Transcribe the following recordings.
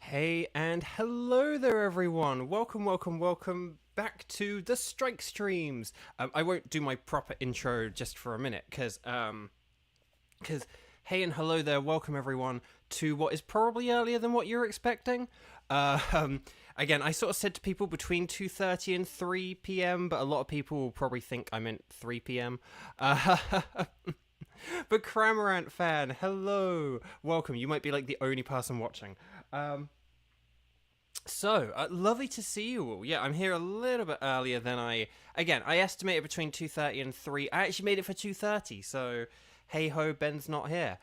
Hey and hello there everyone! Welcome back to the Strike Streams! I won't do my proper intro just for a minute, because hey and hello there, welcome everyone to what is probably earlier than what you're expecting. Again, I sort of said to people between 2:30 and 3 p.m, but a lot of people will probably think I meant 3 p.m. But Cramorant fan, hello! Welcome, you might be like the only person watching. Lovely to see you all. Yeah, I'm here a little bit earlier than I estimated between 2:30 and 3. I actually made it for 2:30, so hey ho, Ben's not here.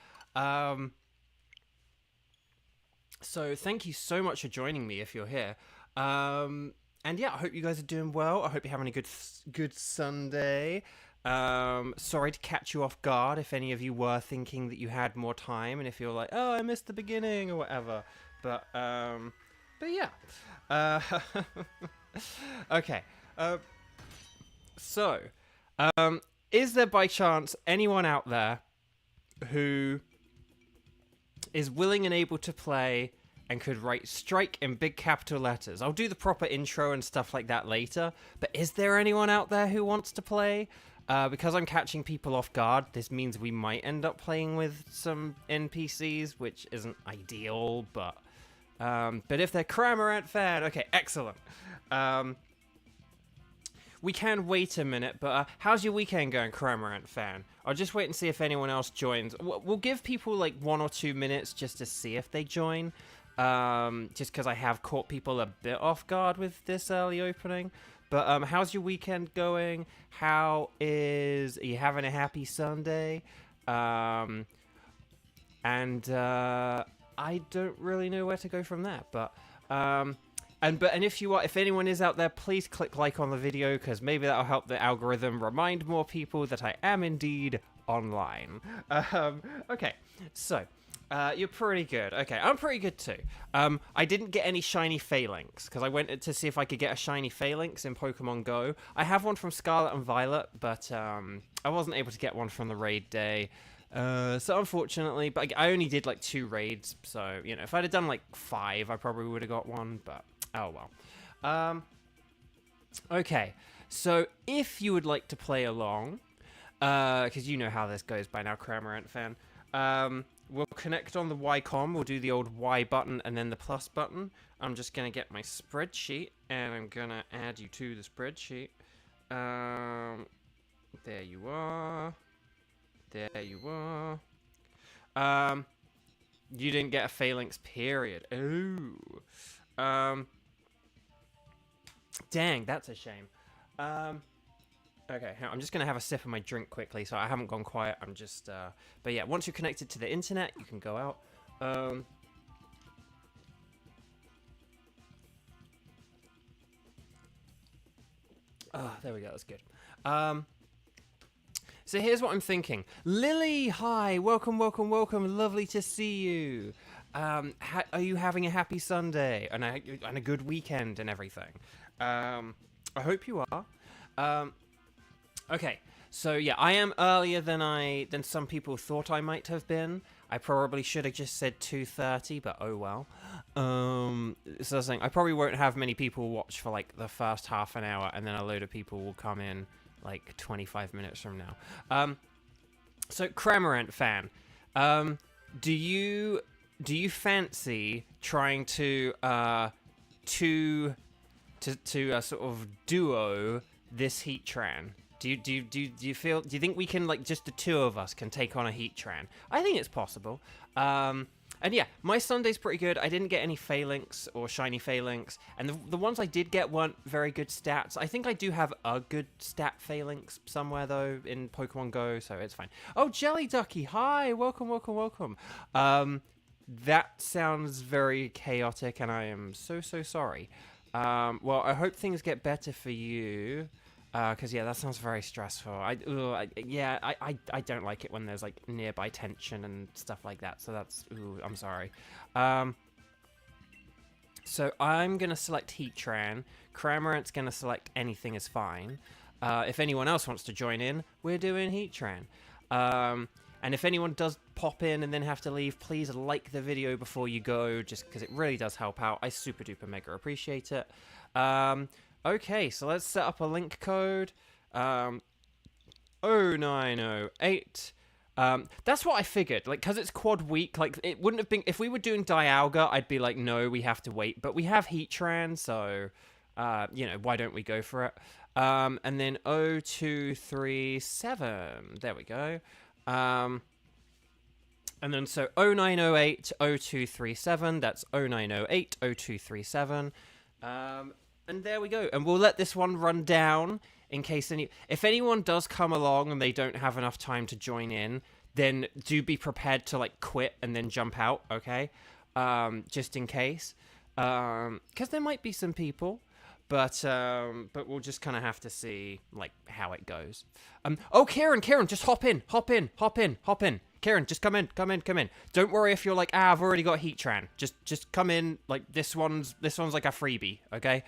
So thank you so much for joining me if you're here. And yeah, I hope you guys are doing well. I hope you're having a good Sunday. Sorry to catch you off guard if any of you were thinking that you had more time and if you're like, oh, I missed the beginning or whatever. But yeah. Okay. Is there by chance anyone out there who is willing and able to play and could write strike in big capital letters? I'll do the proper intro and stuff like that later, but is there anyone out there who wants to play? Because I'm catching people off guard, this means we might end up playing with some NPCs, which isn't ideal, but if they're Cramorant fan, okay, excellent. We can wait a minute, but how's your weekend going, Cramorant fan? I'll just wait and see if anyone else joins. We'll give people like 1 or 2 minutes just to see if they join. Just because I have caught people a bit off guard with this early opening. But how's your weekend going? Are you having a happy Sunday? I don't really know where to go from there, but if anyone is out there, please click like on the video, because maybe that'll help the algorithm remind more people that I am indeed online. Okay, so you're pretty good. Okay, I'm pretty good too. I didn't get any shiny Phalanx because I went to see if I could get a shiny Phalanx in Pokemon Go. I have one from Scarlet and Violet, but I wasn't able to get one from the raid day. So unfortunately, but I only did like 2 raids, so, you know, if I'd have done like 5, I probably would have got one, but oh well. Okay, so if you would like to play along, because you know how this goes by now, Cramorant fan, we'll connect on the Y-com, we'll do the old Y button and then the plus button. I'm just going to get my spreadsheet, and I'm going to add you to the spreadsheet. There you are. There you are. You didn't get a Phalanx, period. Oh. Dang, that's a shame. Okay, I'm just going to have a sip of my drink quickly, so I haven't gone quiet. I'm just, but yeah, once you're connected to the internet, you can go out. There we go, that's good. So here's what I'm thinking. Lily, hi, welcome, lovely to see you. Are you having a happy Sunday and a good weekend and everything? I hope you are. Okay, so yeah, I am earlier than some people thought I might have been. I probably should have just said 2:30, but oh well. So I was saying, I probably won't have many people watch for like the first half an hour, and then a load of people will come in like 25 minutes from now. So Cramorant fan, do you fancy trying to sort of duo this Heatran? Do you think we can, like, just the 2 of us can take on a Heatran? I think it's possible. And yeah, my Sunday's pretty good. I didn't get any Phalanx or shiny Phalanx, and the ones I did get weren't very good stats. I think I do have a good stat Phalanx somewhere, though, in Pokemon Go, so it's fine. Oh, Jelly Ducky, hi! Welcome. That sounds very chaotic, and I am so sorry. Well, I hope things get better for you. Because, yeah, that sounds very stressful. I don't like it when there's, like, nearby tension and stuff like that. So that's, I'm sorry. So I'm going to select Heatran. Cramorant's going to select anything is fine. If anyone else wants to join in, we're doing Heatran. And if anyone does pop in and then have to leave, please like the video before you go, just because it really does help out. I super duper mega appreciate it. Okay, so let's set up a link code. 0908. That's what I figured. Like, because it's quad week, like, it wouldn't have been... If we were doing Dialga, I'd be like, no, we have to wait. But we have Heatran, so, you know, why don't we go for it? And then 0237. There we go. And then, so 0908 0237. That's 0908 0237. And there we go. And we'll let this one run down in case if anyone does come along and they don't have enough time to join in, then do be prepared to like quit and then jump out, okay? Just in case. Because there might be some people, but we'll just kind of have to see like how it goes. Oh, Kieran, just hop in. Kieran, just come in. Don't worry if you're like, I've already got Heatran. Just come in. Like this one's like a freebie, okay?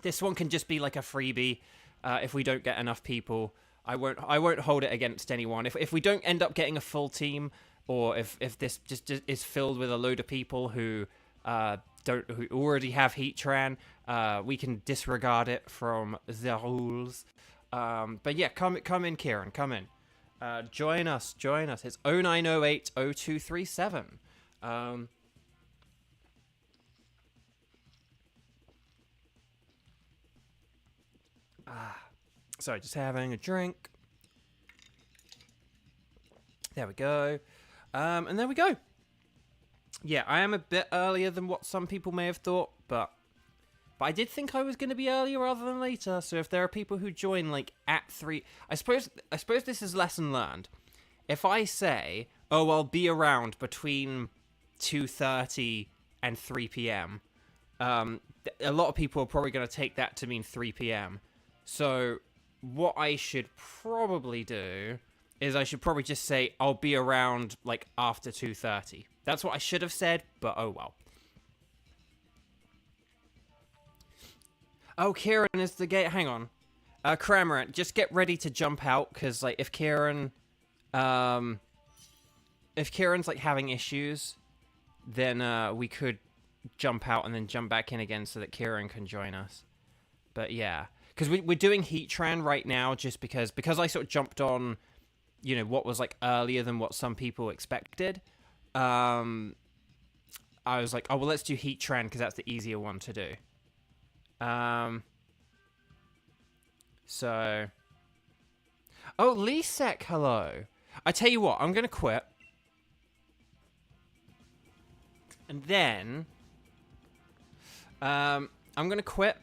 This one can just be like a freebie. If we don't get enough people, I won't hold it against anyone. If we don't end up getting a full team, or if this just is filled with a load of people who who already have Heatran, we can disregard it from the rules. But yeah, come in, Kieran, come in. Join us. It's 0908 0237. Sorry, just having a drink. There we go. And there we go. Yeah, I am a bit earlier than what some people may have thought, but I did think I was going to be earlier rather than later. So if there are people who join like at 3, I suppose this is lesson learned. If I say, "Oh, I'll be around between 2:30 and 3 p.m." A lot of people are probably going to take that to mean 3 p.m. So what I should probably do is I should probably just say I'll be around like after 2:30. That's what I should have said, but oh well. Oh, Kieran is the gate. Hang on. Cramorant, just get ready to jump out, because like if Kieran's like having issues, then we could jump out and then jump back in again so that Kieran can join us. But yeah, because we're doing Heatran right now just because I sort of jumped on, you know, what was like earlier than what some people expected. I was like, oh well, let's do Heatran because that's the easier one to do. So, oh, Lisek, hello. I tell you what, I'm gonna quit, and then I'm gonna quit,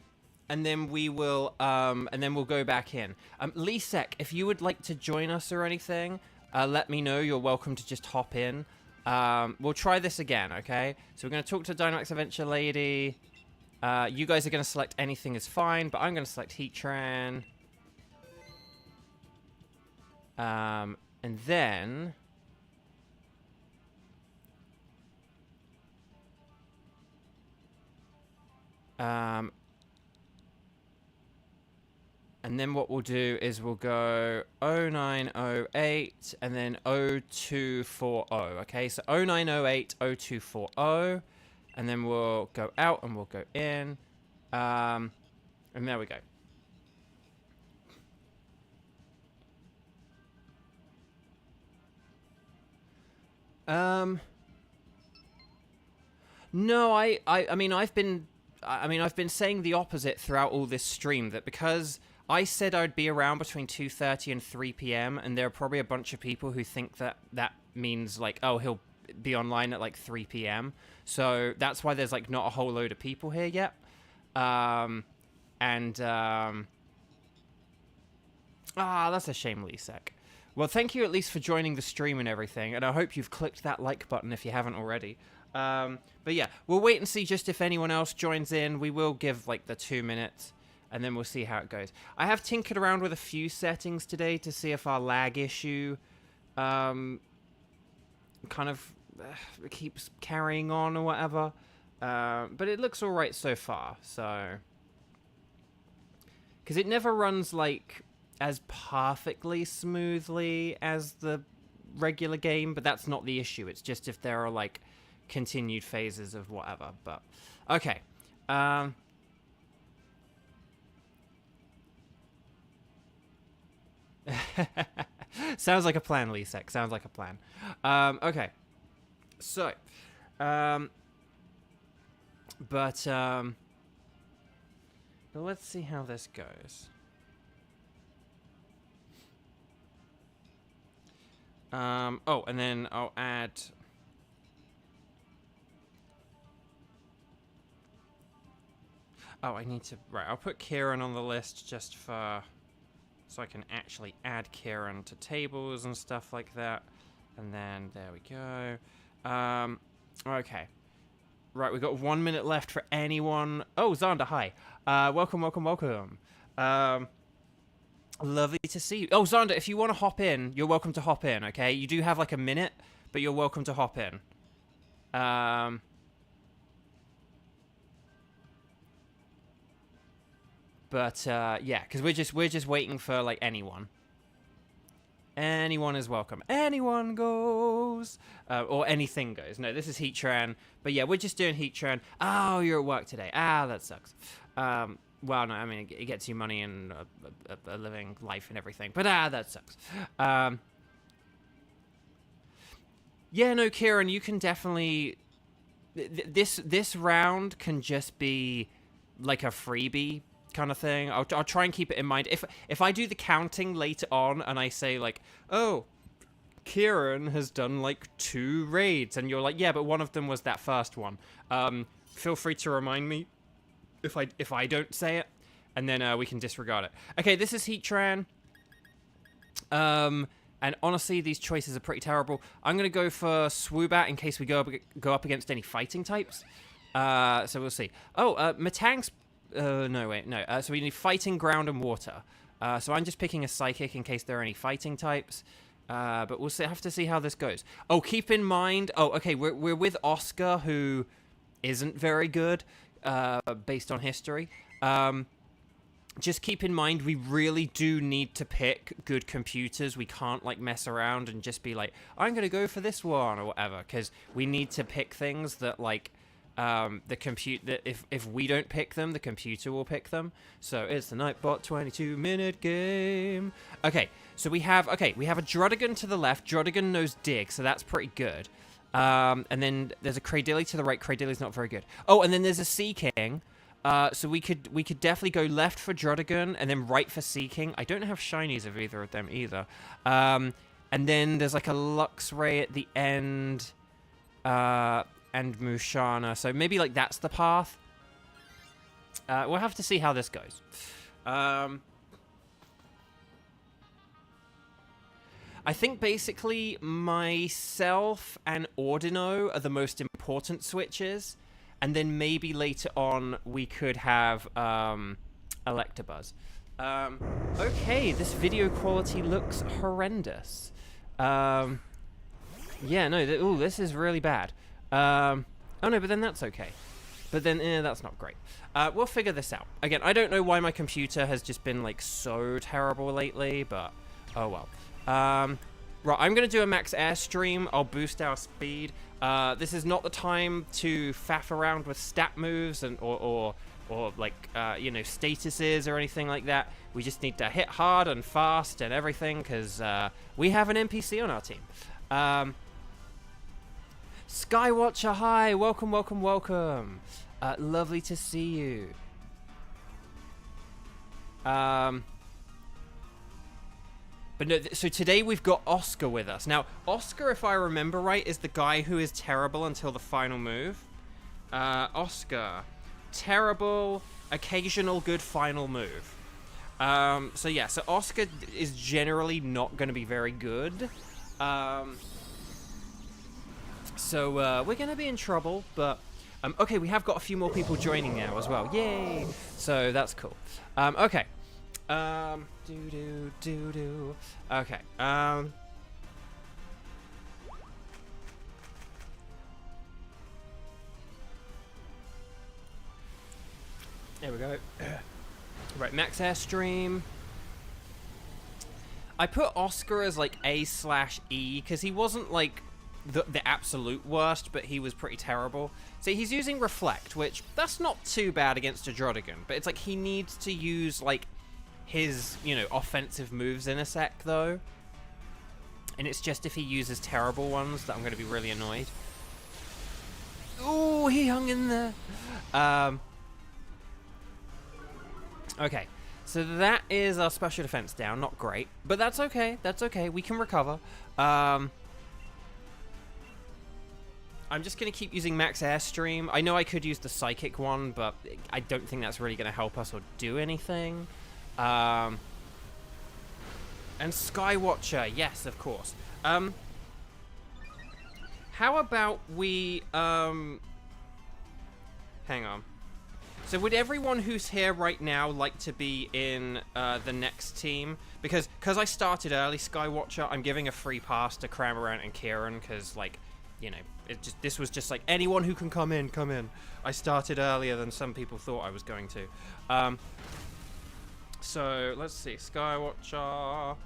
and then we will and then we'll go back in. Lisek, if you would like to join us or anything, let me know. You're welcome to just hop in. We'll try this again, okay? So we're gonna talk to Dynamax Adventure Lady. You guys are going to select anything is fine, but I'm going to select Heatran. And then... and then what we'll do is we'll go 0908 and then 0240, okay? So 0908, 0240. And then we'll go out and we'll go in. And there we go. No, I mean, I've been saying the opposite throughout all this stream, that because I said I'd be around between 2:30 and 3 p.m. and there are probably a bunch of people who think that means like, oh, he'll be online at like 3 p.m. So that's why there's like not a whole load of people here yet. That's a shame, Lisek. Well, thank you at least for joining the stream and everything, and I hope you've clicked that like button if you haven't already. But yeah, we'll wait and see just if anyone else joins in. We will give like the 2 minutes, and then we'll see how it goes. I have tinkered around with a few settings today to see if our lag issue kind of keeps carrying on or whatever, but it looks all right so far. So, because it never runs like as perfectly smoothly as the regular game, but that's not the issue. It's just if there are like continued phases of whatever. But okay. Sounds like a plan, Lisek. Sounds like a plan. Okay. So, but let's see how this goes. Oh, and then I'll add... Oh, I need to... Right, I'll put Kieran on the list just for... So I can actually add Kieran to tables and stuff like that. And then, there we go. Okay. Right, we've got 1 minute left for anyone... Oh, Xander, hi. Welcome, welcome, welcome. Lovely to see you. Oh, Xander, if you want to hop in, you're welcome to hop in, okay? You do have like a minute, but you're welcome to hop in. But yeah, because we're just waiting for like anyone. Anyone is welcome. Anyone goes. Or anything goes. No, this is Heatran. But yeah, we're just doing Heatran. Oh, you're at work today. Ah, that sucks. Well, no, I mean, it gets you money and a living life and everything. But that sucks. Yeah, no, Kieran, you can definitely... This round can just be like a freebie kind of thing. I'll try and keep it in mind. If I do the counting later on and I say like, oh, Kieran has done like 2 raids, and you're like, yeah, but one of them was that first one. Feel free to remind me if I don't say it, and then we can disregard it. Okay, this is Heatran. And honestly, these choices are pretty terrible. I'm gonna go for Swoobat in case we go up against any fighting types. So we'll see. Oh, Matang's... no, wait, no. So we need fighting, ground, and water. So I'm just picking a psychic in case there are any fighting types. But we'll have to see how this goes. Oh, keep in mind... Oh, okay, we're with Oscar, who isn't very good, based on history. Just keep in mind, we really do need to pick good computers. We can't, like, mess around and just be like, I'm going to go for this one, or whatever. Because we need to pick things that, like... if we don't pick them, the computer will pick them. So it's the Nightbot 22-minute game. Okay, so we have a Druddigon to the left. Druddigon knows Dig, so that's pretty good. And then there's a Cradilly to the right. Cradilly's not very good. Oh, and then there's a Sea King. So we could definitely go left for Druddigon and then right for Sea King. I don't have shinies of either of them either. And then there's like a Luxray at the end. And Mushana, so maybe like that's the path. We'll have to see how this goes. I think basically myself and Ordino are the most important switches, and then maybe later on we could have Electabuzz. Okay, this video quality looks horrendous. Yeah, no, this is really bad. Oh no, but then that's okay. But then, that's not great. We'll figure this out. Again, I don't know why my computer has just been, like, so terrible lately, but oh well. Right, I'm going to do a max airstream. I'll boost our speed. This is not the time to faff around with stat moves and or like, you know, statuses or anything like that. We just need to hit hard and fast and everything, because we have an NPC on our team. Skywatcher, hi! Welcome, welcome, welcome. Lovely to see you. But no, so today we've got Oscar with us. Now, Oscar, if I remember right, is the guy who is terrible until the final move. Oscar. Terrible, occasional good final move. So yeah, so Oscar is generally not going to be very good. So we're going to be in trouble, but... okay, we have got a few more people joining now as well. Yay! So that's cool. Okay. Okay. There we go. Right, max airstream. I put Oscar as like A/E because he wasn't like the absolute worst, but he was pretty terrible. So he's using Reflect, which that's not too bad against a Drodigan, but it's like he needs to use like his, you know, offensive moves in a sec though. And it's just if he uses terrible ones that I'm going to be really annoyed. Ooh, he hung in there. Okay, so that is our special defense down. Not great, but that's okay. That's okay. We can recover. I'm just going to keep using Max Airstream. I know I could use the Psychic one, but I don't think that's really going to help us or do anything. And Skywatcher, yes, of course. How about we, hang on. So would everyone who's here right now like to be in the next team? Because I started early, Skywatcher, I'm giving a free pass to Cramorant and Kieran, because, like, you know, this was just like, anyone who can come in, come in. I started earlier than some people thought I was going to. So, let's see, Skywatcher.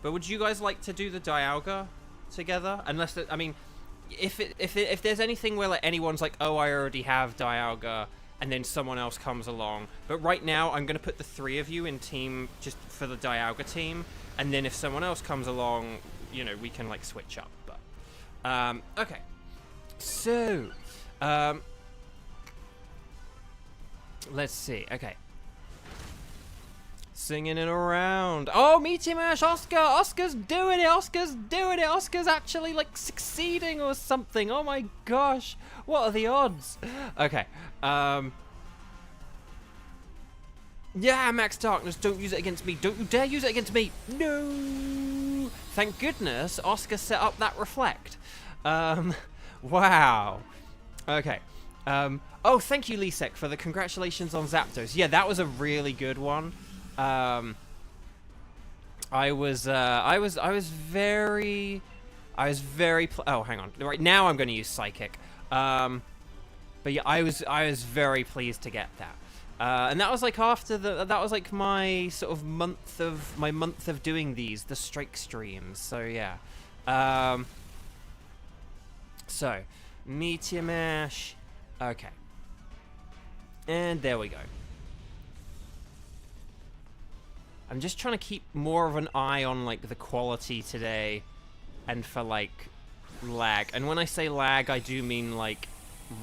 But would you guys like to do the Dialga together? Unless, I mean, if there's anything where like anyone's like, oh, I already have Dialga, and then someone else comes along. But right now, I'm going to put the three of you in team just for the Dialga team. And then if someone else comes along, you know, we can like switch up. But, okay. So, let's see. Okay. Singing it around. Oh, Meteor Mash, Oscar! Oscar's doing it! Oscar's doing it! Oscar's actually, like, succeeding or something. Oh my gosh. What are the odds? Okay. Yeah, Max Darkness, don't use it against me. Don't you dare use it against me. No! Thank goodness Oscar set up that Reflect. Wow. Okay. Oh, thank you, Lisek, for the congratulations on Zapdos. Yeah, that was a really good one. I was very, oh, hang on. Right now I'm going to use Psychic. But yeah, I was very pleased to get that. And that was like after that was like my sort of month of doing these, the strike streams. So yeah. So, Meteor Mash. Okay. And there we go. I'm just trying to keep more of an eye on, like, the quality today and for, like, lag. And when I say lag, I do mean, like,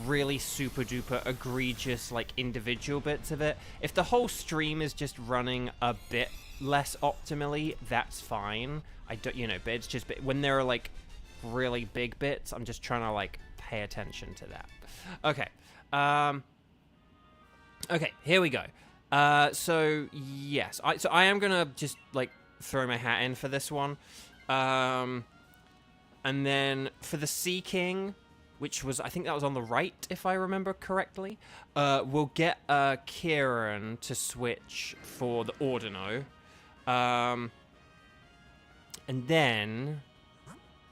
really super-duper egregious, like, individual bits of it. If the whole stream is just running a bit less optimally, that's fine. I don't, you know, but it's just, when there are, like, really big bits, I'm just trying to, like, pay attention to that. Okay. Okay, here we go. So yes, I am gonna just like throw my hat in for this one, and then for the Sea King, which was, I think that was on the right if I remember correctly. We'll get Kieran to switch for the Ordino, and then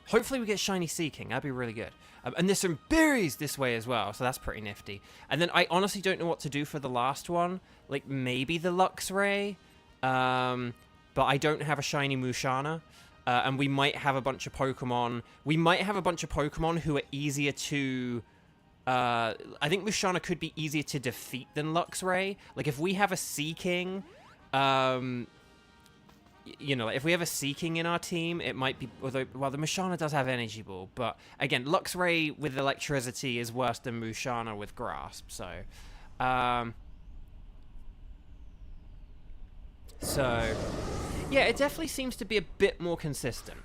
hopefully we get Shiny Sea King. That'd be really good. And there's some berries this way as well, so that's pretty nifty. And then I honestly don't know what to do for the last one. Like, maybe the Luxray, but I don't have a shiny Musharna. And we might have a bunch of Pokemon. We might have a bunch of Pokemon who are easier to... I think Musharna could be easier to defeat than Luxray. Like, if we have a Sea King... you know, if we have a Sea King in our team, it might be... Although, well, the Musharna does have Energy Ball. But, again, Luxray with Electricity is worse than Musharna with Grasp. So, yeah, it definitely seems to be a bit more consistent.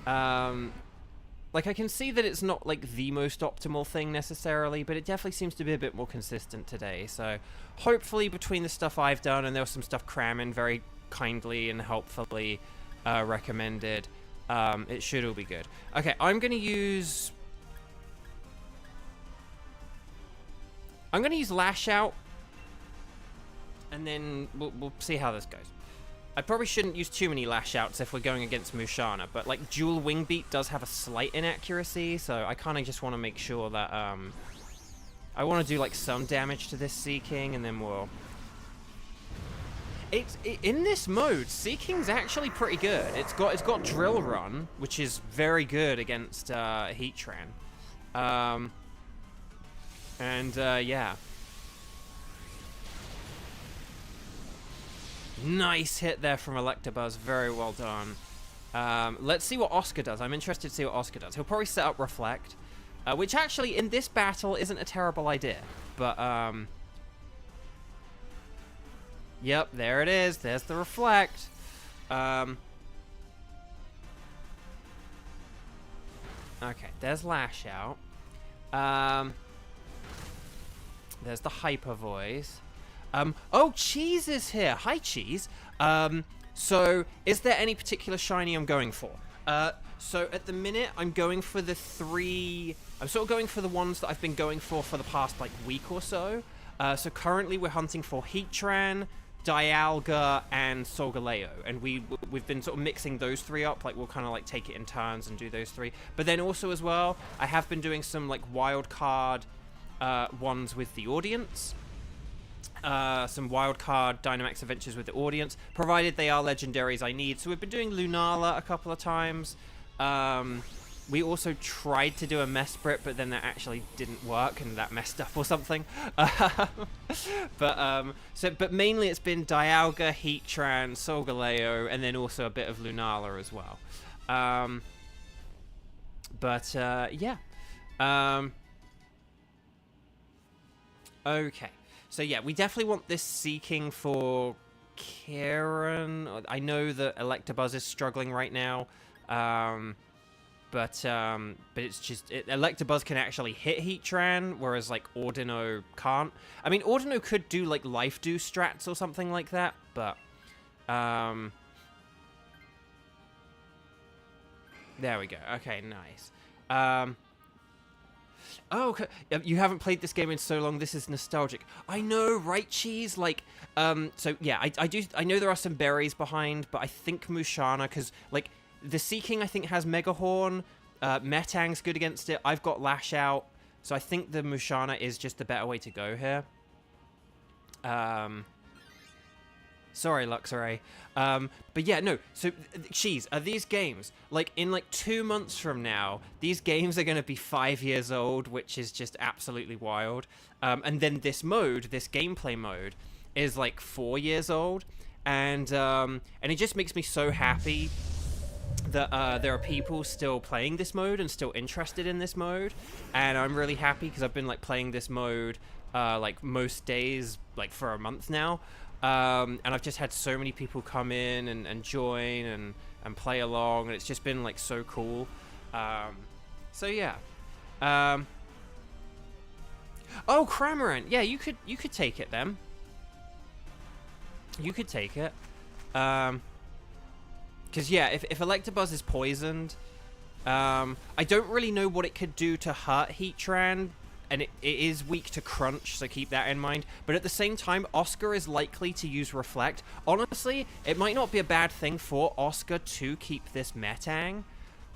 Like, I can see that it's not, like, the most optimal thing necessarily, but it definitely seems to be a bit more consistent today. So, hopefully, between the stuff I've done, and there was some stuff cramming very kindly and helpfully recommended, it should all be good. Okay, I'm going to use Lash Out, and then we'll see how this goes. I probably shouldn't use too many Lash Outs if we're going against Musharna, but, like, Dual Wing Beat does have a slight inaccuracy, so I kind of just want to make sure that, I want to do, like, some damage to this Sea King, and then we'll... in this mode, Seeking's actually pretty good. It's got Drill Run, which is very good against Heatran. Yeah. Nice hit there from Electabuzz. Very well done. Let's see what Oscar does. I'm interested to see what Oscar does. He'll probably set up Reflect, which actually in this battle isn't a terrible idea. But, yep, there it is. There's the Reflect. Okay, there's Lash Out. There's the Hyper Voice. Oh, Cheese is here. Hi, Cheese. So, is there any particular shiny I'm going for? So, at the minute, I'm going for the three... I'm sort of going for the ones that I've been going for the past, like, week or so. So, currently, we're hunting for Heatran, Dialga, and Solgaleo. And we've been sort of mixing those three up. Like, we'll kind of, like, take it in turns and do those three. But then also, as well, I have been doing some, like, wild card ones with the audience. Some wildcard Dynamax Adventures with the audience, provided they are legendaries I need. So we've been doing Lunala a couple of times. We also tried to do a Mesprit, but then that actually didn't work, and that messed up or something. But mainly it's been Dialga, Heatran, Solgaleo, and then also a bit of Lunala as well. Yeah. Okay. So yeah, we definitely want this Seeking for Kieran. I know that Electabuzz is struggling right now, but it's just Electabuzz can actually hit Heatran, whereas like Audino can't. I mean, Audino could do like Life Do strats or something like that, but there we go. Okay, nice. Oh, okay. You haven't played this game in so long. This is nostalgic. I know, right, Cheese? Like, so yeah, I know there are some berries behind, but I think Musharna, because like the Seeking I think has Mega Horn. Metang's good against it. I've got Lash Out, so I think the Musharna is just the better way to go here. Sorry, Luxray. But yeah, no. So, Cheese, are these games, like, in, like, 2 months from now, these games are going to be 5 years old, which is just absolutely wild. And then this gameplay mode, is, like, 4 years old. And it just makes me so happy that there are people still playing this mode and still interested in this mode. And I'm really happy because I've been, like, playing this mode, like, most days, like, for a month now. And I've just had so many people come in and join and play along, and it's just been like so cool. So yeah. Oh, Cramorant, yeah, you could take it then. You could take it. Because yeah, if Electabuzz is poisoned, I don't really know what it could do to hurt Heatran. And it is weak to Crunch, so keep that in mind. But at the same time, Oscar is likely to use Reflect. Honestly, it might not be a bad thing for Oscar to keep this Metang,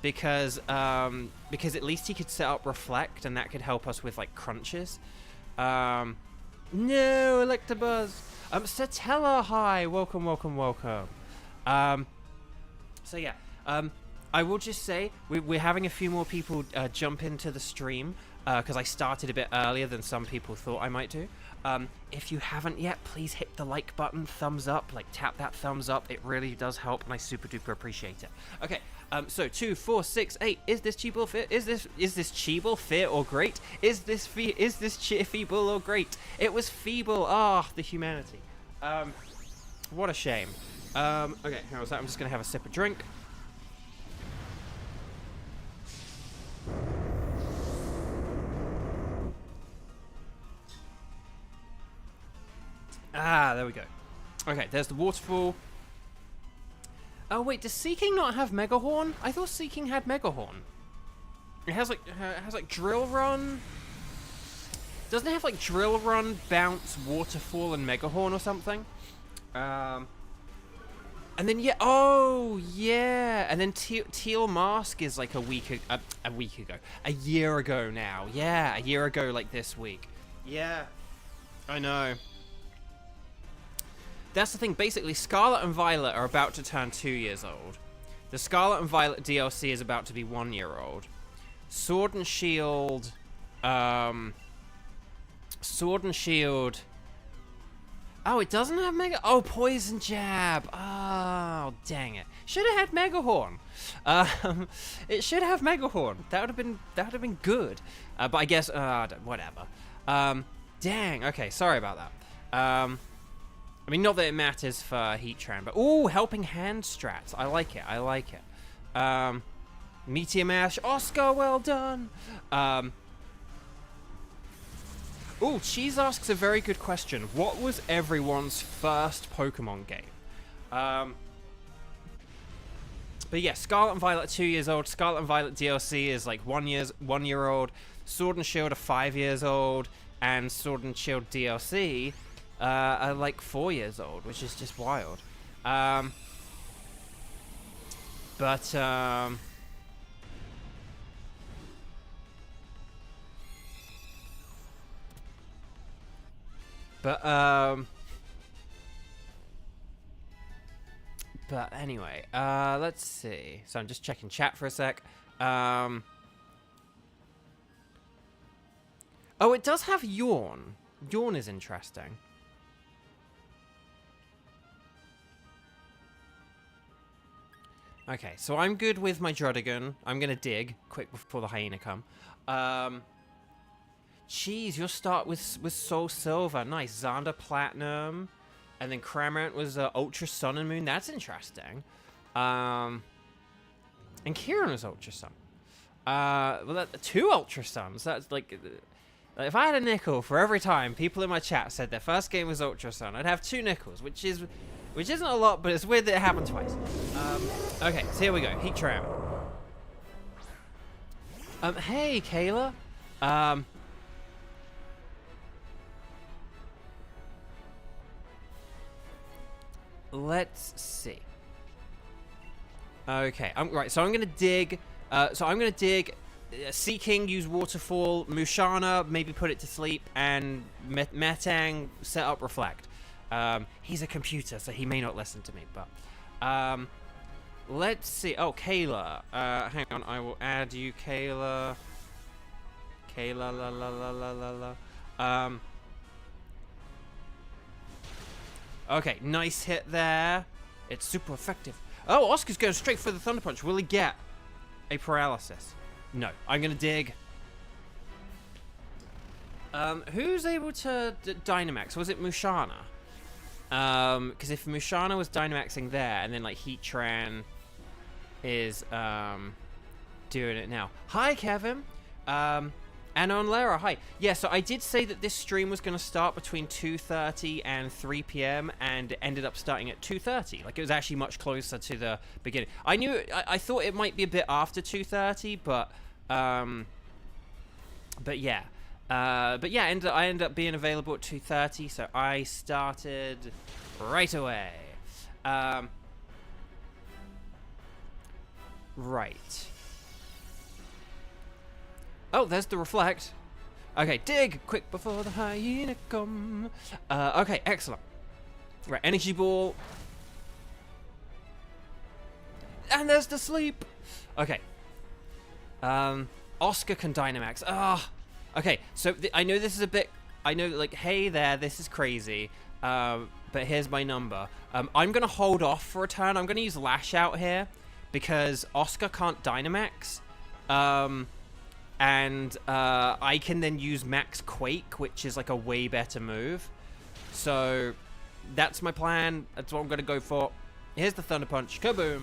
because at least he could set up Reflect, and that could help us with, like, crunches. No, Electabuzz! Satella, hi! Welcome, welcome, welcome. So yeah, I will just say, we're having a few more people jump into the stream, because I started a bit earlier than some people thought I might do. If you haven't yet, please hit the like button, thumbs up, like tap that thumbs up. It really does help, and I super duper appreciate it. Okay, so 2, 4, 6, 8. Is this Cheeble fit? Is this Cheeble fit or great? Is this feeble or great? It was feeble. Ah, the humanity. What a shame. Okay, how was that? I'm just gonna have a sip of drink. Ah, there we go. Okay, there's the waterfall. Oh wait, does Seeking not have Mega Horn? I thought Seeking had Mega Horn. It has like Drill Run. Doesn't it have like Drill Run, Bounce, Waterfall, and Mega Horn or something? And then yeah, oh yeah, and then Teal Mask is like a year ago now. Yeah, a year ago, like this week. Yeah, I know. That's the thing. Basically, Scarlet and Violet are about to turn 2 years old. The Scarlet and Violet DLC is about to be 1 year old. Sword and Shield... Sword and Shield... Oh, it doesn't have Mega... Oh, Poison Jab. Oh, dang it. Should have had Mega Horn. It should have Mega Horn. That would have been good. But I guess... whatever. Dang. Okay, sorry about that. I mean, not that it matters for Heatran, but... Ooh, Helping Hand strats. I like it. I like it. Meteor Mash. Oscar, well done. Ooh, Cheese asks a very good question. What was everyone's first Pokemon game? But yeah, Scarlet and Violet are 2 years old. Scarlet and Violet DLC is like 1 year old. Sword and Shield are 5 years old. And Sword and Shield DLC are like 4 years old, which is just wild. But anyway, let's see. So I'm just checking chat for a sec. Oh, it does have Yawn. Yawn is interesting. Okay, so I'm good with my Druddigon. I'm gonna dig quick before the Hyena come. Cheese, you'll start with Soul Silver. Nice. Xander Platinum. And then Cramorant was Ultra Sun and Moon. That's interesting. And Kieran was Ultra Sun. Well, 2 Ultra Suns. That's like... If I had a nickel for every time people in my chat said their first game was Ultra Sun, I'd have 2 nickels, which isn't a lot, but it's weird that it happened twice. Okay, so here we go. Heatran. Hey, Kayla. Let's see. Okay, right, so I'm going to dig. Seaking, use Waterfall. Mushana, maybe put it to sleep. And Metang, set up Reflect. He's a computer, so he may not listen to me, but... let's see. Oh, Kayla. Hang on, I will add you, Kayla. Kayla, la la la la la la. Okay, nice hit there. It's super effective. Oh, Oscar's going straight for the Thunder Punch. Will he get a paralysis? No. I'm going to dig. Who's able to Dynamax? Was it Mushana? Because if Mushana was Dynamaxing there, and then, like, Heatran is, doing it now. Hi, Kevin. Anon Lara, hi. Yeah, so I did say that this stream was going to start between 2:30 and 3 p.m. and it ended up starting at 2:30. Like, it was actually much closer to the beginning. I thought it might be a bit after 2:30, but yeah. I ended up being available at 2:30, so I started right away. Right. Oh, there's the Reflect. Okay, dig! Quick before the Hyena come. Okay, excellent. Right, Energy Ball. And there's the Sleep! Okay. Oscar can Dynamax. Okay, so I know this is a bit... I know, like, hey there, this is crazy. But here's my number. I'm going to hold off for a turn. I'm going to use Lash Out here. Because Oscar can't Dynamax. And I can then use Max Quake, which is like a way better move. So that's my plan. That's what I'm going to go for. Here's the Thunder Punch. Kaboom.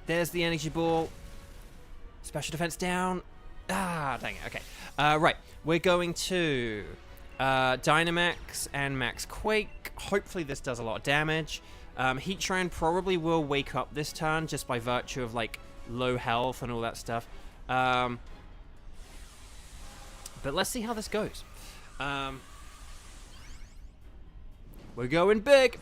There's the Energy Ball. Special defense down. Dang it. Okay. Right. We're going to Dynamax and Max Quake. Hopefully this does a lot of damage. Heatran probably will wake up this turn just by virtue of, like, low health and all that stuff. But let's see how this goes. We're going big.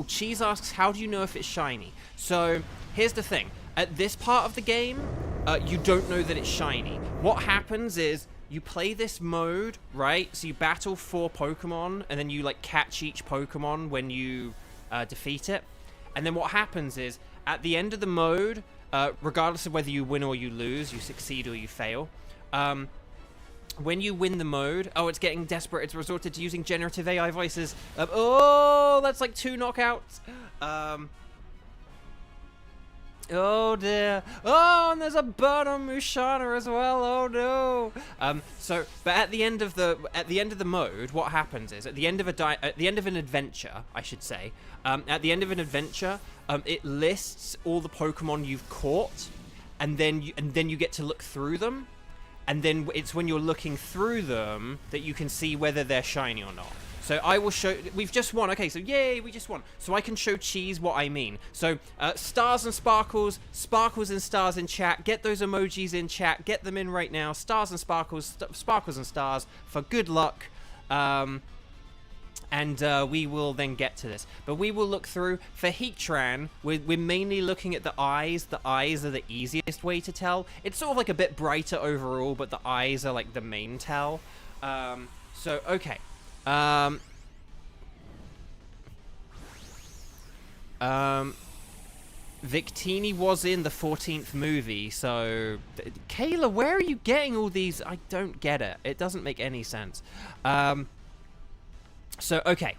Cheese asks, how do you know if it's shiny? So, here's the thing. At this part of the game, you don't know that it's shiny. What happens is you play this mode, right? So you battle 4 Pokemon, and then you like catch each Pokemon when you defeat it. And then what happens is at the end of the mode, regardless of whether you win or you lose, you succeed or you fail. When you win the mode, oh, it's getting desperate. It's resorted to using generative AI voices. Oh, that's like 2 knockouts. Oh dear. Oh, and there's a burn on Mushana as well. Oh no. But at the end of the mode, what happens is at the end of an adventure, I should say, at the end of an adventure, it lists all the Pokemon you've caught, and then you get to look through them, and then it's when you're looking through them that you can see whether they're shiny or not. So I will show, we've just won. Okay, so yay, we just won. So I can show Cheese what I mean. So stars and sparkles, sparkles and stars in chat. Get those emojis in chat. Get them in right now. Stars and sparkles, sparkles and stars for good luck. And we will then get to this. But we will look through. For Heatran, we're mainly looking at the eyes. The eyes are the easiest way to tell. It's sort of like a bit brighter overall, but the eyes are like the main tell. So, okay. Victini was in the 14th movie, so Kayla, where are you getting all these? I don't get it. It doesn't make any sense. So okay.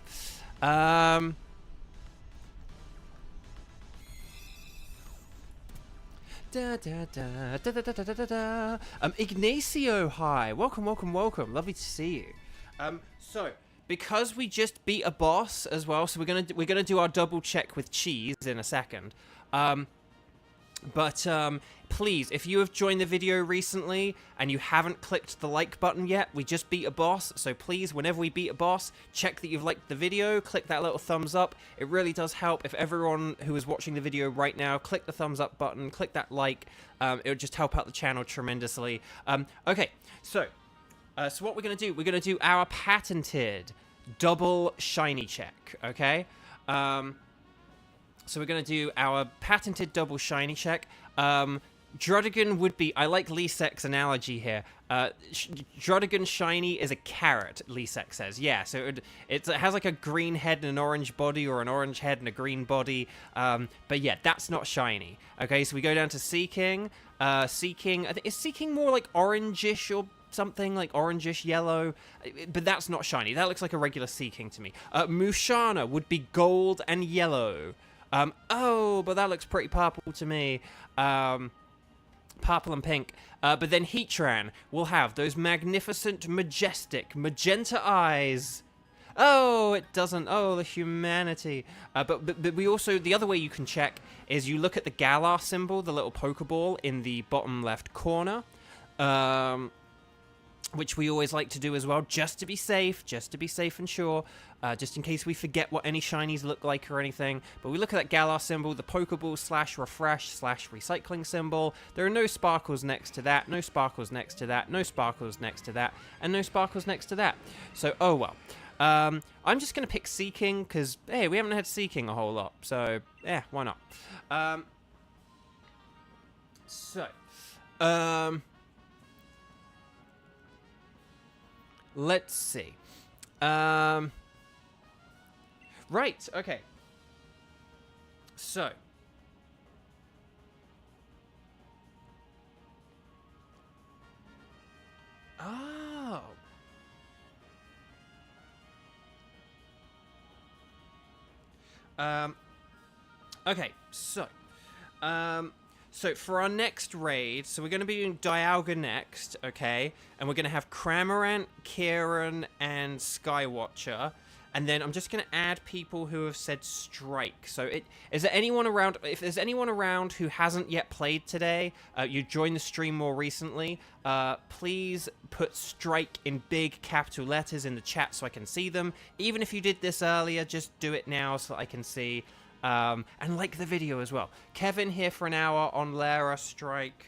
Ignacio, hi. Welcome. Lovely to see you. So because we just beat a boss as well, so we're gonna do our double check with Cheese in a second. Please, if you have joined the video recently and you haven't clicked the like button yet, we just beat a boss. So please, whenever we beat a boss, check that you've liked the video, click that little thumbs up. It really does help. If everyone who is watching the video right now, click the thumbs up button, click that like, it would just help out the channel tremendously. Okay, so what we're going to do, we're going to do our patented double shiny check, okay? So we're going to do our patented double shiny check. Drudigan would be, I like Lesek's analogy here. Drudigan shiny is a carrot, Lesek says. Yeah, so it has like a green head and an orange body, or an orange head and a green body. But yeah, that's not shiny. Okay, so we go down to Seeking. Seeking, I think, is Seeking more like orangish or something, like orangish yellow? But that's not shiny. That looks like a regular Seeking to me. Mushana would be gold and yellow. Oh, but that looks pretty purple to me. Purple and pink. But then Heatran will have those magnificent, majestic, magenta eyes. Oh, it doesn't. Oh, the humanity. But we also, the other way you can check is you look at the Galar symbol, the little Pokeball in the bottom left corner. Which we always like to do as well, just to be safe and sure, just in case we forget what any shinies look like or anything. But we look at that Galar symbol, the Pokeball / refresh / recycling symbol. There are no sparkles next to that, no sparkles next to that, no sparkles next to that, and no sparkles next to that. So, oh well. I'm just going to pick Seeking, because, hey, we haven't had Seeking a whole lot, so, yeah, why not? Let's see. Right, okay. So. Oh. Okay, so. So for our next raid, so we're going to be doing Dialga next, okay? And we're going to have Cramorant, Kieran, and Skywatcher. And then I'm just going to add people who have said strike. So is there anyone around, if there's anyone around who hasn't yet played today, you joined the stream more recently, please put strike in big capital letters in the chat so I can see them. Even if you did this earlier, just do it now so I can see. And like the video as well. Kevin here for an hour on Lara Strike.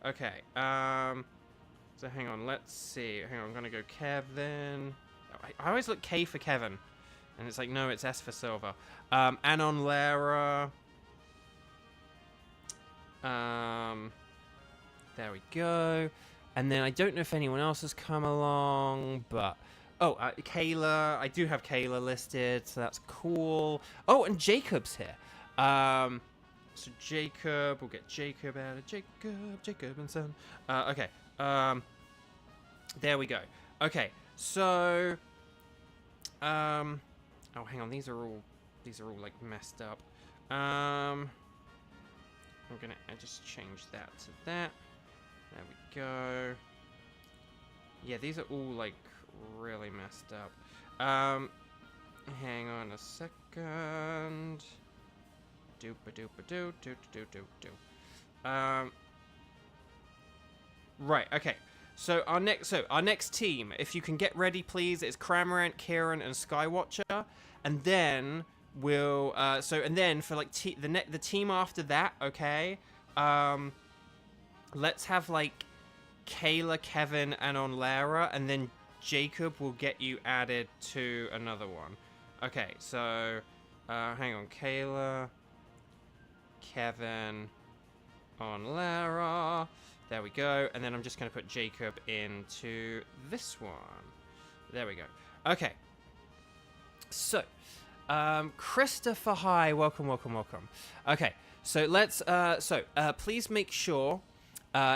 Okay, so hang on, let's see. Hang on, I'm gonna go Kevin. I always look K for Kevin. And it's like, no, it's S for Silver. And on Lara. There we go. And then I don't know if anyone else has come along, but... Oh, Kayla. I do have Kayla listed, so that's cool. Oh, and Jacob's here. So Jacob, we'll get Jacob out of Jacob and Son. Okay. There we go. Okay, so... oh, hang on. These are all like messed up. I'm gonna just change that to that. There we go. Yeah, these are all like really messed up. Hang on a second. Right, okay. So our next team, if you can get ready, please, is Cramorant, Kieran, and Skywatcher, and then we'll and then for like the team after that, okay. Let's have like Kayla, Kevin, and Onlara, and then Jacob will get you added to another one. Okay, so hang on, Kayla, Kevin, Onlara. There we go, and then I'm just going to put Jacob into this one. There we go. Okay. So, Christopher, hi, welcome. Okay, so let's, please make sure,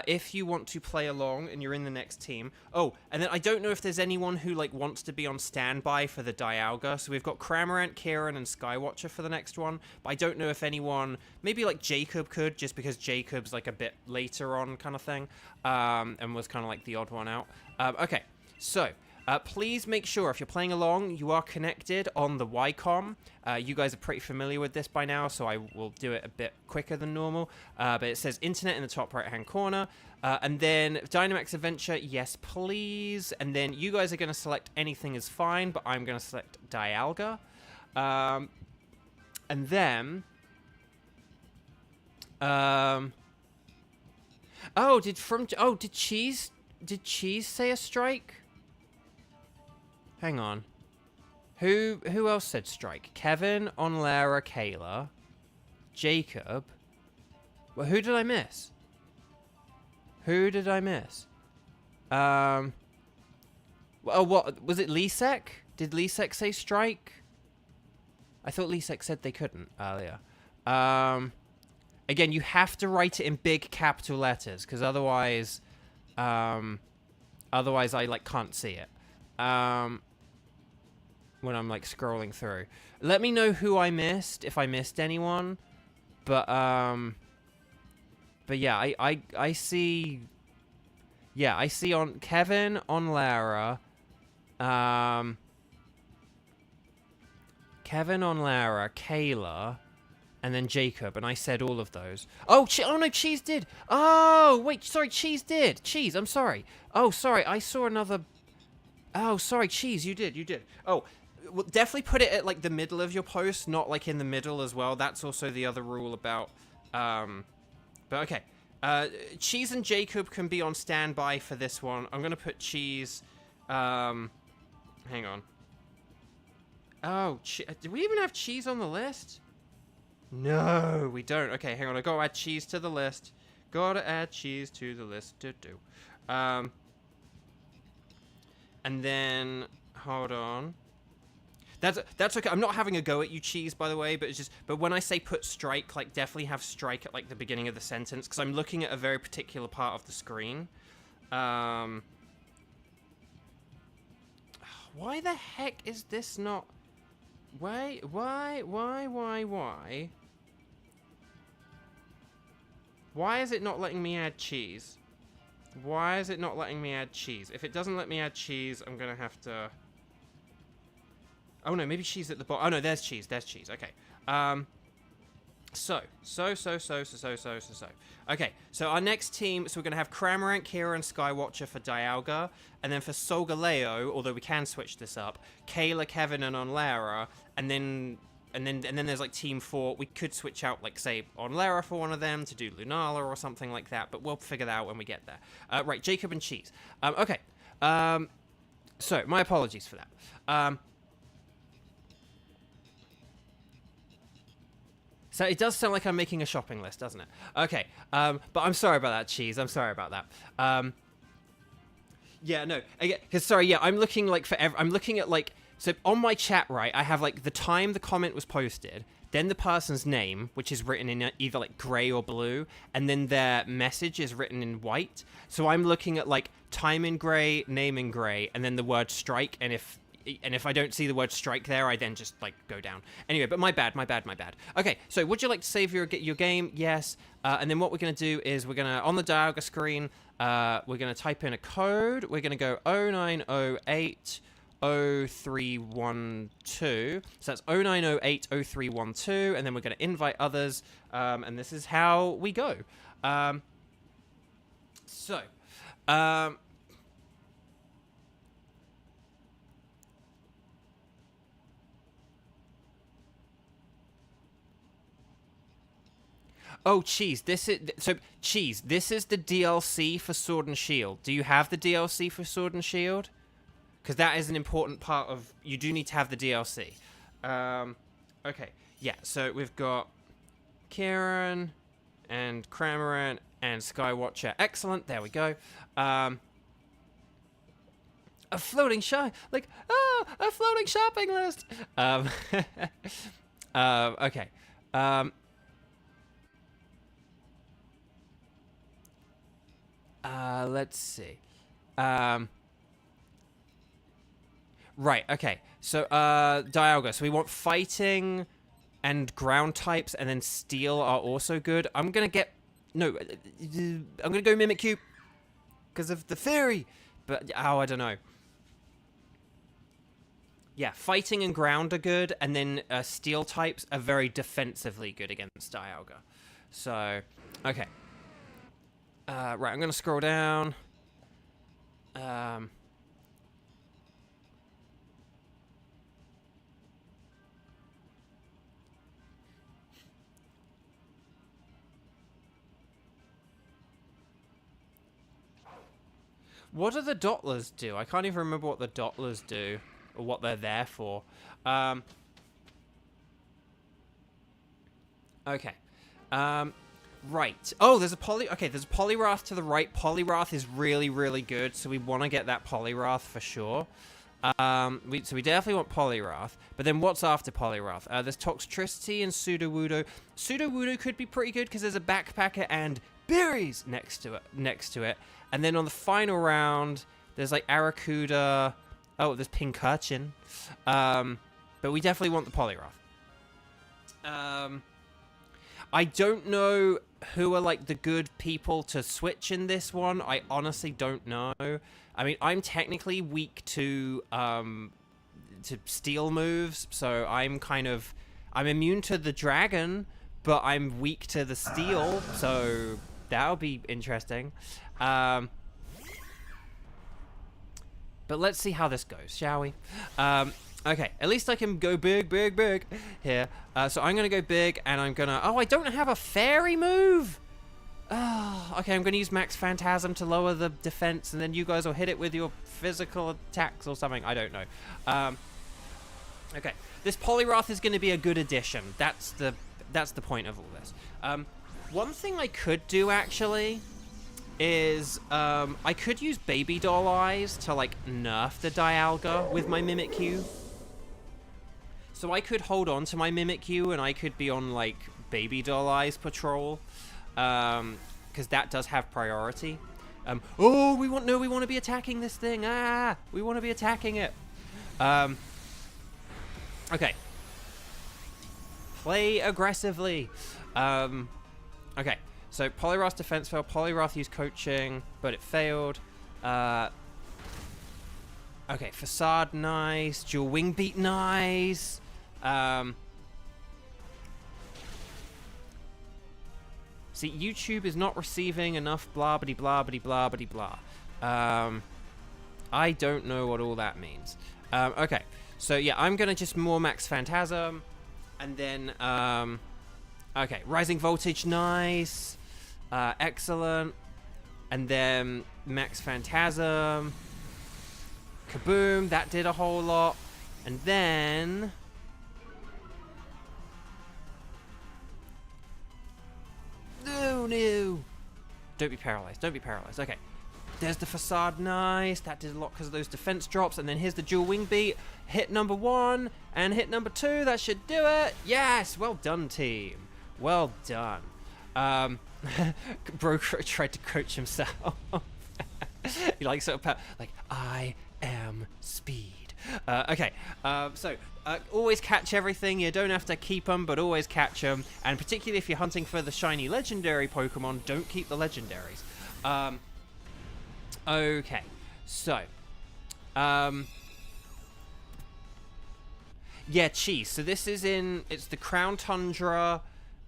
if you want to play along and you're in the next team. Oh, and then I don't know if there's anyone who, like, wants to be on standby for the Dialga. So we've got Cramorant, Kieran, and Skywatcher for the next one. But I don't know if anyone, maybe, like, Jacob could, just because Jacob's, like, a bit later on kind of thing. And was kind of, like, the odd one out. Okay, so... please make sure, if you're playing along, you are connected on the Ycom. You guys are pretty familiar with this by now, so I will do it a bit quicker than normal. But it says Internet in the top right-hand corner. And then Dynamax Adventure, yes, please. And then you guys are going to select anything is fine, but I'm going to select Dialga. And then... did Cheese say a strike? Hang on. Who else said strike? Kevin, Onlara, Kayla, Jacob. Well, who did I miss? Oh, what was it? Lisek? Did Lisek say strike? I thought Lisek said they couldn't earlier. Again, you have to write it in big capital letters, because otherwise I like can't see it. When I'm like scrolling through. Let me know who I missed, if I missed anyone. But yeah, I see. Yeah, I see on Kevin, Onlara, Kayla, and then Jacob, and I said all of those. Oh, oh no, Cheese did. Oh wait, sorry, Cheese did. Cheese, I'm sorry. Oh, sorry, I saw another. Oh, sorry, Cheese, you did. Oh. Well, definitely put it at, like, the middle of your post, not, like, in the middle as well. That's also the other rule about, but, okay. Cheese and Jacob can be on standby for this one. I'm gonna put Cheese, hang on. Oh, do we even have Cheese on the list? No, we don't. Okay, hang on. I gotta add Cheese to the list. And then, hold on. That's okay. I'm not having a go at you, Cheese, by the way, but it's just... But when I say put strike, like, definitely have strike at, like, the beginning of the sentence, because I'm looking at a very particular part of the screen. Why the heck is this not... Why? Why is it not letting me add Cheese? Why is it not letting me add Cheese? If it doesn't let me add Cheese, I'm gonna have to... Oh no, maybe Cheese at the bottom. Oh no, there's Cheese. Okay. Okay, so our next team, so we're going to have Cramorant, Kira, and Skywatcher for Dialga, and then for Solgaleo, although we can switch this up, Kayla, Kevin, and Onlara, and then there's like Team 4. We could switch out, like, say, Onlara for one of them to do Lunala or something like that, but we'll figure that out when we get there. Right, Jacob and Cheese. Okay. So, my apologies for that. So it does sound like I'm making a shopping list, doesn't it? Okay, but I'm sorry about that, Cheese. I'm sorry about that. Yeah, no, because sorry, yeah, I'm looking like I'm looking at like, so on my chat, right, I have like the time the comment was posted, then the person's name, which is written in either like gray or blue, and then their message is written in white. So I'm looking at like time in gray, name in gray, and then the word strike, and if I don't see the word strike there, I then just, like, go down. Anyway, but my bad. Okay, so would you like to save your game? Yes. And then what we're going to do is we're going to, on the Dialga screen, we're going to type in a code. We're going to go 0908 0312. So that's 0908 0312, and then we're going to invite others, and this is how we go. Oh, Cheese, this is the DLC for Sword and Shield. Do you have the DLC for Sword and Shield? Because that is an important part of... You do need to have the DLC. Okay, yeah, so we've got Kieran and Cramorant and Skywatcher. Excellent, there we go. A floating a floating shopping list! Okay. Let's see. Right, okay. So, Dialga. So we want fighting and ground types, and then steel are also good. I'm gonna go Mimikyu because of the theory. But, I don't know. Yeah, fighting and ground are good, and then steel types are very defensively good against Dialga. So, okay. Right, I'm going to scroll down. What do the Dottlers do? I can't even remember what the Dottlers do, or what they're there for. Okay. Right. Oh, there's a Poliwrath to the right. Poliwrath is really, really good, so we want to get that Poliwrath for sure. So we definitely want Poliwrath. But then what's after Poliwrath? There's Toxtricity and Sudowoodo. Sudowoodo could be pretty good because there's a Backpacker and berries next to it. And then on the final round, there's like Arrokuda. Oh, there's Pincurchin. But we definitely want the Poliwrath. I don't know who are, like, the good people to switch in this one. I honestly don't know. I mean, I'm technically weak to steel moves, so I'm immune to the dragon, but I'm weak to the steel, so that'll be interesting. But let's see how this goes, shall we? Okay, at least I can go big here. So I'm going to go big, and I'm going to... Oh, I don't have a fairy move! Oh, okay, I'm going to use Max Phantasm to lower the defense, and then you guys will hit it with your physical attacks or something. I don't know. Okay, this Poliwrath is going to be a good addition. That's the point of all this. One thing I could do, actually, is I could use Baby Doll Eyes to, like, nerf the Dialga with my Mimikyu. So I could hold on to my Mimikyu, and I could be on, like, Baby Doll Eyes patrol, because that does have priority. Oh, we want to be attacking this thing. Ah, we want to be attacking it. Okay. Play aggressively. Okay. So Poliwrath's defense failed. Poliwrath used coaching, but it failed. Okay, Facade, nice. Dual Wing Beat, nice. See, YouTube is not receiving enough blah blah blah blah blah blah. I don't know what all that means. Okay, so yeah, I'm gonna just more Max Phantasm, and then okay, Rising Voltage, nice, excellent, and then Max Phantasm, kaboom, that did a whole lot, and then Oh no! Don't be paralyzed. Don't be paralyzed. Okay. There's the facade. Nice. That did a lot because of those defense drops. And then here's the dual wing beat. Hit number 1 and hit number 2. That should do it. Yes. Well done, team. Well done. Bro tried to coach himself. He like sort of like, I am speed. Okay. So always catch everything. You don't have to keep them, but always catch them. And particularly if you're hunting for the shiny legendary Pokemon, don't keep the legendaries. Okay, so, yeah, cheese. So this is it's the Crown Tundra,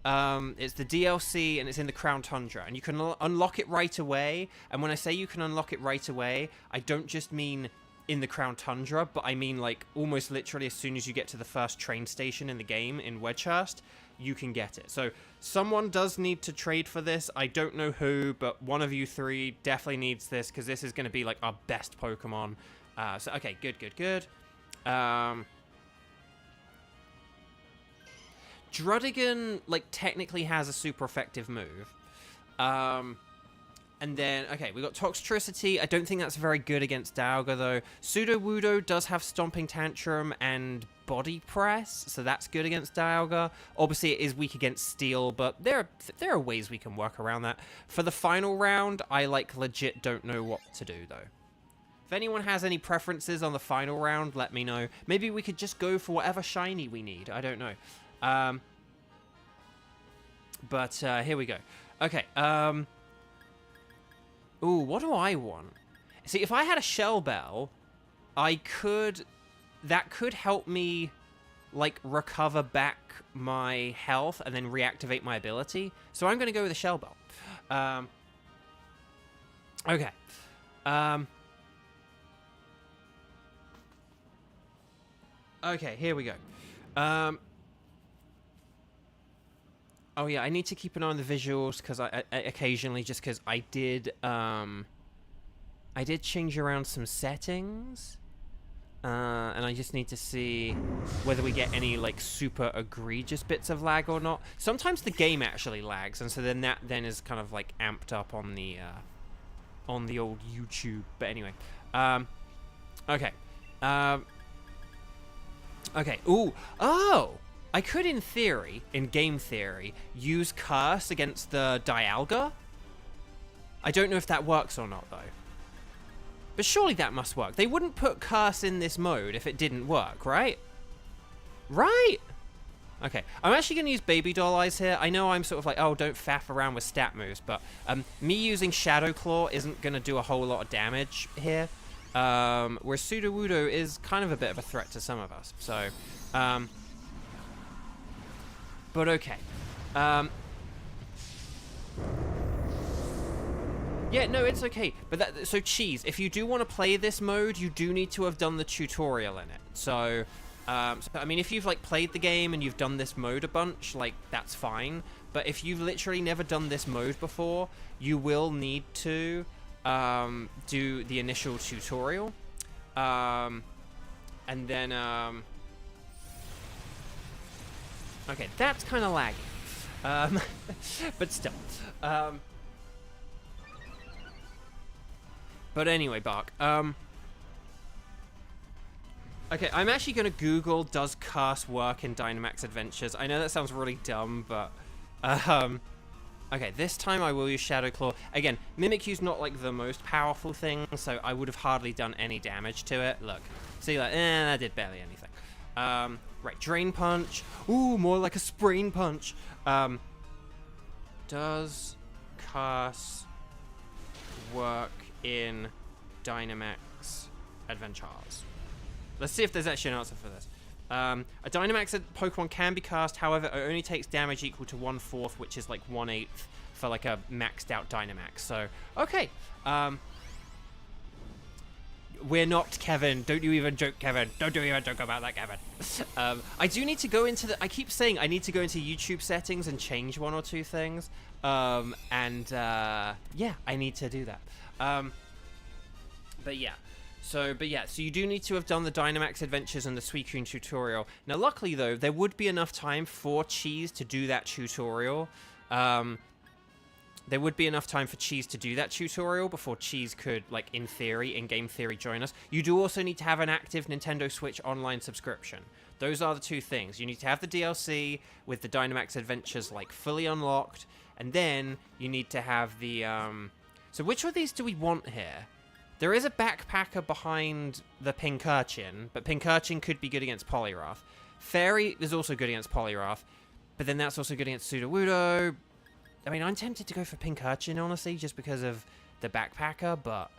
it's the DLC, and it's in the Crown Tundra. And you can unlock it right away. And when I say you can unlock it right away, I don't just mean in the Crown Tundra, but I mean, like, almost literally as soon as you get to the first train station in the game in Wedgehurst, you can get it. So someone does need to trade for this. I don't know who, but one of you 3 definitely needs this because this is going to be like our best Pokemon. So okay, good. Druddigon like technically has a super effective move. And then, okay, we got Toxtricity. I don't think that's very good against Dialga, though. Sudowoodo does have Stomping Tantrum and Body Press, so that's good against Dialga. Obviously, it is weak against Steel, but there are ways we can work around that. For the final round, I, like, legit don't know what to do, though. If anyone has any preferences on the final round, let me know. Maybe we could just go for whatever shiny we need. I don't know. But here we go. Okay, ooh, what do I want? See, if I had a Shell Bell, that could help me, like, recover back my health and then reactivate my ability. So I'm going to go with a Shell Bell. Okay. Okay, here we go. Oh yeah, I need to keep an eye on the visuals because I occasionally, just because I did change around some settings, and I just need to see whether we get any like super egregious bits of lag or not. Sometimes the game actually lags, and so then that is kind of like amped up on the old YouTube. But anyway, okay, okay. Ooh, oh. I could, in theory, in game theory, use Curse against the Dialga. I don't know if that works or not, though. But surely that must work. They wouldn't put Curse in this mode if it didn't work, right? Right? Okay, I'm actually going to use Baby Doll Eyes here. I know I'm sort of like, oh, don't faff around with stat moves, but me using Shadow Claw isn't going to do a whole lot of damage here. Whereas Sudowoodo is kind of a bit of a threat to some of us, so... But okay. Yeah, no, it's okay. But so Cheese, if you do want to play this mode, you do need to have done the tutorial in it. So I mean, if you've like played the game and you've done this mode a bunch, like that's fine. But if you've literally never done this mode before, you will need to do the initial tutorial. And then okay, that's kind of laggy. But still. But anyway, Bark. Okay, I'm actually going to Google, does Curse work in Dynamax Adventures? I know that sounds really dumb, but... okay, this time I will use Shadow Claw. Again, Mimikyu's not, like, the most powerful thing, so I would have hardly done any damage to it. Look. See, like, that did barely anything. Right, Drain Punch. Ooh, more like a Sprain Punch. Does Curse work in Dynamax Adventures? Let's see if there's actually an answer for this. A Dynamax Pokemon can be cast, however, it only takes damage equal to 1/4, which is like 1/8 for like a maxed out Dynamax. So, okay. We're not, Kevin. Don't you even joke, Kevin. Don't you even joke about that, Kevin. I do need to go into the... I keep saying I need to go into YouTube settings and change 1 or 2 things. Yeah, I need to do that. But yeah. So you do need to have done the Dynamax Adventures and the Suicune tutorial. Now, luckily, though, there would be enough time for Cheese to do that tutorial. there would be enough time for Cheese to do that tutorial before Cheese could, like, in theory, in game theory, join us. You do also need to have an active Nintendo Switch Online subscription. Those are the two things. You need to have the DLC with the Dynamax Adventures, like, fully unlocked, and then you need to have the, So which of these do we want here? There is a backpacker behind the Pink Urchin, but Pink Urchin could be good against Poliwrath. Fairy is also good against Poliwrath, but then that's also good against Sudowoodo. I mean, I'm tempted to go for Pink Urchin, honestly, just because of the backpacker, but...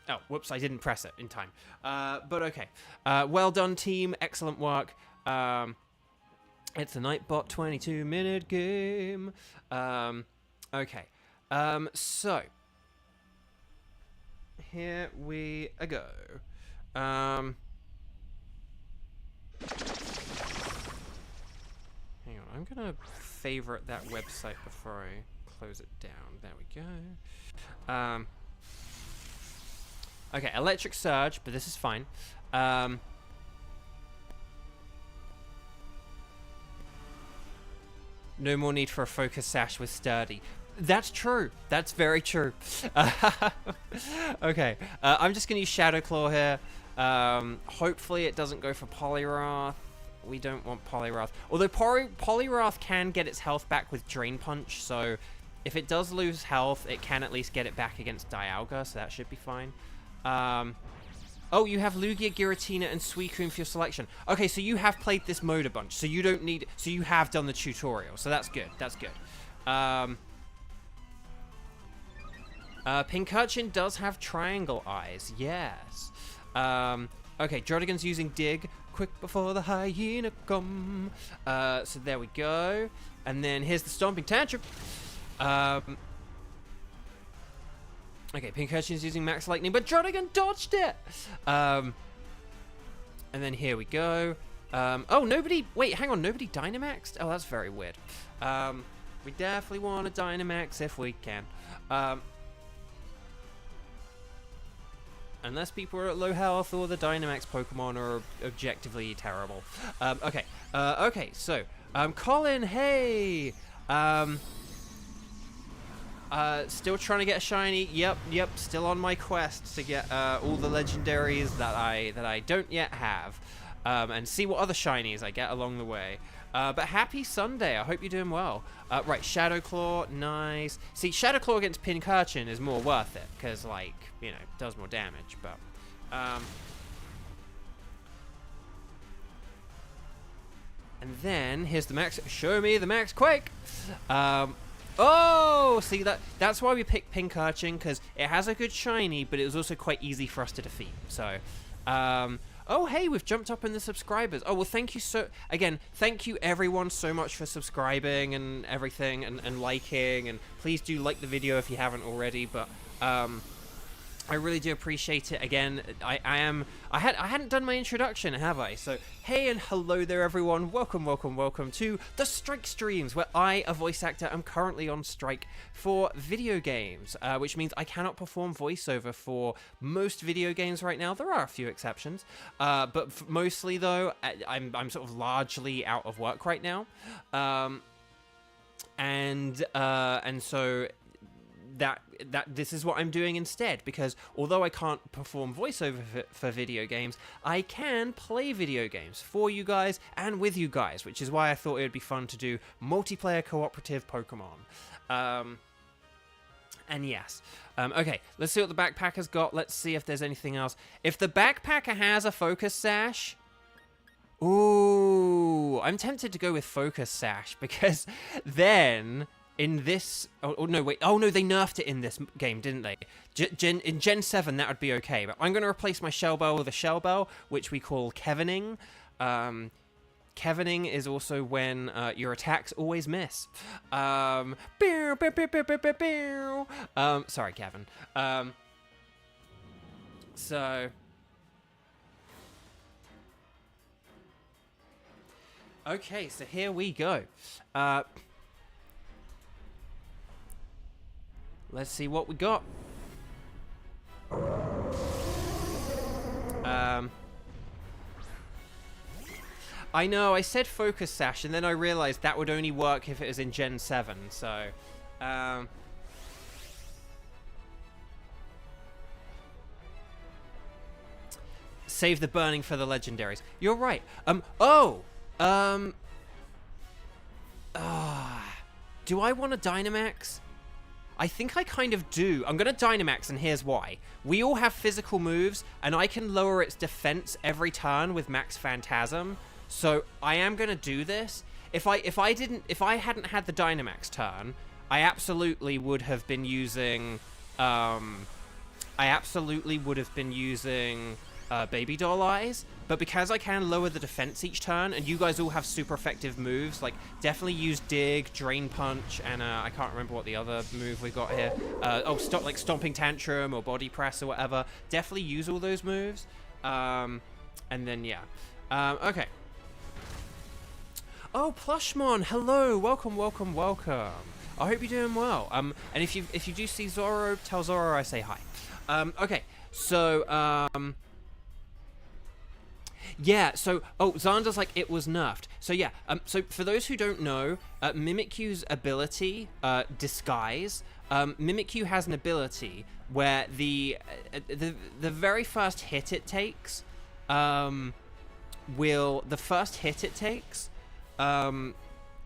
Oh, whoops, I didn't press it in time. But okay. Well done, team. Excellent work. It's a Nightbot 22-minute game. Okay. So... Here we go. Hang on, I'm gonna favorite that website before I close it down. There we go. Okay, Electric Surge, but this is fine. No more need for a focus sash with Sturdy. That's true. That's very true. Okay, I'm just going to use Shadow Claw here. Hopefully it doesn't go for Poliwrath. We don't want Poliwrath. Although Poliwrath can get its health back with Drain Punch, so if it does lose health, it can at least get it back against Dialga, so that should be fine. Oh, you have Lugia, Giratina, and Suicune for your selection. Okay, so you have played this mode a bunch, so you don't need... So you have done the tutorial, so that's good. That's good. Pink Urchin does have triangle eyes, yes. Okay, Drodigan's using Dig. Quick before the hyena come. So there we go. And then here's the Stomping Tantrum. Okay, Pink Urchin's using Max Lightning, but Drodigan dodged it! And then here we go. Oh, nobody... Wait, hang on, nobody Dynamaxed? Oh, that's very weird. We definitely want to Dynamax if we can. Unless people are at low health or the Dynamax Pokemon are objectively terrible. Okay. Okay, so, Colin, hey! Still trying to get a shiny. Yep, still on my quest to get all the legendaries that I don't yet have. And see what other shinies I get along the way. But happy Sunday, I hope you're doing well. Right, Shadow Claw, nice. See, Shadow Claw against Pink Urchin is more worth it, because, like, you know, it does more damage, but... And then, here's the Max... Show me the Max Quake! Oh! See, that's why we picked Pink Urchin, because it has a good shiny, but it was also quite easy for us to defeat, so... Oh, hey, we've jumped up in the subscribers. Oh, well, thank you again, thank you everyone so much for subscribing and everything and liking, and please do like the video if you haven't already, but, I really do appreciate it. Again, I hadn't done my introduction, have I? So, hey and hello there, everyone. Welcome to the Strike Streams, where I, a voice actor, am currently on strike for video games, which means I cannot perform voiceover for most video games right now. There are a few exceptions, but mostly though, I'm sort of largely out of work right now, and so. That this is what I'm doing instead, because although I can't perform voiceover for video games, I can play video games for you guys and with you guys, which is why I thought it would be fun to do multiplayer cooperative Pokemon. And yes. Okay, let's see what the backpacker's got. Let's see if there's anything else. If the backpacker has a focus sash... Ooh, I'm tempted to go with focus sash, because then... In this... Oh, no, wait. Oh, no, they nerfed it in this game, didn't they? In Gen 7, that would be okay. But I'm going to replace my Shell Bell with a Shell Bell, which we call Kevining. Kevining is also when your attacks always miss. Sorry, Kevin. So... Okay, so here we go. Let's see what we got. I know, I said Focus Sash, and then I realized that would only work if it was in Gen 7, so... Save the burning for the legendaries. You're right. Do I want a Dynamax? I think I kind of do. I'm going to Dynamax, and here's why. We all have physical moves, and I can lower its defense every turn with Max Phantasm. So I am going to do this. If I hadn't had the Dynamax turn, I absolutely would have been using Baby Doll Eyes, but because I can lower the defense each turn, and you guys all have super effective moves, like definitely use Dig, Drain Punch, and I can't remember what the other move we got here. Like Stomping Tantrum or Body Press or whatever. Definitely use all those moves. And then yeah. Okay. Oh, Plushmon, hello, welcome. I hope you're doing well. And if you do see Zoro, tell Zoro I say hi. Okay, so yeah, so, Xander's like, it was nerfed. So yeah, so for those who don't know, Mimikyu's ability, Disguise, Mimikyu has an ability where the very first hit it takes,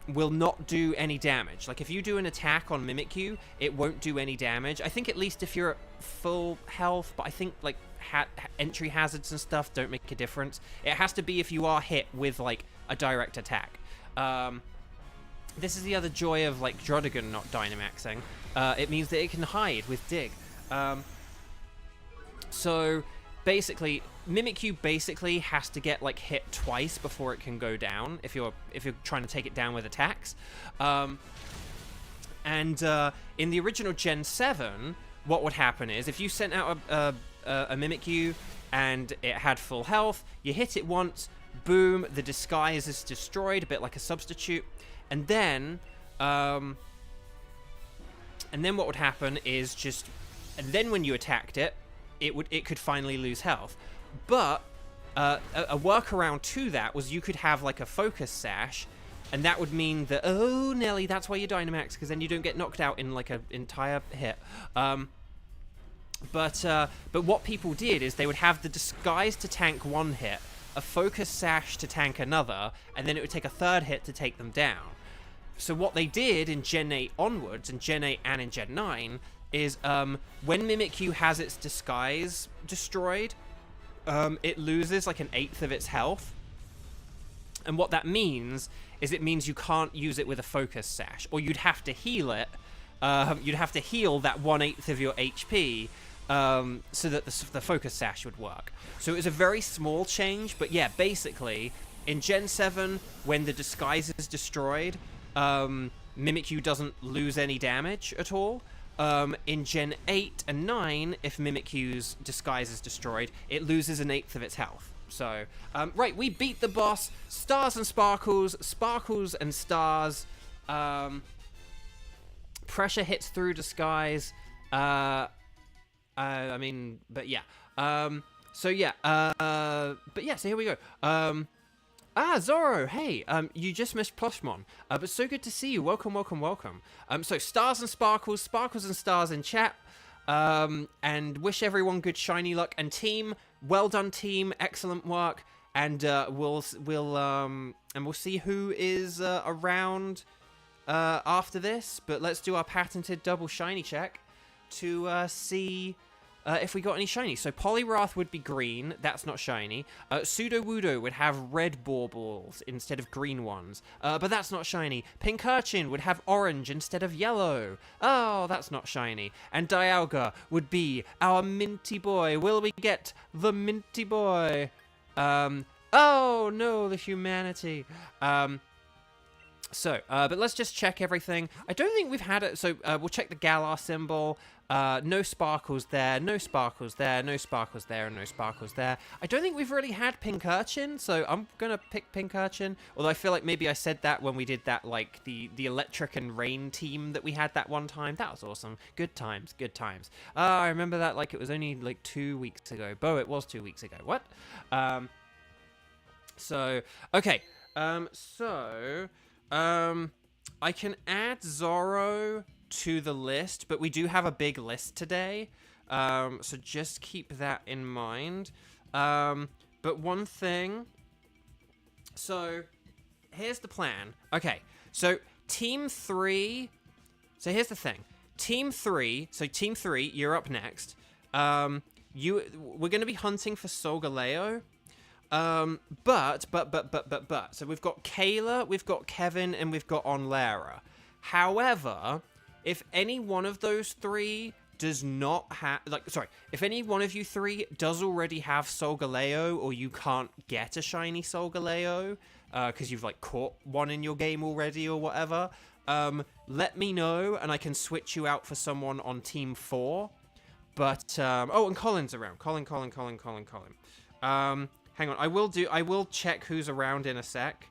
will not do any damage. Like, if you do an attack on Mimikyu, it won't do any damage. I think at least if you're at full health, but I think, like, entry hazards and stuff don't make a difference. It has to be if you are hit with, like, a direct attack. This is the other joy of, like, Druddigon not Dynamaxing. It means that it can hide with Dig. So, basically, Mimikyu basically has to get, like, hit twice before it can go down, if you're trying to take it down with attacks. In the original Gen 7, what would happen is, if you sent out a Mimikyu and it had full health, you hit it once, boom, the disguise is destroyed, a bit like a substitute, and then what would happen is and then when you attacked it, it could finally lose health. But a workaround to that was you could have like a Focus Sash, and that would mean that, oh Nelly, that's why you Dynamax, because then you don't get knocked out in like an entire hit. But what people did is they would have the Disguise to tank one hit, a Focus Sash to tank another, and then it would take a third hit to take them down. So what they did in Gen 8 onwards, in Gen 8 and in Gen 9, is when Mimikyu has its Disguise destroyed, it loses like 1/8 of its health. And what that means is it means you can't use it with a Focus Sash, or you'd have to heal it. You'd have to heal that 1/8 of your HP so that the Focus Sash would work. So it was a very small change, but yeah, basically, in Gen 7, when the Disguise is destroyed, Mimikyu doesn't lose any damage at all. In Gen 8 and 9, if Mimikyu's Disguise is destroyed, it loses 1/8 of its health. So, right, we beat the boss. Stars and Sparkles, Sparkles and Stars. Pressure hits through Disguise. But yeah. So here we go. Zoro, hey, you just missed Plushmon, but so good to see you. Welcome. So Stars and Sparkles, Sparkles and Stars in chat, and wish everyone good shiny luck. And team, well done team, excellent work, and we'll see who is around after this. But let's do our patented double shiny check to see if we got any shiny. So Poliwrath would be green, that's not shiny. Sudowoodo would have red baubles instead of green ones, but that's not shiny. Pincurchin would have orange instead of yellow. Oh, that's not shiny. And Dialga would be our minty boy. Will we get the minty boy? Oh no, the humanity. But let's just check everything. I don't think we've had it, so we'll check the Galar symbol. No sparkles there, no sparkles there, no sparkles there, and no sparkles there. I don't think we've really had Pincurchin, so I'm gonna pick Pincurchin. Although I feel like maybe I said that when we did that, like, the electric and rain team that we had that one time. That was awesome. Good times, good times. I remember that like it was only like 2 weeks ago. It was 2 weeks ago. What? Okay. I can add Zorro to the list, but we do have a big list today. So just keep that in mind. But one thing... So, here's the plan. Okay, so Team 3... So here's the thing. Team 3... So Team 3, you're up next. We're going to be hunting for Solgaleo. But. So we've got Kayla, we've got Kevin, and we've got Onlara. However, if any one of those three does not have... if any one of you three does already have Solgaleo, or you can't get a shiny Solgaleo, because you've, caught one in your game already or whatever, let me know, and I can switch you out for someone on Team 4. But, oh, and Colin's around. Colin. Hang on, I will check who's around in a sec,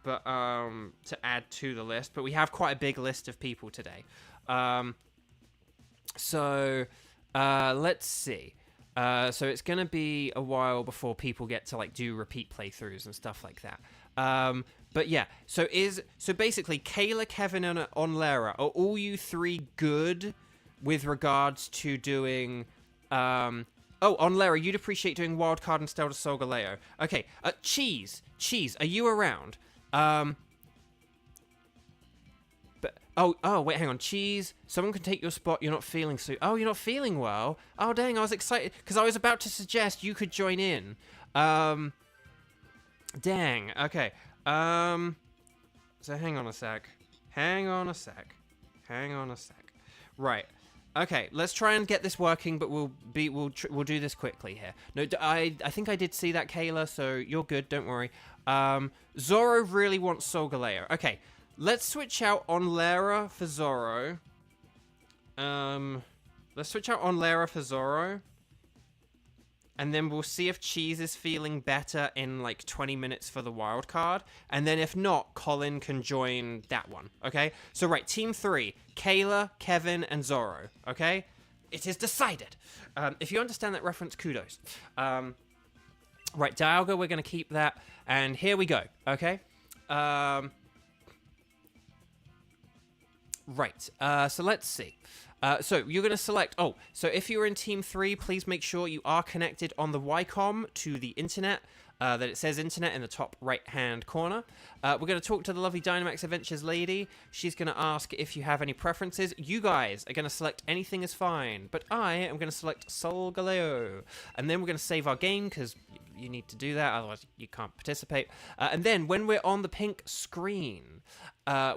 but, to add to the list, but we have quite a big list of people today. Let's see. So it's gonna be a while before people get to, do repeat playthroughs and stuff like that. But yeah, so basically, Kayla, Kevin, and Onlara, are all you three good with regards to doing, oh, Onlara, you'd appreciate doing Wildcard instead of Solgaleo. Okay, Cheese, are you around? Oh, wait, hang on, Cheese, someone can take your spot, you're not feeling so... Oh, you're not feeling well? Oh, dang, I was excited, because I was about to suggest you could join in. Dang, okay, so hang on a sec. Right. Okay, let's try and get this working, but we'll do this quickly here. No, I think I did see that, Kayla, so you're good, don't worry. Zorro really wants Solgaleo. Okay, let's switch out Onlara for Zorro. And then we'll see if Cheese is feeling better in 20 minutes for the wild card. And then if not, Colin can join that one, okay? So right, Team 3, Kayla, Kevin, and Zorro, okay? It is decided. If you understand that reference, kudos. Right, Dialga, we're going to keep that. And here we go, okay? Right, so let's see. So you're going to select... Oh, so if you're in Team 3, please make sure you are connected on the Wycom to the internet, that it says internet in the top right-hand corner. We're going to talk to the lovely Dynamax Adventures lady. She's going to ask if you have any preferences. You guys are going to select anything is fine, but I am going to select Solgaleo. And then we're going to save our game, because you need to do that, otherwise you can't participate. And then when we're on the pink screen,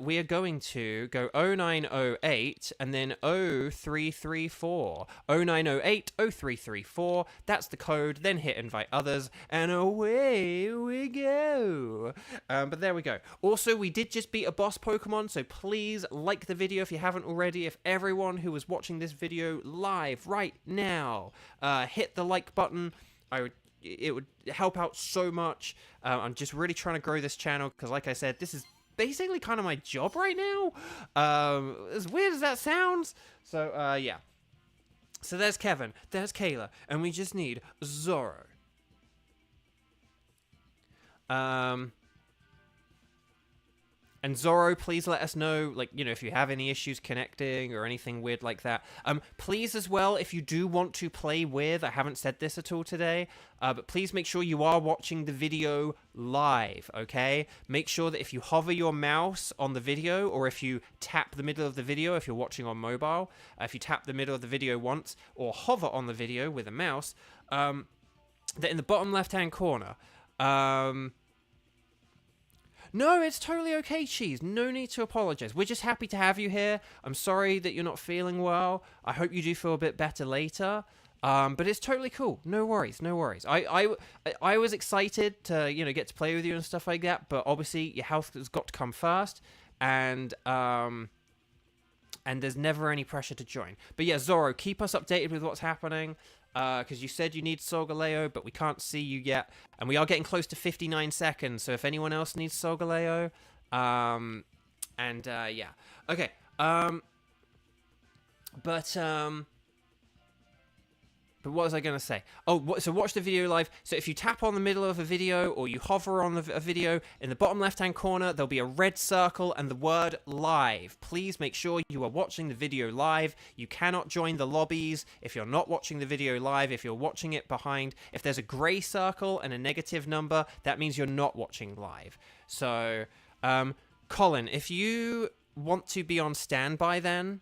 we are going to go 0908 and then 0334. 0908 0334. That's the code. Then hit invite others, and away we go. But there we go. Also, we did just beat a boss Pokemon, so please like the video if you haven't already. If everyone who is watching this video live right now hit the like button, it would help out so much. I'm just really trying to grow this channel, because like I said, this is basically kind of my job right now. As weird as that sounds. So, yeah. So there's Kevin, there's Kayla, and we just need Zorro. And Zorro, please let us know, if you have any issues connecting or anything weird like that. Please as well, if you do want to play with, I haven't said this at all today, but please make sure you are watching the video live, okay? Make sure that if you hover your mouse on the video, or if you tap the middle of the video, if you're watching on mobile, if you tap the middle of the video once, or hover on the video with a mouse, that in the bottom left-hand corner, no, it's totally okay, Cheese. No need to apologize. We're just happy to have you here. I'm sorry that you're not feeling well. I hope you do feel a bit better later. But it's totally cool. No worries. I was excited to, get to play with you and stuff like that, but obviously your health has got to come first, and there's never any pressure to join. But yeah, Zorro, keep us updated with what's happening. Because you said you need Solgaleo, but we can't see you yet. And we are getting close to 59 seconds, so if anyone else needs Solgaleo, yeah. Okay, But what was I going to say? Oh, so watch the video live. So if you tap on the middle of a video or you hover on a video, in the bottom left-hand corner, there'll be a red circle and the word live. Please make sure you are watching the video live. You cannot join the lobbies if you're not watching the video live. If you're watching it behind, if there's a gray circle and a negative number, that means you're not watching live. So, Colin, if you want to be on standby then,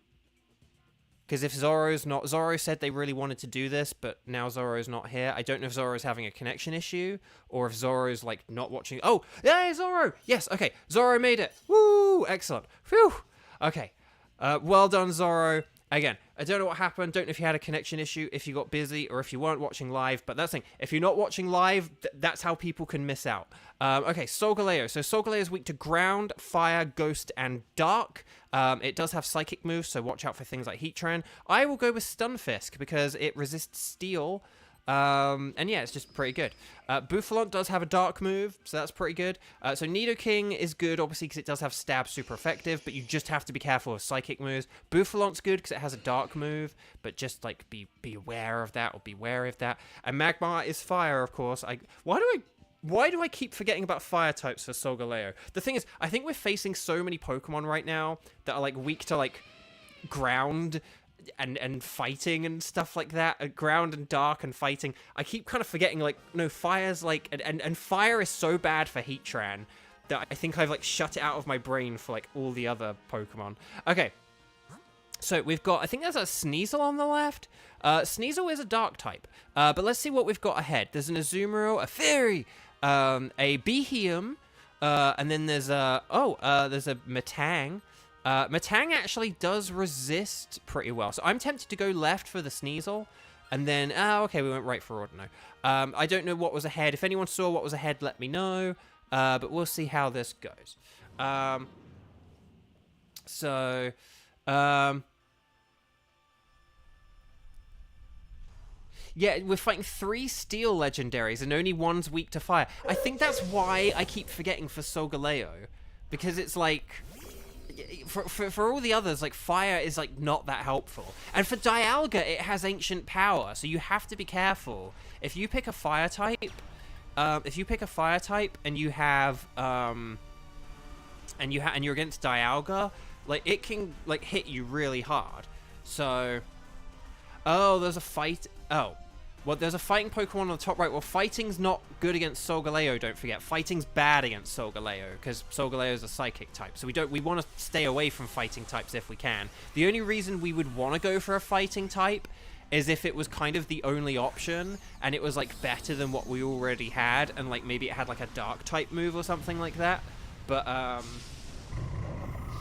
because if Zoro's not... Zoro said they really wanted to do this, but now Zoro's not here. I don't know if Zoro's having a connection issue, or if Zoro's, like, not watching... Oh, yay, Zoro! Yes, okay, Zoro made it. Woo! Excellent. Phew! Okay. Well done, Zoro. Again, I don't know what happened. Don't know if you had a connection issue, if you got busy, or if you weren't watching live. But that's the thing. If you're not watching live, that's how people can miss out. Okay, Solgaleo. So Solgaleo is weak to ground, fire, ghost, and dark. It does have psychic moves, so watch out for things like Heatran. I will go with Stunfisk because it resists steel. And yeah, it's just pretty good. Bouffalont does have a dark move, so that's pretty good. So Nidoking is good, obviously, because it does have stab, super effective, but you just have to be careful of psychic moves. Bouffalont's good because it has a dark move, but just, like, be aware of that, or be wary of that. And Magmar is fire, of course. Why do I keep forgetting about fire types for Solgaleo? The thing is, I think we're facing so many Pokemon right now that are, like, weak to, like, ground and fighting and stuff like that. Ground and dark and fighting. I keep kind of forgetting, like, no, fire's, like... And fire is so bad for Heatran that I think I've, like, shut it out of my brain for, like, all the other Pokemon. Okay. So we've got... I think there's a Sneasel on the left. Sneasel is a dark type. But let's see what we've got ahead. There's an Azumarill, a Fairy, a Beheeyem, and then there's a... there's a Metang. Metang actually does resist pretty well. So I'm tempted to go left for the Sneasel. And then... okay, we went right for Ordino. I don't know what was ahead. If anyone saw what was ahead, let me know. But we'll see how this goes. Yeah, we're fighting 3 steel legendaries and only one's weak to fire. I think that's why I keep forgetting for Solgaleo. Because it's like... For all the others, like, fire is, like, not that helpful. And for Dialga, it has ancient power, so you have to be careful. If you pick a fire type, and you have, and you're against Dialga, like, it can, like, hit you really hard. So, oh, there's a fight. Oh, well, there's a fighting Pokemon on the top right. Well, fighting's not good against Solgaleo, don't forget. Fighting's bad against Solgaleo, because Solgaleo is a psychic type. So we want to stay away from fighting types if we can. The only reason we would want to go for a fighting type is if it was kind of the only option, and it was, like, better than what we already had, and, like, maybe it had, like, a dark type move or something like that. But,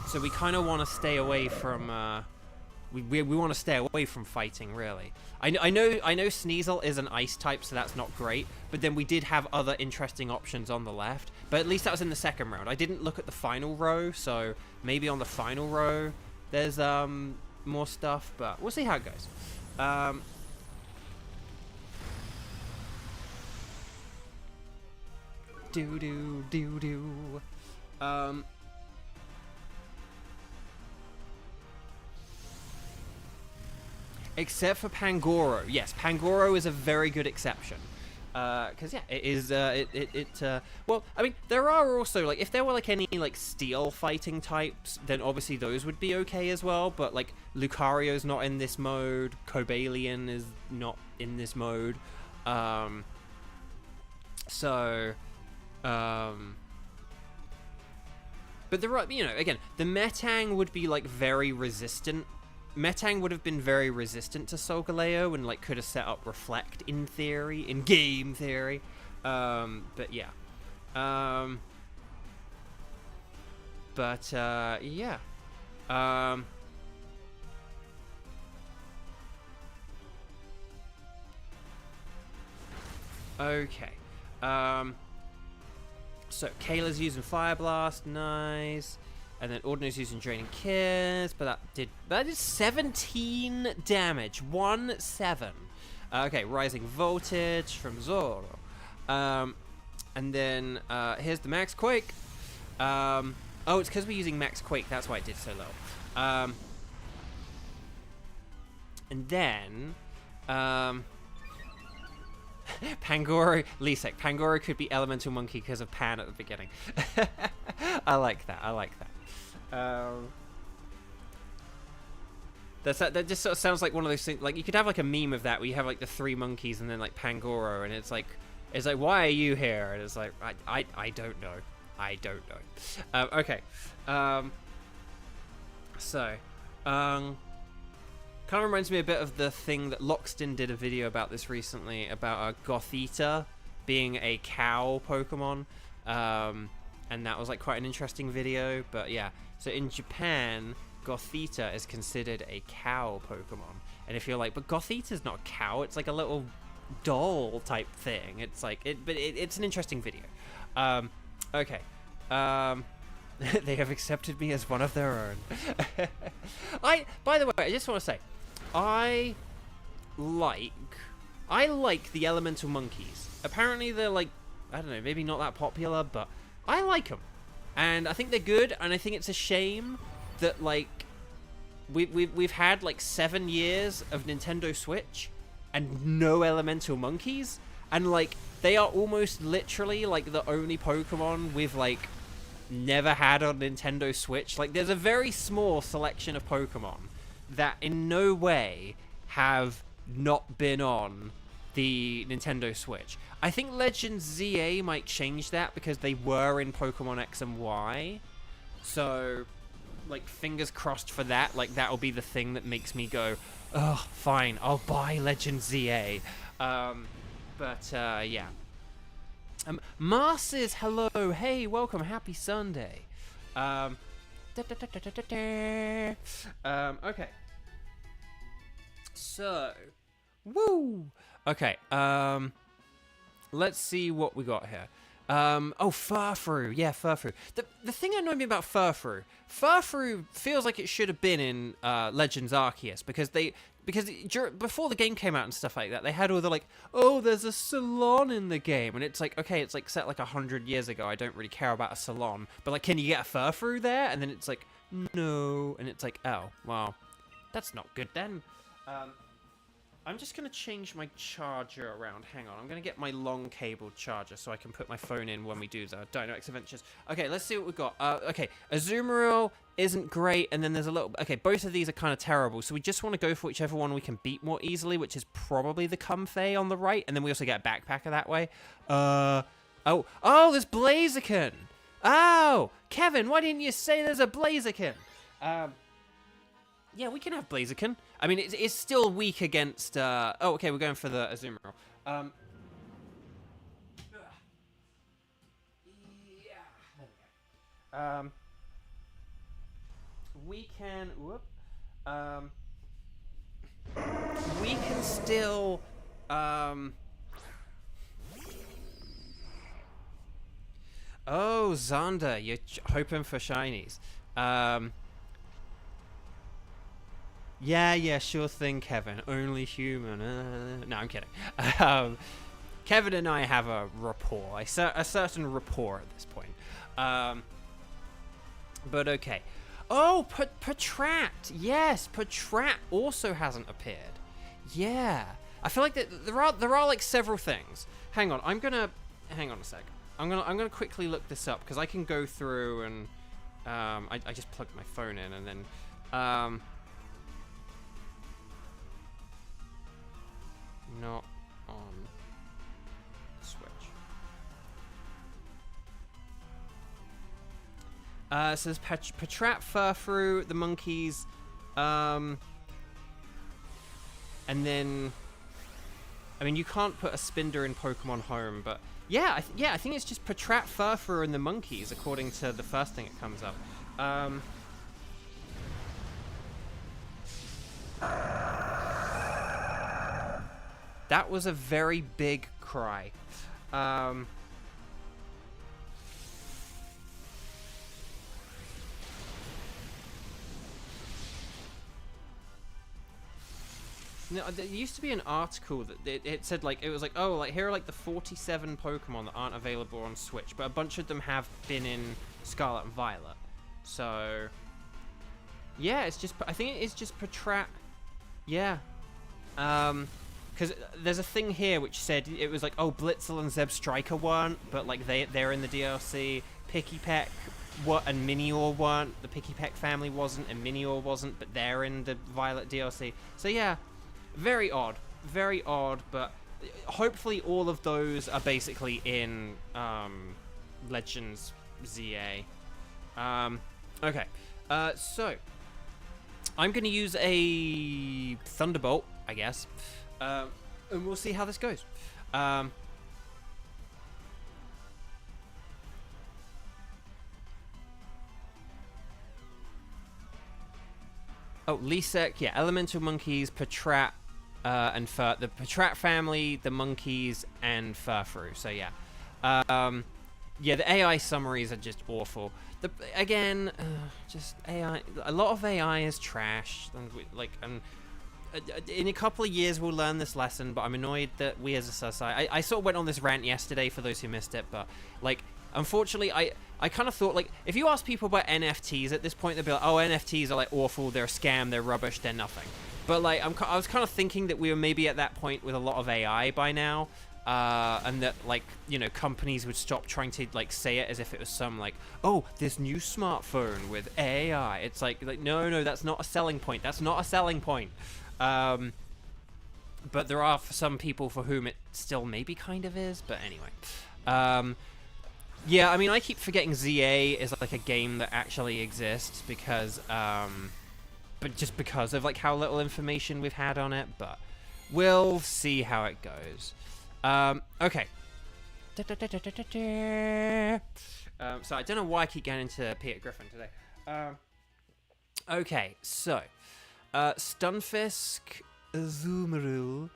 so we kind of want to stay away from, We want to stay away from fighting, really. I know Sneasel is an ice type, so that's not great. But then we did have other interesting options on the left. But at least that was in the second round. I didn't look at the final row, so maybe on the final row there's more stuff. But we'll see how it goes. Except for Pangoro. Yes, Pangoro is a very good exception. Because, yeah, it is, well, I mean, there are also, like, if there were, like, any, like, steel fighting types, then obviously those would be okay as well, but, like, Lucario's not in this mode, Cobalion is not in this mode, but there are, you know, again, the Metang would be, like, very resistant. Metang would have been very resistant to Solgaleo and, like, could have set up Reflect in theory, in game theory. But yeah. Yeah. Okay. So Kayla's using Fire Blast, nice. And then Ordino's using Draining Kiss, but that did 17 damage. 1-7. Okay, Rising Voltage from Zoro. And then here's the Max Quake. Oh, it's because we're using Max Quake, that's why it did so low. And then Pangoro, Lisek. Pangoro could be elemental monkey because of Pan at the beginning. I like that. I like that. That just sort of sounds like one of those things. Like you could have like a meme of that where you have like the 3 monkeys and then like Pangoro, and it's like why are you here? And it's like I don't know. I don't know. Okay. So, kind of reminds me a bit of the thing that Loxton did a video about this recently about Gothita being a cow Pokemon, and that was like quite an interesting video. But yeah, so in Japan, Gothita is considered a cow Pokemon, and if you're like, but Gothita's not a cow, it's like a little doll type thing. It's like it's an interesting video. Okay. They have accepted me as one of their own. By the way, I just want to say, I like the elemental monkeys. Apparently they're like, I don't know, maybe not that popular, but I like them. And I think they're good, and I think it's a shame that like we've had like 7 years of Nintendo Switch and no elemental monkeys, and like they are almost literally like the only Pokemon we've like never had on Nintendo Switch. Like there's a very small selection of Pokemon that in no way have not been on the Nintendo Switch. I think Legends ZA might change that because they were in Pokemon X and Y. So like fingers crossed for that. Like that'll be the thing that makes me go, oh fine, I'll buy Legends ZA. Yeah. Marses, hello, hey, welcome, happy Sunday. Okay. So, woo. Okay. Let's see what we got here. Oh, Furfrou. Yeah, Furfrou. The thing that annoyed me about Furfrou feels like it should have been in Legends Arceus because before the game came out and stuff like that, they had all the like, oh, there's a salon in the game, and it's like, okay, it's like set like 100 years ago. I don't really care about a salon, but like, can you get a Furfrou there? And then it's like, no, and it's like, oh, well, that's not good then. I'm just going to change my charger around. Hang on. I'm going to get my long cable charger so I can put my phone in when we do the Dynamax Adventures. Okay, let's see what we've got. Okay, Azumarill isn't great, and then there's a little... Okay, both of these are kind of terrible, so we just want to go for whichever one we can beat more easily, which is probably the Comfey on the right, and then we also get a backpacker that way. Oh, there's Blaziken! Oh, Kevin, why didn't you say there's a Blaziken? Yeah, we can have Blaziken. I mean, it's still weak against... oh, okay, we're going for the Azumarill. Yeah. We can... Whoop. We can still... Oh, Zonda, you're hoping for shinies. Yeah, sure thing, Kevin. Only human. No, I'm kidding. Kevin and I have a rapport, a certain rapport at this point. But okay. Oh, Patrat. Yes, Patrat also hasn't appeared. Yeah, I feel like there are like several things. Hang on a sec. I'm gonna quickly look this up because I can go through and I just plugged my phone in and then not on Switch. So there's Patrat, Furfrou, the monkeys, and then, I mean, you can't put a Spinder in Pokemon Home, but yeah, I think it's just Patrat, Furfrou, and the monkeys, according to the first thing that comes up. That was a very big cry. No, there used to be an article that it said like, it was like, oh, like here are like the 47 Pokemon that aren't available on Switch, but a bunch of them have been in Scarlet and Violet. So yeah, it's just, I think it is just Patrat. Yeah. Because because there's a thing here which said it was like, oh, Blitzel and Zeb Striker weren't, but like they're in the DLC. Picky Peck and Minior weren't. The Picky Peck family wasn't, and Minior wasn't, but they're in the Violet DLC. So yeah, very odd, but hopefully all of those are basically in Legends ZA. Okay, so I'm going to use a Thunderbolt, I guess, and we'll see how this goes. Oh, Lisek, yeah, Elemental Monkeys, Patrat, and Fur. The Patrat family, the Monkeys, and Furfru. So yeah. Yeah, the AI summaries are just awful. Just AI. A lot of AI is trash. In a couple of years we'll learn this lesson, but I'm annoyed that we as a society... I sort of went on this rant yesterday for those who missed it, but, like, unfortunately, I kind of thought, like, if you ask people about NFTs at this point, they'll be like, oh, NFTs are, like, awful, they're a scam, they're rubbish, they're nothing. But, like, I was kind of thinking that we were maybe at that point with a lot of AI by now, and that, like, you know, companies would stop trying to, like, say it as if it was some, like, oh, this new smartphone with AI. It's like no, that's not a selling point. That's not a selling point. But there are some people for whom it still maybe kind of is, but anyway. Yeah, I mean, I keep forgetting ZA is like a game that actually exists because, but just because of like how little information we've had on it, but we'll see how it goes. Okay. So I don't know why I keep getting into Peter Griffin today. Okay, so, Stunfisk, Azumarill,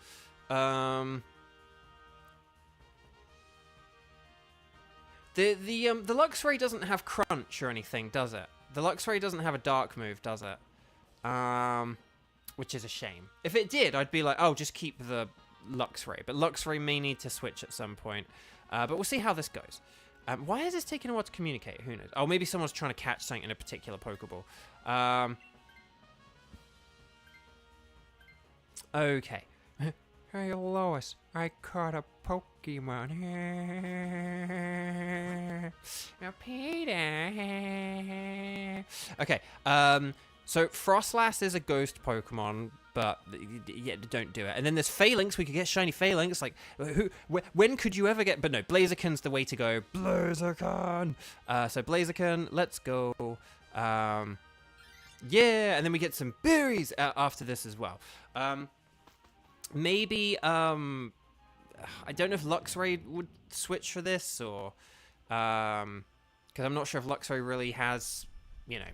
the Luxray doesn't have crunch or anything, does it? The Luxray doesn't have a dark move, does it? Which is a shame. If it did, I'd be like, oh, just keep the Luxray. But Luxray may need to switch at some point. But we'll see how this goes. Why is this taking a while to communicate? Who knows? Oh, maybe someone's trying to catch something in a particular Pokeball. Okay. Hey, Lois, I caught a Pokemon. Now, Peter. Okay, so Frostlass is a ghost Pokemon, but yeah, don't do it. And then there's Phalanx. We could get shiny Phalanx. Like, when could you ever get... But no, Blaziken's the way to go. Blaziken! So Blaziken, let's go. Yeah, and then we get some berries after this as well. Maybe, I don't know if Luxray would switch for this, or, because I'm not sure if Luxray really has, you know,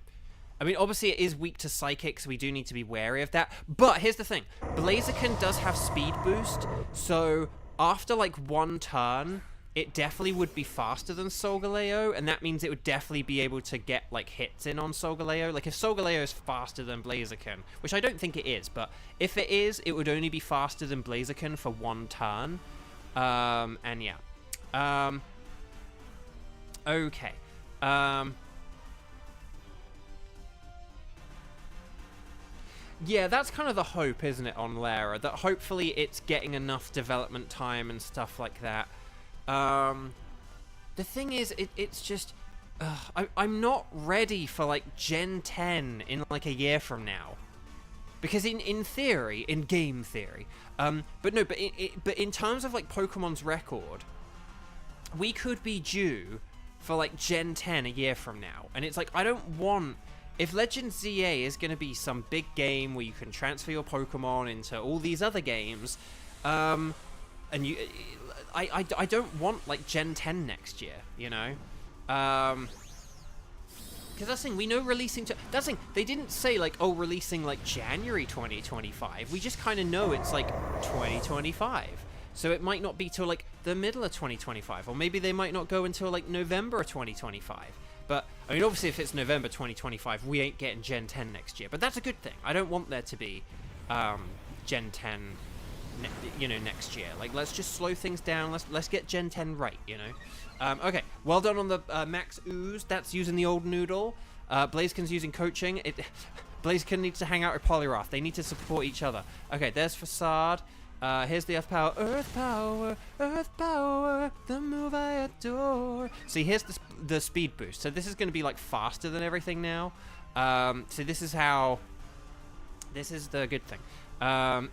I mean, obviously it is weak to Psychic, so we do need to be wary of that, but here's the thing, Blaziken does have speed boost, so after, like, one turn, it definitely would be faster than Solgaleo, and that means it would definitely be able to get, like, hits in on Solgaleo. Like, if Solgaleo is faster than Blaziken, which I don't think it is, but if it is, it would only be faster than Blaziken for one turn. And yeah. Okay. Yeah, that's kind of the hope, isn't it, on Lara? That hopefully it's getting enough development time and stuff like that. The thing is, it's just, I'm not ready for, like, Gen 10 in, like, a year from now. Because in theory, in game theory, but in terms of, like, Pokemon's record, we could be due for, like, Gen 10 a year from now. And it's like, I don't want... If Legends ZA is going to be some big game where you can transfer your Pokemon into all these other games, and you... I don't want, like, Gen 10 next year, you know? Because that's the thing, we know releasing... That's the thing, they didn't say, like, oh, releasing, like, January 2025. We just kind of know it's, like, 2025. So it might not be till, like, the middle of 2025. Or maybe they might not go until, like, November of 2025. But, I mean, obviously, if it's November 2025, we ain't getting Gen 10 next year. But that's a good thing. I don't want there to be Gen 10... you know, next year. Like, let's just slow things down. Let's get Gen 10 right, you know. Okay, well done on the Max Ooze. That's using the old noodle. Blaziken's using coaching. Blaziken needs to hang out with Poliwrath. They need to support each other. Okay, there's Facade. Here's the Earth Power, the move I adore. See, here's the speed boost. So this is going to be like faster than everything now. So this is the good thing.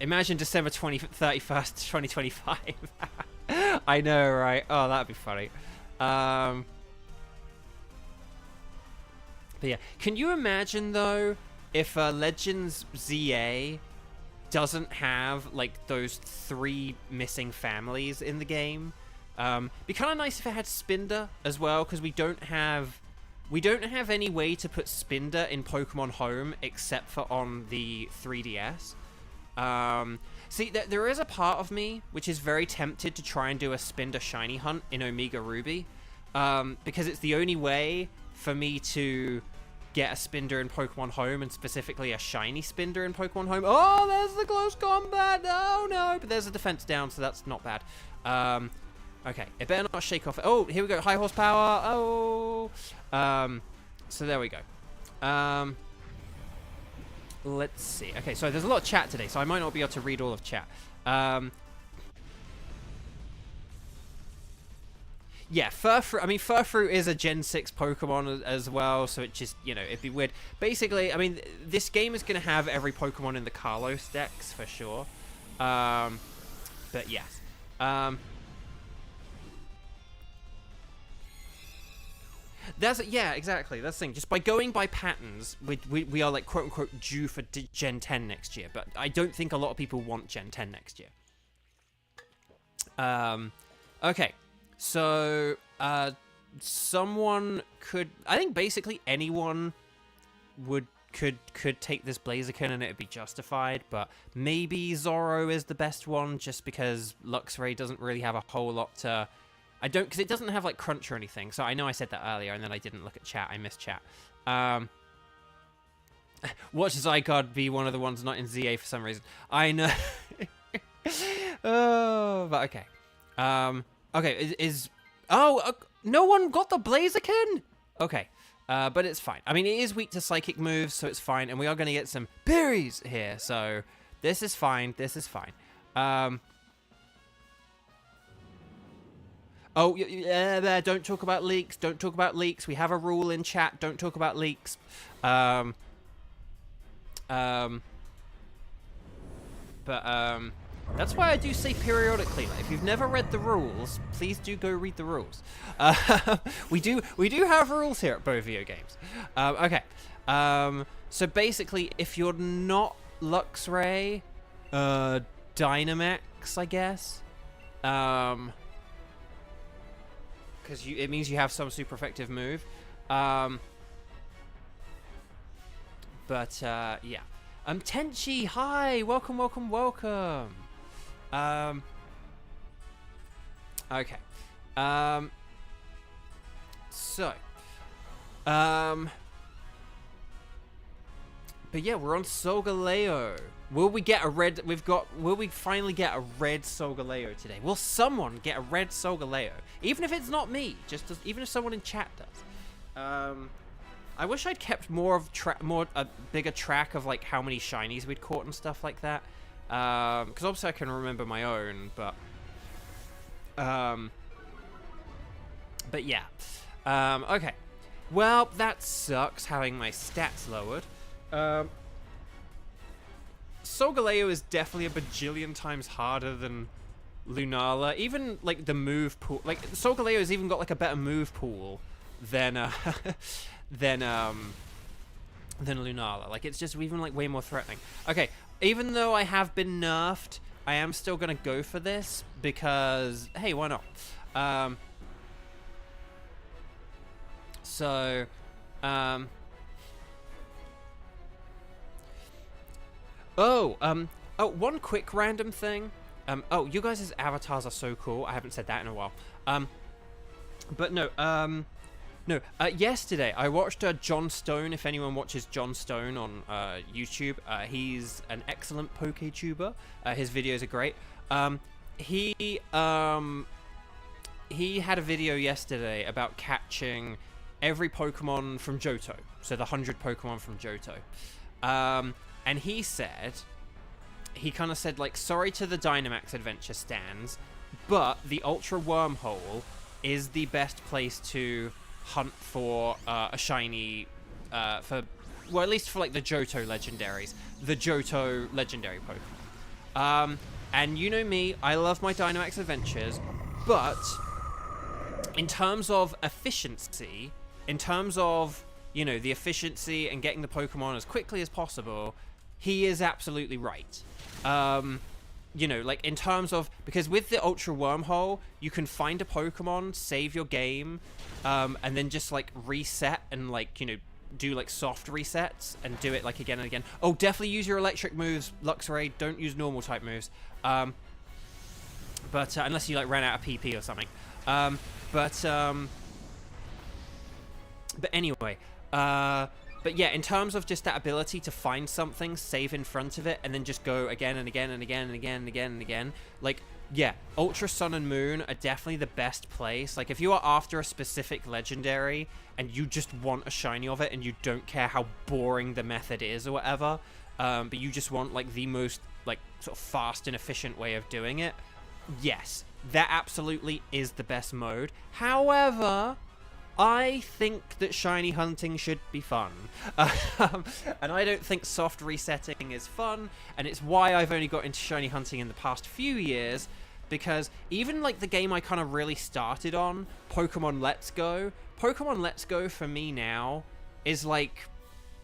Imagine December 31st, 2025. I know, right? Oh, that'd be funny. But yeah, can you imagine though if Legends ZA doesn't have like those 3 missing families in the game? Be kind of nice if it had Spinder as well, because we don't have any way to put Spinder in Pokemon Home except for on the 3DS. See, there is a part of me which is very tempted to try and do a Spinder shiny hunt in Omega Ruby, because it's the only way for me to get a Spinder in Pokemon Home, and specifically a shiny Spinder in Pokemon Home. Oh, there's the close combat! Oh no! But there's a defense down, so that's not bad. Okay, it better not shake off. Oh, here we go. High horsepower. Oh. So there we go. Let's see. Okay, so there's a lot of chat today, so I might not be able to read all of chat. Yeah, Furfrou. I mean, Furfrou is a Gen 6 Pokemon as well, so it just, you know, it'd be weird. Basically, I mean, this game is going to have every Pokemon in the Kalos decks, for sure. But yes. Yeah, exactly. That's the thing. Just by going by patterns, we are like quote unquote due for Gen 10 next year. But I don't think a lot of people want Gen 10 next year. Okay, so someone could. I think basically anyone could take this Blaziken and it'd be justified. But maybe Zorro is the best one, just because Luxray doesn't really have a whole lot to. Because it doesn't have like crunch or anything. So I know I said that earlier, and then I didn't look at chat. I missed chat. Watch Zygarde be one of the ones not in ZA for some reason. I know. Oh, but okay. Okay, no one got the Blaziken? Okay, but it's fine. I mean, it is weak to psychic moves, so it's fine. And we are going to get some berries here, so this is fine. This is fine. Oh, yeah, don't talk about leaks. Don't talk about leaks. We have a rule in chat. Don't talk about leaks. But that's why I do say periodically, like, if you've never read the rules, please do go read the rules. We do have rules here at Bo Video Games. Okay. So basically, if you're not Luxray, Dynamax, I guess. Because it means you have some super effective move. Yeah. Tenchi, hi! Welcome. Okay. But yeah, we're on Solgaleo. Will we get a red? Will we finally get a red Solgaleo today? Will someone get a red Solgaleo? Even if it's not me, even if someone in chat does. I wish I'd kept a bigger track of like how many shinies we'd caught and stuff like that. Because obviously I can remember my own, but yeah. Okay. Well, that sucks having my stats lowered. Solgaleo is definitely a bajillion times harder than Lunala. Even like the move pool, like Solgaleo has even got like a better move pool than Lunala. Like it's just even like way more threatening. Okay, even though I have been nerfed, I am still gonna go for this because hey, why not? One quick random thing. You guys' avatars are so cool. I haven't said that in a while. Yesterday I watched John Stone. If anyone watches John Stone on YouTube, he's an excellent PokeTuber. His videos are great. He had a video yesterday about catching every Pokemon from Johto. So the 100 Pokemon from Johto. And he said he kind of said, like, sorry to the Dynamax Adventure stands, but the Ultra Wormhole is the best place to hunt for a shiny, well, at least for, like, the Johto legendaries. The Johto legendary Pokemon. And you know me, I love my Dynamax Adventures, but in terms of efficiency, in terms of, you know, the efficiency and getting the Pokemon as quickly as possible, he is absolutely right. You know, like, in terms of, because with the Ultra Wormhole, you can find a Pokemon, save your game, and then just, like, reset and, like, you know, do, like, soft resets and do it, like, again and again. Oh, definitely use your electric moves, Luxray. Don't use normal type moves. But unless you, like, ran out of PP or something. But anyway, but yeah, in terms of just that ability to find something, save in front of it, and then just go again and again and again and again and again and again, like, yeah, Ultra Sun and Moon are definitely the best place. Like, if you are after a specific legendary and you just want a shiny of it and you don't care how boring the method is or whatever, but you just want, like, the most, like, sort of fast and efficient way of doing it, yes, that absolutely is the best mode. However, I think that shiny hunting should be fun. And I don't think soft resetting is fun, and it's why I've only got into shiny hunting in the past few years, because even, like, the game I kind of really started on, Pokemon Let's Go for me now is, like,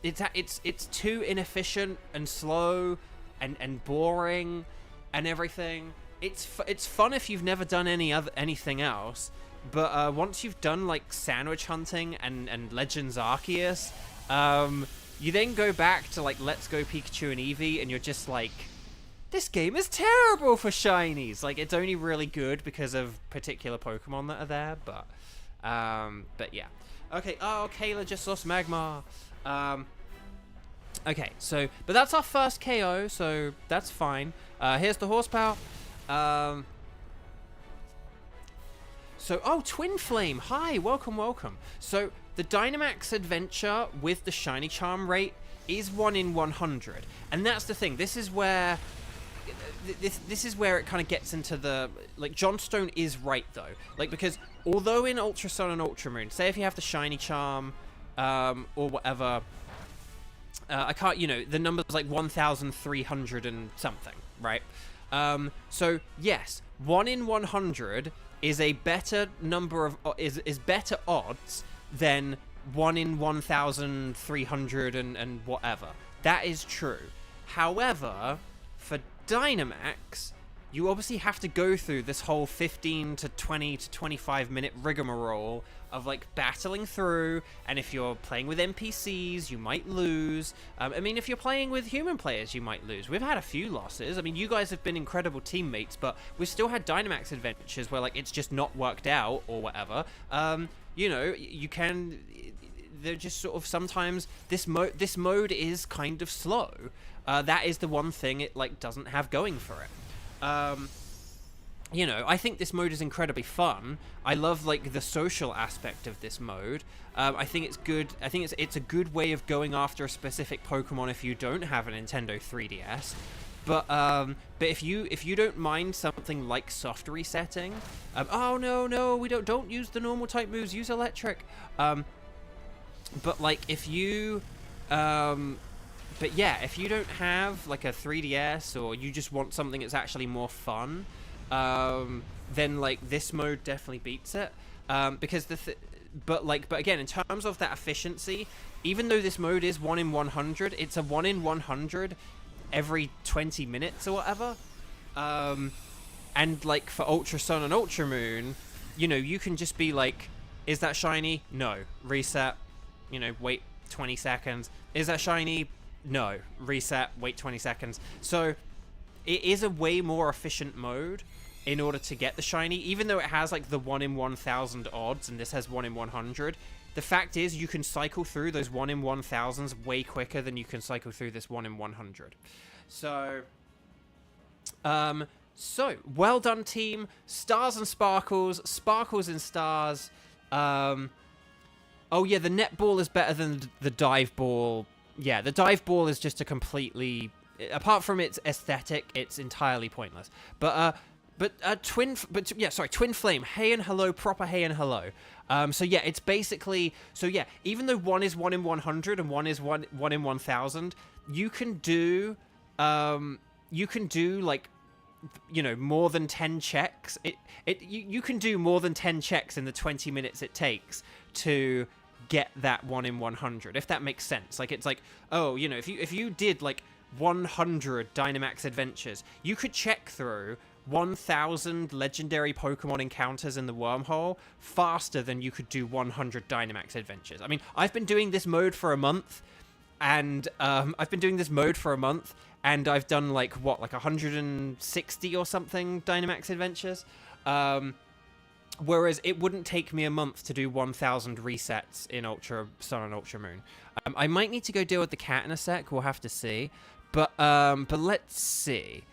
it's too inefficient and slow and boring and everything. It's fun if you've never done anything else, but once you've done, like, Sandwich Hunting and Legends Arceus, you then go back to, like, Let's Go Pikachu and Eevee, and you're just like, this game is terrible for shinies. Like, it's only really good because of particular Pokemon that are there, but yeah. Okay, oh, Kayla just lost Magmar. Okay, so, but that's our first KO, so that's fine. Here's the horsepower. So, oh, Twin Flame, hi, welcome, welcome. So, the Dynamax Adventure with the Shiny Charm rate is 1 in 100. And that's the thing, this is where it kind of gets into the, like, Johnstone is right, though. Like, because although in Ultra Sun and Ultra Moon, say if you have the Shiny Charm, or whatever, I can't, you know, the number's like 1,300 and something, right? So, yes, 1 in 100 is a better number of, is better odds than 1 in 1,300 and whatever. That is true. However, for Dynamax, you obviously have to go through this whole 15 to 20 to 25 minute rigmarole of, like, battling through, and if you're playing with NPCs, you might lose. I mean, if you're playing with human players, you might lose. We've had a few losses. I mean, you guys have been incredible teammates, but we've still had Dynamax Adventures where, like, it's just not worked out or whatever. You know, you can... They're just sort of sometimes... This mode is kind of slow. That is the one thing it, like, doesn't have going for it. You know, I think this mode is incredibly fun. I love, like, the social aspect of this mode. I think it's good. I think it's a good way of going after a specific Pokemon if you don't have a Nintendo 3DS. But if you don't mind something like soft resetting, oh no, we don't use the normal type moves. Use electric. But, like, if you but yeah, if you don't have, like, a 3DS, or you just want something that's actually more fun, then, like, this mode definitely beats it. Because but again, in terms of that efficiency, even though this mode is 1 in 100, it's a 1 in 100 every 20 minutes or whatever. And, like, for Ultra Sun and Ultra Moon, you know, you can just be like, is that shiny? No. Reset. You know, wait 20 seconds. Is that shiny? No. Reset. Wait 20 seconds. So, it is a way more efficient mode in order to get the shiny, even though it has, like, the 1 in 1,000 odds, and this has 1 in 100. The fact is, you can cycle through those 1 in 1,000s way quicker than you can cycle through this 1 in 100. So, well done, team. Stars and sparkles, sparkles and stars. Oh yeah, the netball is better than the dive ball. Yeah, the dive ball is just a completely apart from its aesthetic, it's entirely pointless. Twin Flame, hey and hello, proper hey and hello. So yeah, it's basically, so yeah, even though one is 1 in 100 and one is 1 in 1,000, you can do like, you know, more than 10 checks. You can do more than 10 checks in the 20 minutes it takes to get that 1 in 100, if that makes sense. Like, it's like, oh, you know, if you did like 100 Dynamax Adventures, you could check through 1,000 legendary Pokemon encounters in the wormhole faster than you could do 100 Dynamax Adventures. I mean, I've been doing this mode for a month, and I've done like, what, like 160 or something Dynamax Adventures. Whereas it wouldn't take me a month to do 1,000 resets in Ultra Sun and Ultra Moon. I might need to go deal with the cat in a sec. We'll have to see. But let's see.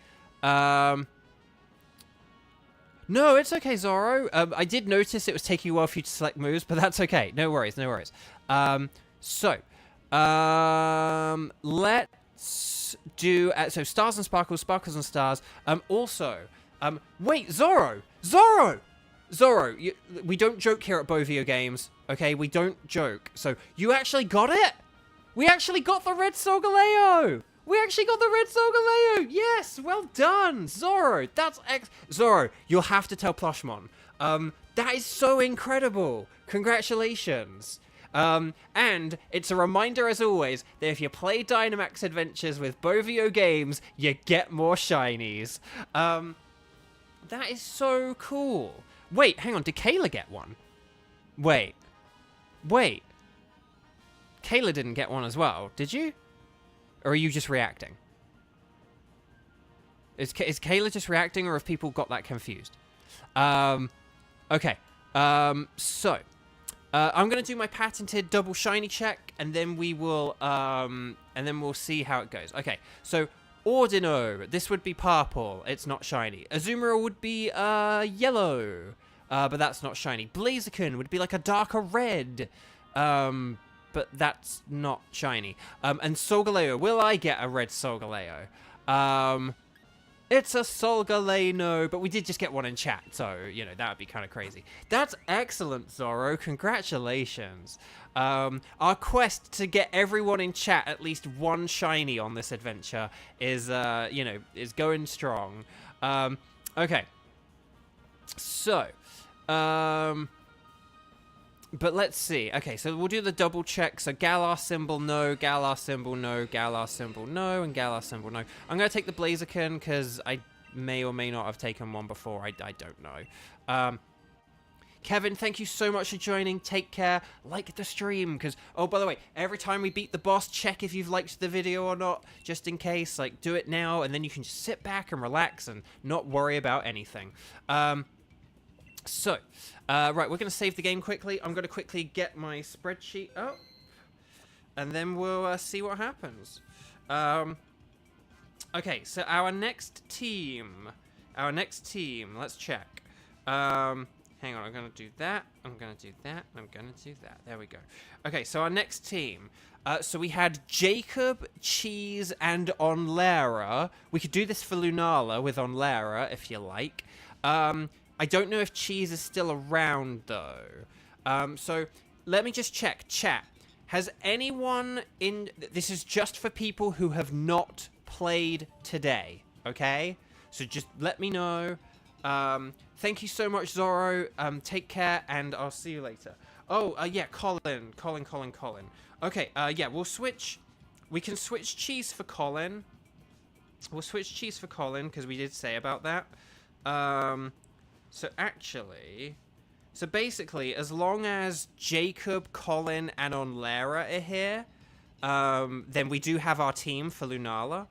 No, it's okay, Zoro. I did notice it was taking a while for you to select moves, but that's okay. No worries, no worries. Let's do... so, Stars and Sparkles, Sparkles and Stars. Wait, Zoro! Zoro, we don't joke here at Bovio Games, okay? We don't joke. So, you actually got it? We actually got the Red Solgaleo! Yes, well done, Zoro. Zoro, you'll have to tell Plushmon. That is so incredible. Congratulations. And it's a reminder, as always, that if you play Dynamax Adventures with Bovio Games, you get more shinies. That is so cool. Wait, hang on. Did Kayla get one? Wait. Kayla didn't get one as well, did you? Or are you just reacting? Is Kayla just reacting, or have people got that confused? Okay. I'm gonna do my patented double shiny check, and then we will, and then we'll see how it goes. Okay. So, Ordino, this would be purple. It's not shiny. Azumarill would be yellow, but that's not shiny. Blaziken would be like a darker red. But that's not shiny. And Solgaleo, will I get a red Solgaleo? It's a Solgaleo, but we did just get one in chat, so, you know, that would be kind of crazy. That's excellent, Zoro. Congratulations. Our quest to get everyone in chat at least one shiny on this adventure is, you know, is going strong. Okay. So, but let's see. Okay, so we'll do the double check. So Galar symbol, no. Galar symbol, no. Galar symbol, no. And Galar symbol, no. I'm going to take the Blaziken because I may or may not have taken one before. I don't know. Kevin, thank you so much for joining. Take care. Like the stream because, oh, by the way, every time we beat the boss, check if you've liked the video or not, just in case. Like, do it now, and then you can just sit back and relax and not worry about anything. Right, we're going to save the game quickly. I'm going to quickly get my spreadsheet up, and then we'll see what happens. Okay, so our next team, let's check. Hang on, I'm going to do that, I'm going to do that, I'm going to do that. There we go. Okay, so our next team. So we had Jacob, Cheese, and Onlara. We could do this for Lunala with Onlara, if you like. I don't know if Cheese is still around, though. So, let me just check. Chat. Has anyone in... This is just for people who have not played today, okay? So, just let me know. Thank you so much, Zoro. Take care, and I'll see you later. Oh, yeah, Colin. Okay, yeah, we'll switch... We can switch Cheese for Colin. We'll switch Cheese for Colin, because we did say about that. So actually, so basically, as long as Jacob, Colin, and Onlara are here, then we do have our team for Lunala.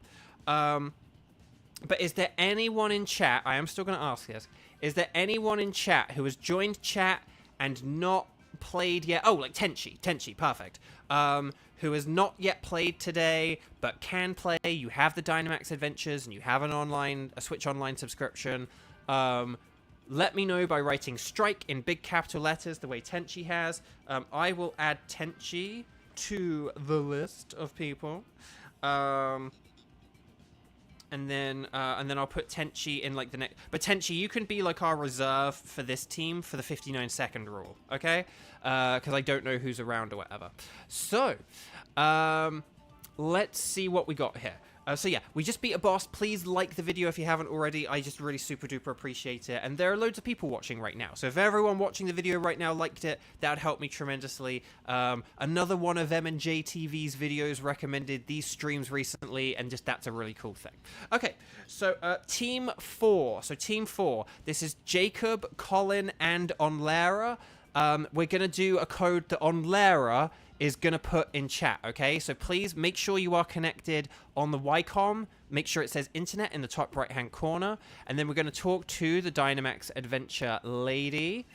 But is there anyone in chat, I am still going to ask this, is there anyone in chat who has joined chat and not played yet? Oh, like Tenchi, perfect. Who has not yet played today, but can play. You have the Dynamax Adventures, and you have a Switch Online subscription. Let me know by writing strike in big capital letters the way Tenchi has. I will add Tenchi to the list of people. and then I'll put Tenchi in like the next. But Tenchi, you can be like our reserve for this team for the 59-second rule, okay? Because I don't know who's around or whatever. So, let's see what we got here. So yeah, we just beat a boss. Please like the video if you haven't already. I just really super duper appreciate it. And there are loads of people watching right now. So if everyone watching the video right now liked it, that would help me tremendously. Another one of M&J TV's videos recommended these streams recently, and just that's a really cool thing. Okay, so Team 4. So Team 4, this is Jacob, Colin, and Onlara. We're going to do a code that Onlara is going to put in chat, okay? So please make sure you are connected on the Ycom. Make sure it says internet in the top right-hand corner. And then we're going to talk to the Dynamax Adventure lady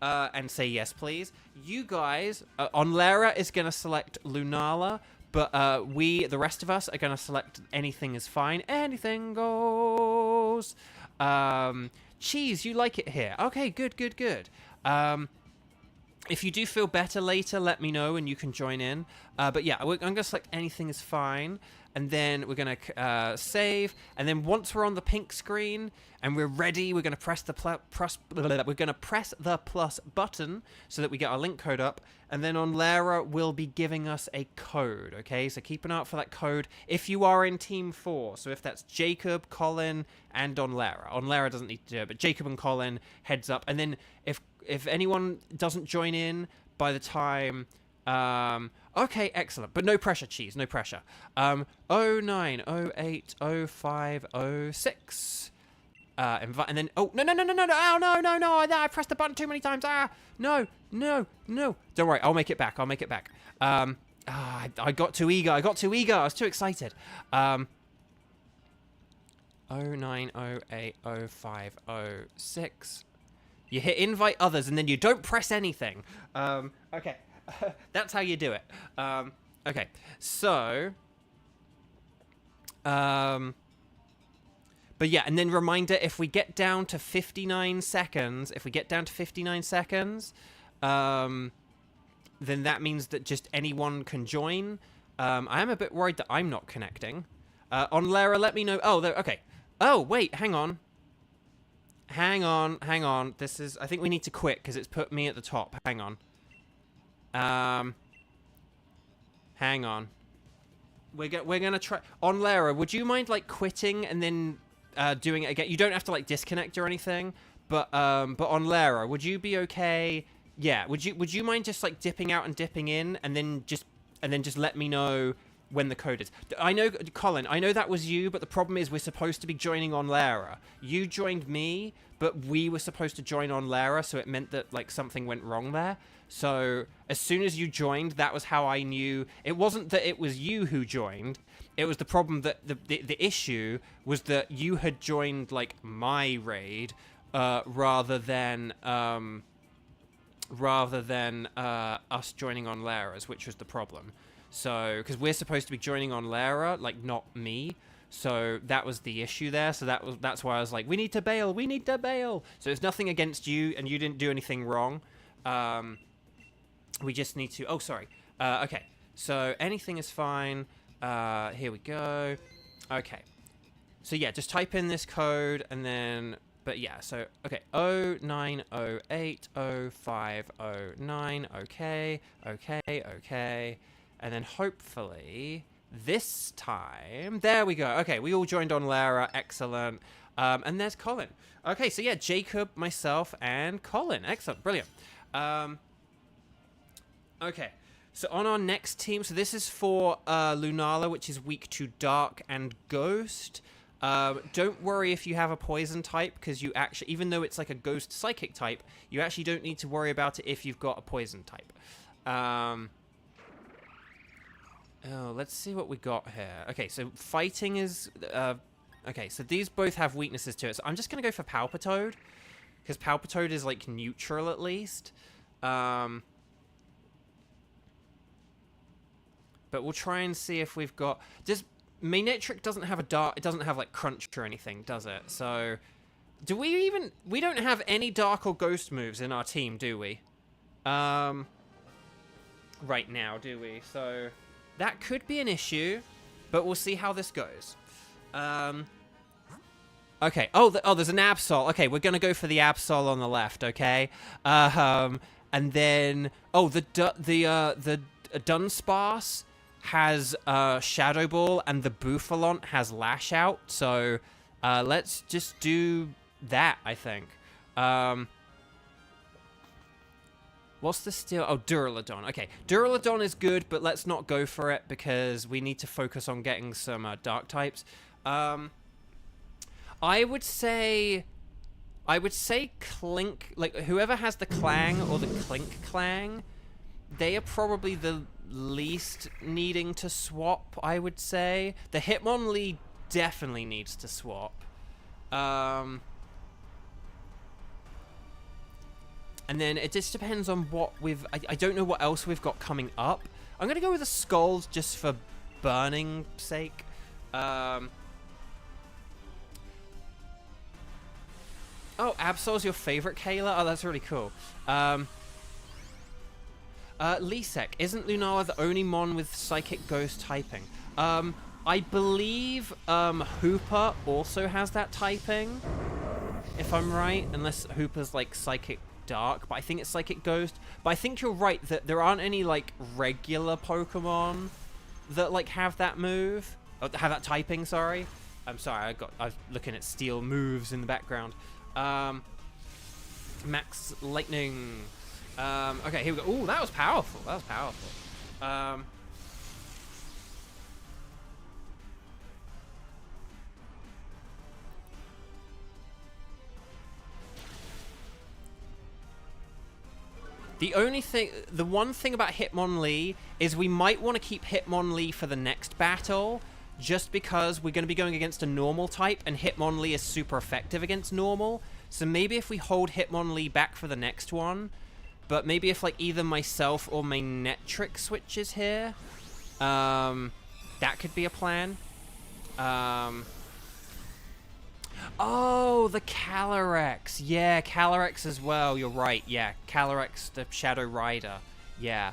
and say yes, please. You guys, Onlara is going to select Lunala, but the rest of us, are going to select anything is fine. Anything goes. Cheese, you like it here. Okay, good, good, good. If you do feel better later, let me know and you can join in. But yeah, I'm going to select anything is fine. And then we're going to save. And then once we're on the pink screen and we're ready, we're going to press the plus button so that we get our link code up. And then Onlara will be giving us a code, okay? So keep an eye out for that code if you are in Team 4. So if that's Jacob, Colin, and Onlara. Onlara doesn't need to do it, but Jacob and Colin, heads up. And then if anyone doesn't join in by the time... okay, excellent. But no pressure, Cheese, no pressure. 09080506. Invite, and then... Oh, no. Oh, no. I pressed the button too many times. No. Don't worry, I'll make it back. I got too eager. I was too excited. 09080506. You hit invite others, and then you don't press anything. Okay. That's how you do it. Okay. So... But yeah, and then reminder, if we get down to 59 seconds, then that means that just anyone can join. I am a bit worried that I'm not connecting. Onlara, let me know. Oh, okay. Oh, wait, hang on. Hang on. This is... I think we need to quit because it's put me at the top. Hang on. Hang on. We're gonna try... Onlara, would you mind, like, quitting and then doing it again? You don't have to, like, disconnect or anything. But Onlara, would you be okay? Yeah, would you mind just, like, dipping out and dipping in and then just let me know when the code is. I know, Colin, I know that was you, but the problem is we're supposed to be joining Onlara. You joined me, but we were supposed to join Onlara, so it meant that, like, something went wrong there. So as soon as you joined, that was how I knew. It wasn't that it was you who joined. It was the problem that the issue was that you had joined, like, my raid rather than us joining Onlara's, which was the problem. So, because we're supposed to be joining Onlara, like, not me. So that was the issue there. So that's why I was like, we need to bail. So it's nothing against you, and you didn't do anything wrong. We just need to... Oh, sorry. Okay. So anything is fine. Here we go. Okay. So yeah, just type in this code, and then... But yeah, so... Okay. 09080509. Okay. And then hopefully... This time... There we go. Okay, we all joined on Lara. Excellent. And there's Colin. Okay, so yeah, Jacob, myself, and Colin. Excellent. Brilliant. Okay, so on our next team... So this is for Lunala, which is weak to Dark and Ghost. Don't worry if you have a poison type, because you actually... Even though it's like a Ghost Psychic type, you actually don't need to worry about it if you've got a poison type. Oh, let's see what we got here. Okay, so fighting is... okay, so these both have weaknesses to it. So I'm just going to go for Palpitoad, because Palpitoad is, like, neutral at least. But we'll try and see if we've got... Maynetric doesn't have a dark... It doesn't have, like, Crunch or anything, does it? So... Do we even... We don't have any Dark or Ghost moves in our team, do we? Right now, do we? So... That could be an issue, but we'll see how this goes. Okay. Oh, there's an Absol. Okay, we're gonna go for the Absol on the left. Okay. And then the Dunsparce has Shadow Ball, and the Bouffalont has Lash Out. So let's just do that. I think. What's the steel? Oh, Duraludon. Okay, Duraludon is good, but let's not go for it because we need to focus on getting some dark types. I would say Clink, like whoever has the Clang or the Clink Clang, they are probably the least needing to swap, I would say. The Hitmonlee definitely needs to swap. And then it just depends on what I don't know what else we've got coming up. I'm going to go with a Scald just for burning sake. Oh, Absol's your favorite, Kayla? Oh, that's really cool. Lisek, isn't Lunala the only mon with Psychic Ghost typing? I believe Hooper also has that typing, if I'm right, unless Hooper's like Psychic Dark, but I think it's Psychic Ghost. But I think you're right that there aren't any like regular Pokemon that like have that move, or have that typing. Sorry, I'm sorry. I was looking at Steel moves in the background. Max Lightning. Okay, here we go. Ooh, that was powerful. That was powerful. The one thing about Hitmonlee is we might want to keep Hitmonlee for the next battle, just because we're going to be going against a normal type, and Hitmonlee is super effective against normal. So maybe if we hold Hitmonlee back for the next one, but maybe if like either myself or my Netrix switches here, that could be a plan. Oh, the Calyrex. Yeah, Calyrex as well. You're right. Yeah, Calyrex, the Shadow Rider. Yeah.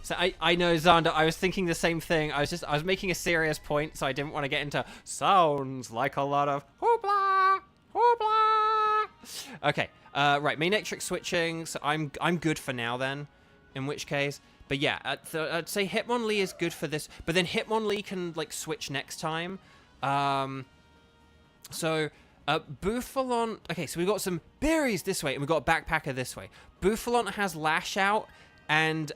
So I know, Xander, I was thinking the same thing. I was making a serious point, so I didn't want to get into sounds like a lot of hoopla, hoopla. Okay, right, Manetrix switching, so I'm good for now then, in which case. But yeah, I'd say Hitmonlee is good for this, but then Hitmonlee can, like, switch next time. Bouffalont... Okay, so we've got some berries this way, and we've got a backpacker this way. Bouffalont has Lash Out, and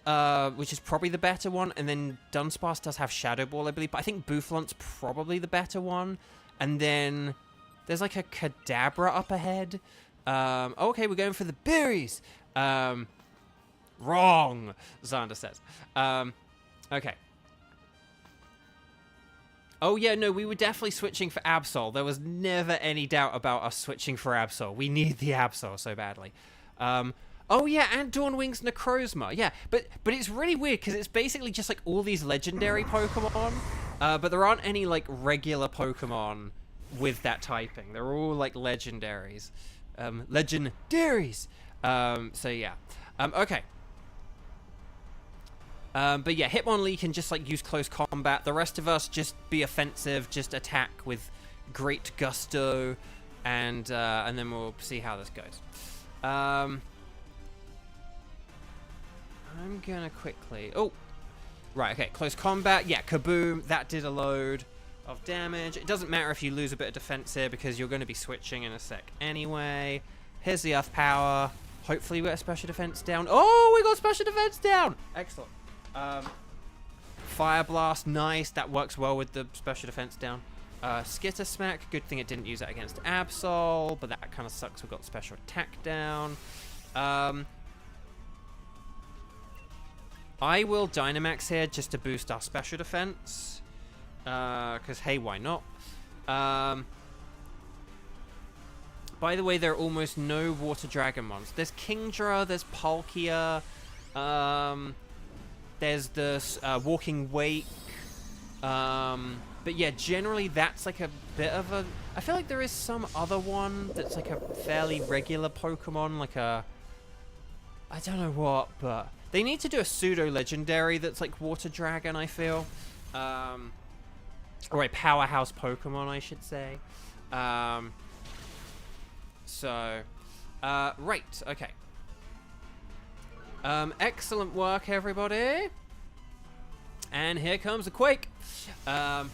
which is probably the better one, and then Dunsparce does have Shadow Ball, I believe, but I think Bouffalont's probably the better one. And then there's like a Kadabra up ahead. Okay, we're going for the berries. Wrong, Xander says. Okay. Oh yeah, no, we were definitely switching for Absol. There was never any doubt about us switching for Absol. We need the Absol so badly. Oh yeah, and Dawnwing's Necrozma. Yeah, but it's really weird because it's basically just like all these legendary Pokemon, but there aren't any like regular Pokemon with that typing. They're all like legendaries. Legendaries. So yeah. Okay. But yeah, Hitmonlee can just like use close combat. The rest of us just be offensive, just attack with great gusto, and then we'll see how this goes. I'm gonna quickly... Oh! Right, okay, close combat. Yeah, kaboom. That did a load of damage. It doesn't matter if you lose a bit of defense here because you're going to be switching in a sec anyway. Here's the Earth Power. Hopefully we get a special defense down. Oh, we got special defense down! Excellent. Fire Blast, nice. That works well with the special defense down. Skitter Smack, good thing it didn't use that against Absol, but that kind of sucks. We've got special attack down. I will Dynamax here just to boost our special defense. Because, hey, why not? By the way, there are almost no Water Dragon mons. There's Kingdra, there's Palkia, there's the Walking Wake. But yeah, generally that's like a bit of a... I feel like there is some other one that's like a fairly regular Pokemon, like a... I don't know what, but... They need to do a pseudo-legendary that's like Water Dragon, I feel. Or a powerhouse Pokemon, I should say. So, right, okay. Excellent work, everybody. And here comes a Quake. Oh,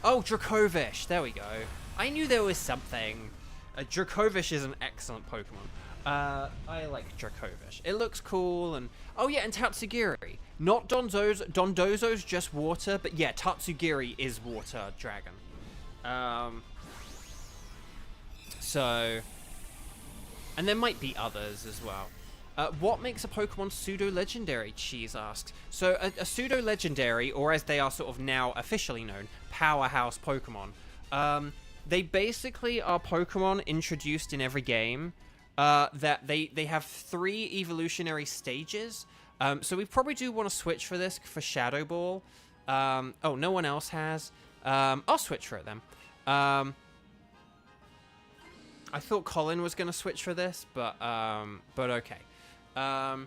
Dracovish. There we go. I knew there was something. Dracovish is an excellent Pokemon. I like Dracovish. It looks cool, and... Oh, yeah, and Tatsugiri. Not Dondozo's. Dondozo's just water, but yeah, Tatsugiri is water dragon. So... And there might be others as well. What makes a Pokemon pseudo-legendary? Cheese asks. So a pseudo-legendary, or as they are sort of now officially known, powerhouse Pokemon. They basically are Pokemon introduced in every game that they have 3 evolutionary stages. So we probably do want to switch for this for Shadow Ball. Oh, no one else has. I'll switch for it then. I thought Colin was going to switch for this, but okay. And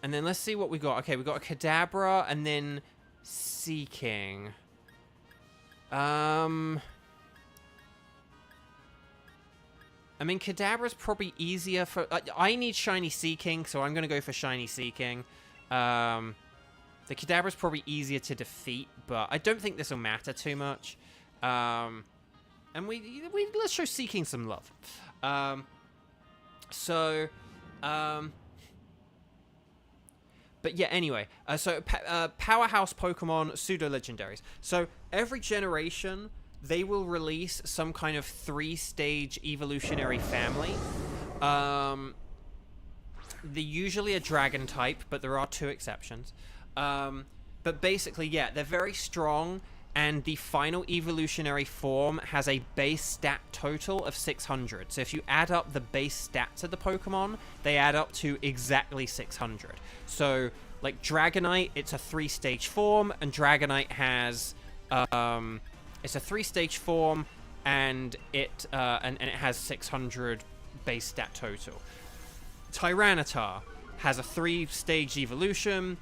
then let's see what we got. Okay, we got a Kadabra and then Seeking. I mean, Kadabra's probably easier for... I need Shiny Seeking, so I'm going to go for Shiny Seeking. The Kadabra's probably easier to defeat, but I don't think this will matter too much. And we let's show Seeking some love. But yeah, anyway. Powerhouse Pokemon, pseudo-legendaries. So every generation, they will release some kind of 3-stage evolutionary family. They're usually a dragon type, but there are 2 exceptions. But basically, yeah, they're very strong. And the final evolutionary form has a base stat total of 600. So if you add up the base stats of the Pokemon, they add up to exactly 600. So, like Dragonite, it's a 3-stage form, and Dragonite has, it's a 3-stage form, and it has 600 base stat total. Tyranitar has a 3-stage evolution,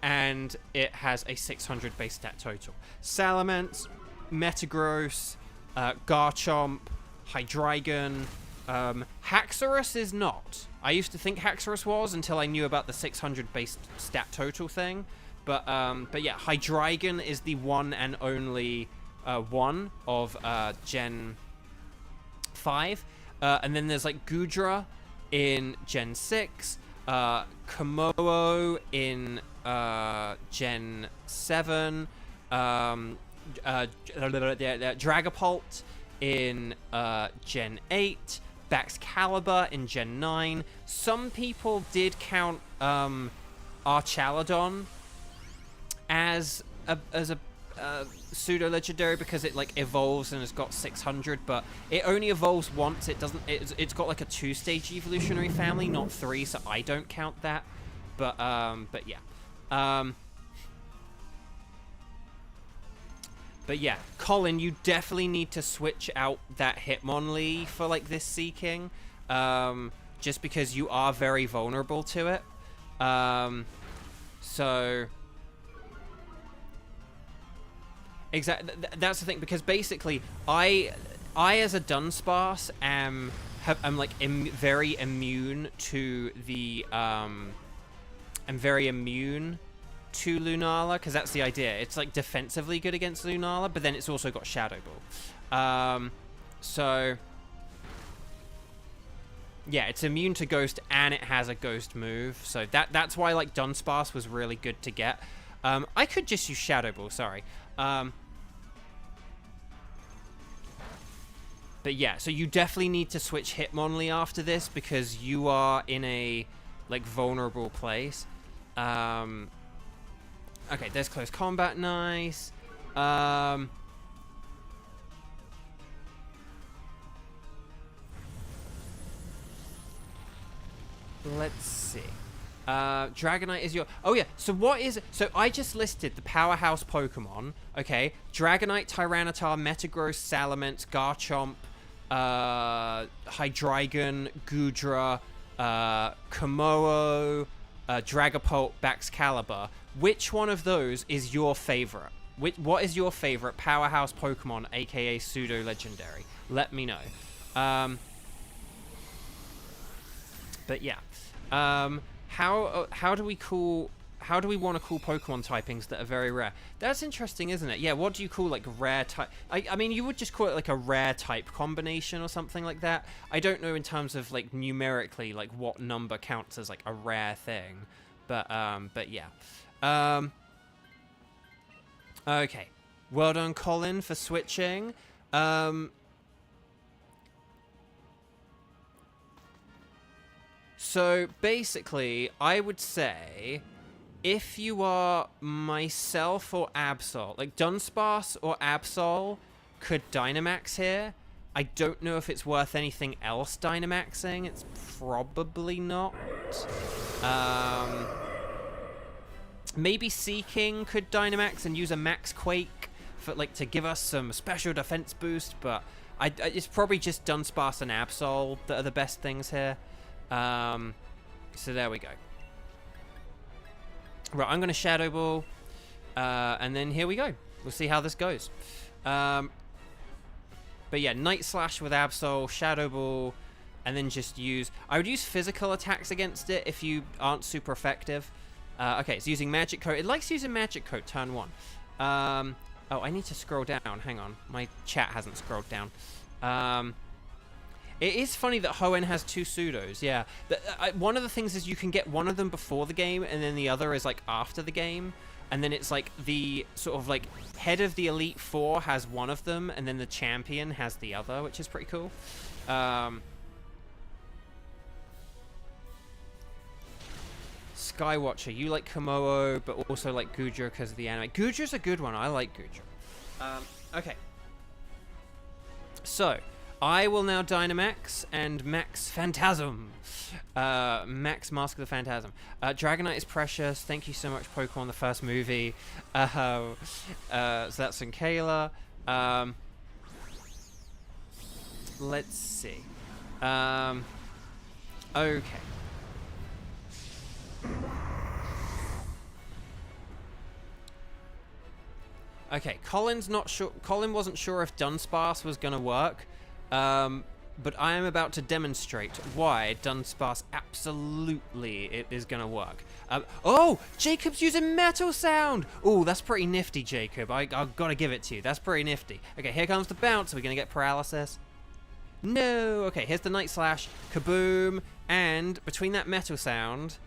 and it has a 600 base stat total. Salamence, Metagross, Garchomp, Hydreigon, Haxorus is not. I used to think Haxorus was until I knew about the 600 base stat total thing. But yeah, Hydreigon is the one and only one of Gen 5. And then there's like Goodra in Gen 6, Komodo in Gen 7, Dragapult in Gen 8, Baxcalibur in Gen 9. Some people did count Archaladon as a pseudo-legendary because it like evolves and has got 600, but it only evolves once. It doesn't. It's got like a 2-stage evolutionary family, not 3, so I don't count that. But yeah. But yeah, Colin, you definitely need to switch out that Hitmonlee for like this Seeking, just because you are very vulnerable to it. So exactly, that's the thing, because basically I as a Dunsparce am like very immune to the I'm very immune to Lunala, because that's the idea. It's like defensively good against Lunala, but then it's also got Shadow Ball. So yeah, it's immune to Ghost and it has a Ghost move. So that's why like Dunsparce was really good to get. I could just use Shadow Ball, sorry. But yeah, so you definitely need to switch Hitmonlee after this because you are in a like vulnerable place. Okay, there's close combat, nice. Let's see. Dragonite is your... Oh, yeah. So what is... So I just listed the powerhouse Pokemon. Okay. Dragonite, Tyranitar, Metagross, Salamence, Garchomp, Hydreigon, Goodra, Komodo, Dragapult, Baxcalibur. Which one of those is your favorite? What is your favorite powerhouse Pokemon, aka pseudo-legendary? Let me know. But yeah, how do we want to call Pokemon typings that are very rare? That's interesting, isn't it? Yeah, what do you call like rare type? I mean, you would just call it like a rare type combination or something like that. I don't know in terms of like numerically like what number counts as like a rare thing, but yeah. Okay, well done, Colin, for switching. So basically, I would say, if you are myself or Absol, like Dunsparce or Absol could Dynamax here. I don't know if it's worth anything else Dynamaxing. It's probably not. Maybe Seaking could Dynamax and use a Max Quake for like to give us some special defense boost, but it's probably just Dunsparce and Absol that are the best things here. So there we go. Right, I'm going to Shadow Ball, and then here we go. We'll see how this goes. But yeah, Night Slash with Absol, Shadow Ball, and then just use... I would use physical attacks against it if you aren't super effective. Okay, it's using Magic Coat. It likes using Magic Coat turn 1. Oh, I need to scroll down. Hang on. My chat hasn't scrolled down. It is funny that Hoenn has 2 pseudos, yeah. One of the things is you can get one of them before the game, and then the other is, like, after the game. And then it's, like, the sort of, like, head of the Elite Four has one of them, and then the champion has the other, which is pretty cool. Skywatcher, you like Komodo, but also like Goodra because of the anime. Goodra's a good one. I like Goodra. Okay. So... I will now Dynamax and Max Phantasm. Max Mask of the Phantasm. Dragonite is precious. Thank you so much, Pokemon, the first movie. So that's in Kayla. Let's see. Okay. Okay, Colin's not sure. Colin wasn't sure if Dunsparce was gonna work. But I am about to demonstrate why Dunsparce absolutely it is going to work. Oh, Jacob's using Metal Sound! Oh, that's pretty nifty, Jacob. I've got to give it to you. That's pretty nifty. Okay, here comes the bounce. Are we going to get paralysis? No! Okay, here's the Night Slash. Kaboom! And between that Metal Sound...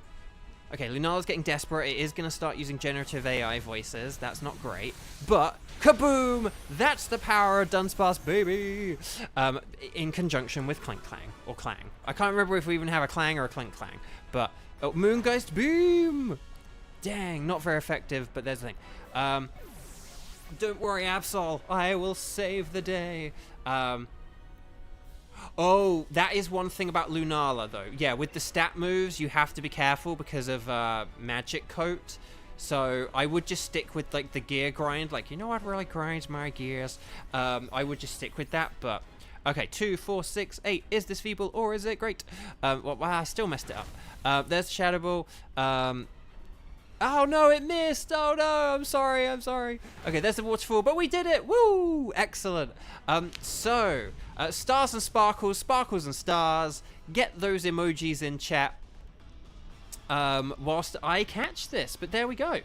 Okay, Lunala's getting desperate. It is going to start using generative AI voices. That's not great. But, kaboom! That's the power of Dunsparce, baby! In conjunction with Clink Clang, or Clang. I can't remember if we even have a Clang or a Clink Clang. But, oh, Moongeist Beam! Dang, not very effective, but there's the thing. Don't worry, Absol. I will save the day. Oh, that is one thing about Lunala, though. Yeah, with the stat moves, you have to be careful because of Magic Coat. So I would just stick with, like, the gear grind. Like, you know what really grinds my gears? I would just stick with that, but... Okay, 2, 4, 6, 8. Is this feeble or is it great? Well, I still messed it up. There's Shadow Ball. Oh, no, it missed. Oh, no, I'm sorry. Okay, there's the waterfall, but we did it. Woo! Excellent. Stars and sparkles, sparkles and stars. Get those emojis in chat whilst I catch this. But there we go.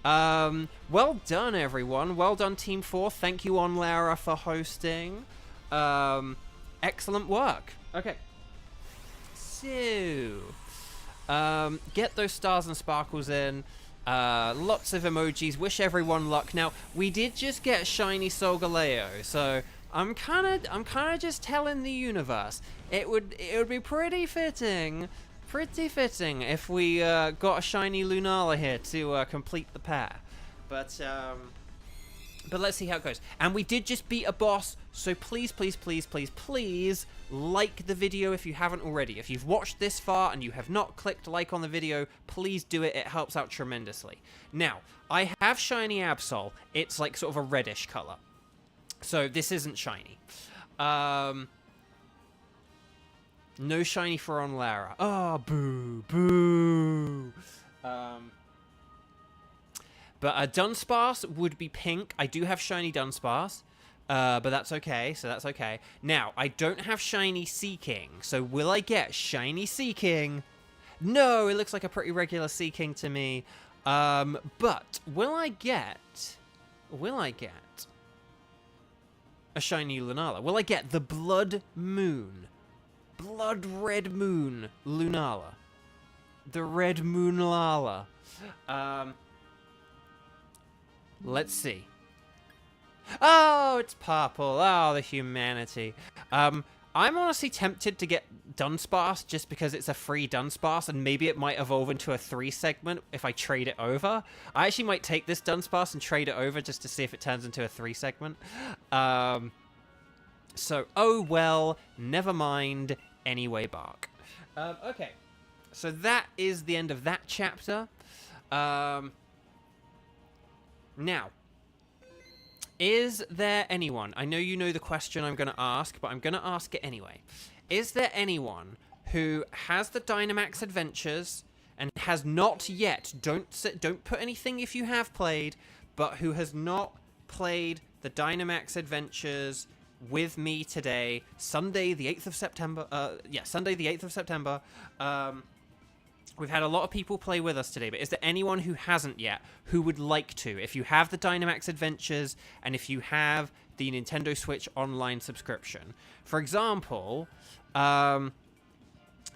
Well done, everyone. Well done, Team 4. Thank you, On Lara, for hosting. Excellent work. Okay. So... get those stars and sparkles in. Lots of emojis. Wish everyone luck. Now, we did just get shiny Solgaleo, so I'm kind of just telling the universe it would be pretty fitting if we got a shiny Lunala here to complete the pair. But let's see how it goes. And we did just beat a boss, so please like the video if you haven't already. If you've watched this far and you have not clicked like on the video, please do it. It helps out tremendously. Now, I have shiny Absol. It's like sort of a reddish color. So this isn't shiny. No shiny for On Lara. Oh, boo. But Dunsparce would be pink. I do have shiny Dunsparce. But that's okay, so that's okay. Now, I don't have Shiny Seeking, so will I get Shiny Seeking? No, it looks like a pretty regular Seeking to me. But will I get a Shiny Lunala? Will I get the Blood Red Moon Lunala? The Red Moon Lala. Let's see. Oh, it's purple. Oh, the humanity. I'm honestly tempted to get Dunsparce just because it's a free Dunsparce, and maybe it might evolve into a 3-segment if I trade it over. I actually might take this Dunsparce and trade it over just to see if it turns into a 3-segment. So, oh well, never mind. Anyway, bark. Okay. So that is the end of that chapter. Now, is there anyone, I know you know the question I'm going to ask, but I'm going to ask it anyway. Is there anyone who has the Dynamax Adventures and has not yet, don't put anything if you have played, but who has not played the Dynamax Adventures with me today, Sunday the 8th of September, Sunday the 8th of September. We've had a lot of people play with us today, but is there anyone who hasn't yet who would like to? If you have the Dynamax Adventures and if you have the Nintendo Switch Online subscription, for example,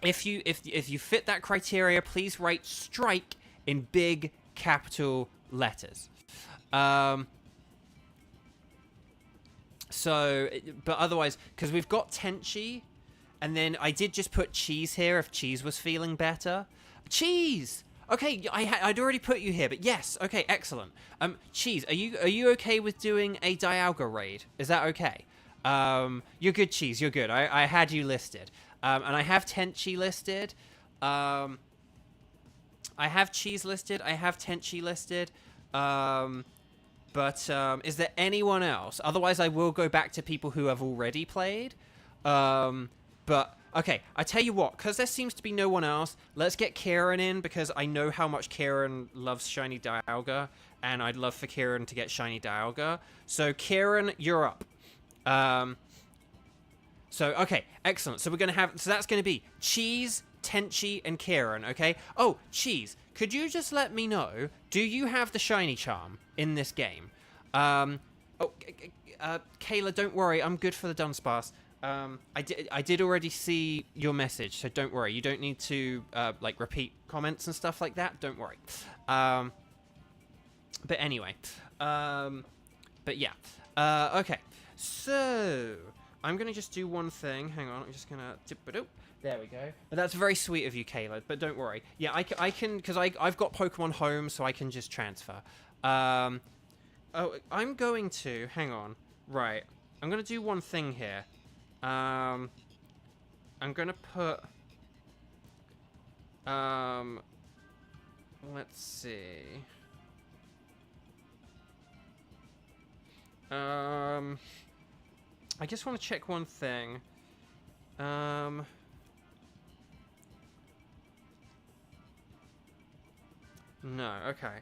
if you fit that criteria, please write strike in big capital letters. So, but otherwise, because we've got Tenchi, and then I did just put Cheese here if Cheese was feeling better. Cheese! Okay, I'd already put you here, but yes, okay, excellent. Cheese, are you okay with doing a Dialga raid? Is that okay? You're good, Cheese, you're good. I had you listed. And I have Tenchi listed. I have Cheese listed. I have Tenchi listed. But is there anyone else? Otherwise, I will go back to people who have already played. But, okay, I tell you what, because there seems to be no one else, let's get Kieran in, because I know how much Kieran loves Shiny Dialga, and I'd love for Kieran to get Shiny Dialga. So, Kieran, you're up. So, okay, excellent. So, we're going to have, so that's going to be Cheese, Tenchi, and Kieran, okay? Oh, Cheese, could you just let me know, do you have the Shiny Charm in this game? Kayla, don't worry, I'm good for the Dunsparce. I did already see your message, so don't worry. You don't need to, like, repeat comments and stuff like that. Don't worry. But anyway. But yeah. Okay. So, I'm going to just do one thing. Hang on. I'm just going to... There we go. But that's very sweet of you, Kayla. But don't worry. Yeah, I can... Because I've got Pokemon Home, so I can just transfer. Oh, I'm going to... Hang on. Right. I'm going to do one thing here. I'm gonna put, let's see, I just want to check one thing, no, okay,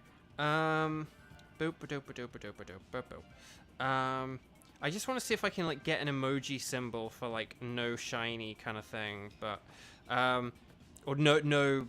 I just want to see if I can, like, get an emoji symbol for, like, no shiny kind of thing, but, or no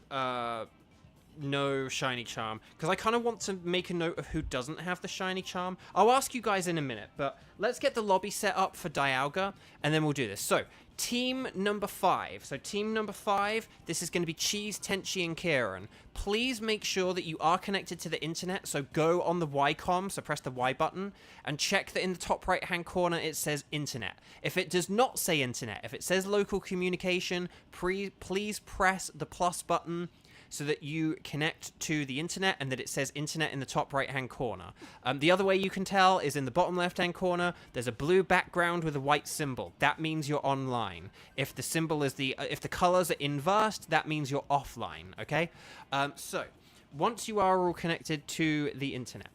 shiny charm, because I kind of want to make a note of who doesn't have the shiny charm. I'll ask you guys in a minute, but let's get the lobby set up for Dialga, and then we'll do this. So, team number 5. So, team number 5, this is going to be Cheese, Tenchi, and Kieran. Please make sure that you are connected to the internet, so go on the Y-com, so press the Y button, and check that in the top right-hand corner it says internet. If it does not say internet, if it says local communication, please press the plus button, so that you connect to the internet and that it says internet in the top right-hand corner. The other way you can tell is in the bottom left-hand corner, there's a blue background with a white symbol. That means you're online. If the symbol is if the colors are inversed, that means you're offline, okay? So, once you are all connected to the internet,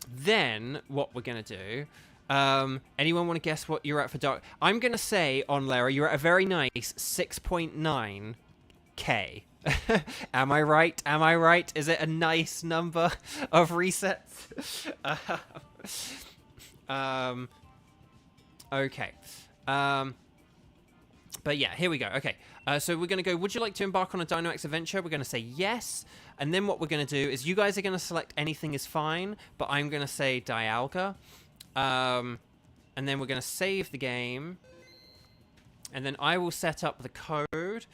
then what we're gonna do, anyone want to guess what you're at for dark? I'm gonna say on Lara, you're at a very nice 6.9K. Am I right? Am I right? Is it a nice number of resets? Okay. But yeah, here we go. Okay, so we're going to go, would you like to embark on a Dynamax adventure? We're going to say yes. And then what we're going to do is you guys are going to select anything is fine, but I'm going to say Dialga. And then we're going to save the game. And then I will set up the code.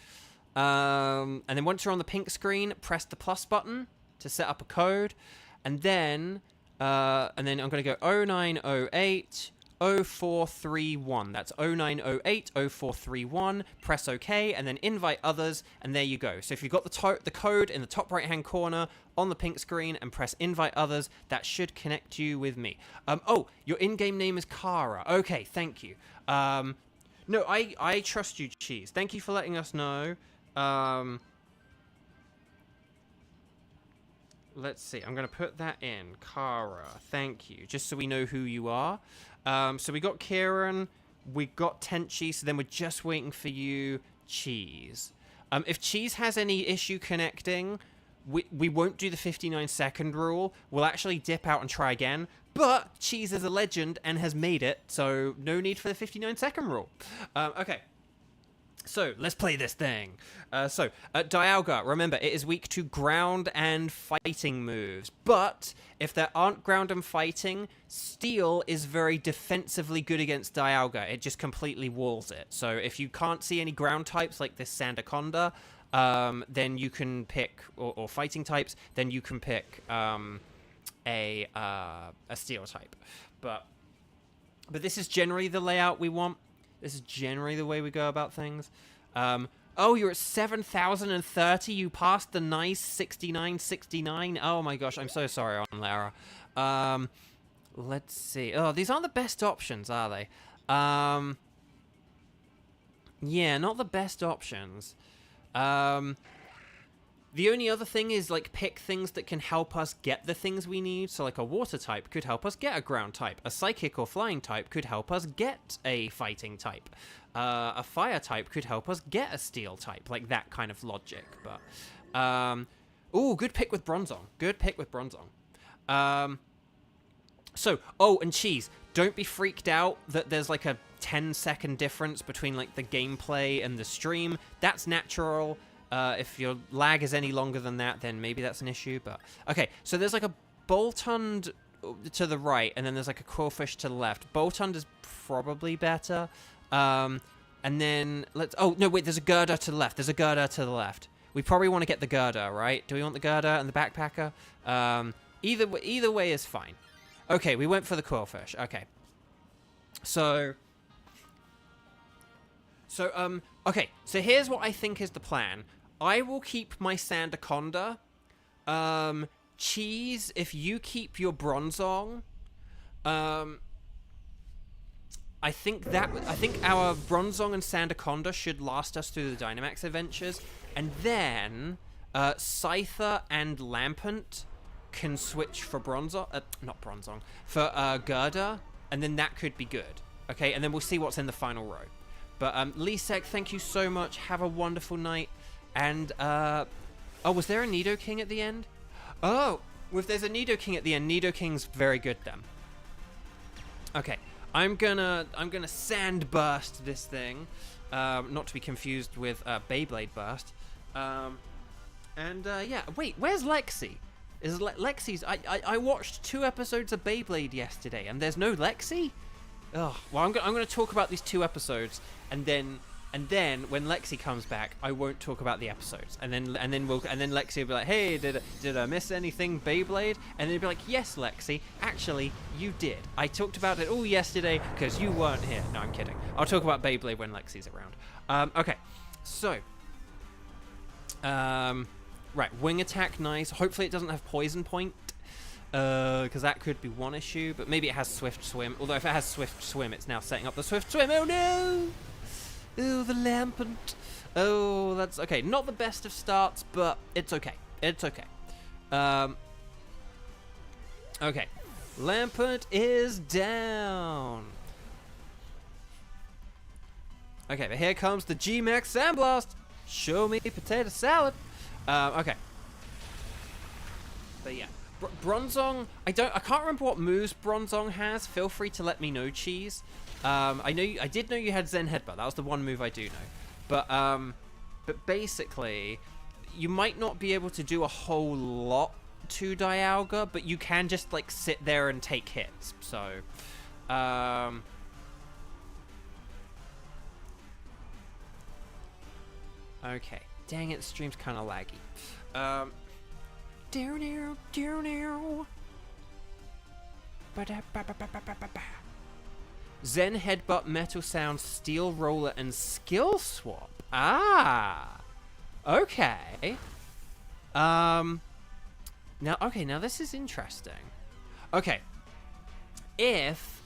And then once you're on the pink screen, press the plus button to set up a code. And then I'm going to go 0908 0431. That's 0908 0431. Press OK, and then invite others, and there you go. So if you've got the code in the top right-hand corner on the pink screen and press invite others, that should connect you with me. Oh, your in-game name is Kara. Okay, thank you. No, I trust you, Cheese. Thank you for letting us know. Let's see. I'm going to put that in. Kara, thank you. Just so we know who you are. So we got Kieran, we got Tenchi, so then we're just waiting for you, Cheese. If Cheese has any issue connecting, we won't do the 59-second rule. We'll actually dip out and try again. But Cheese is a legend and has made it, so no need for the 59-second rule. Okay. So, let's play this thing. Dialga, remember, it is weak to ground and fighting moves. But, if there aren't ground and fighting, Steel is very defensively good against Dialga. It just completely walls it. So, if you can't see any ground types like this Sandaconda, then you can pick, or fighting types, then you can pick a Steel type. But this is generally the layout we want. This is generally the way we go about things. Oh, you're at 7,030. You passed the nice 6969. Oh my gosh, I'm so sorry, on Lara. Let's see. Oh, these aren't the best options, are they? Yeah, not the best options. The only other thing is, like, pick things that can help us get the things we need. So, like, a water type could help us get a ground type. A psychic or flying type could help us get a fighting type. A fire type could help us get a steel type. Like, that kind of logic. But, ooh, good pick with Bronzong. Good pick with Bronzong. Oh, and Cheese, don't be freaked out that there's, like, a 10-second difference between, like, the gameplay and the stream. That's natural. If your lag is any longer than that, then maybe that's an issue, but... Okay, so there's like a Boltund to the right, and then there's like a Quillfish to the left. Boltund is probably better. And then let's... Oh, no, wait, there's a Gerda to the left. There's a Gerda to the left. We probably want to get the Gerda, right? Do we want the Gerda and the Backpacker? Either way is fine. Okay, we went for the Quillfish. Okay. Okay, so here's what I think is the plan. I will keep my Sandaconda. Cheese, if you keep your Bronzong, I think our Bronzong and Sandaconda should last us through the Dynamax Adventures, and then Scyther and Lampent can switch for for Gerda, and then that could be good. Okay, and then we'll see what's in the final row. But Lisek, thank you so much. Have a wonderful night. And oh, was there a Nidoking at the end? Oh, if there's a Nidoking at the end, Nidoking's very good then. Okay, I'm gonna Sandburst this thing, not to be confused with Beyblade Burst. Yeah, wait, where's Lexi? Is Lexi's? I watched 2 episodes of Beyblade yesterday, and there's no Lexi. Oh, well, I'm going to talk about these 2 episodes, and then when Lexi comes back, I won't talk about the episodes, and then Lexi will be like, hey, did I miss anything, Beyblade? And then he'll be like, yes, Lexi, actually, you did. I talked about it all yesterday because you weren't here. No, I'm kidding. I'll talk about Beyblade when Lexi's around. Okay, so, right, Wing Attack, nice. Hopefully it doesn't have Poison Point. Because that could be one issue, but maybe it has Swift Swim. Although if it has Swift Swim, it's now setting up the Swift Swim. Oh no! Oh, the Lampent. Oh, that's okay. Not the best of starts, but it's okay. It's okay. Okay. Lampent is down. Okay, but here comes the G-Max Sandblast. Show me potato salad. Okay. But yeah. Bronzong, I can't remember what moves Bronzong has. Feel free to let me know, Cheese. I did know you had Zen Headbutt. That was the one move I do know. But basically, you might not be able to do a whole lot to Dialga, but you can just like sit there and take hits. So, okay. Dang it, stream's kind of laggy. Zen Headbutt, Metal Sound, Steel Roller, and Skill Swap. Ah, okay. Now this is interesting. Okay, if,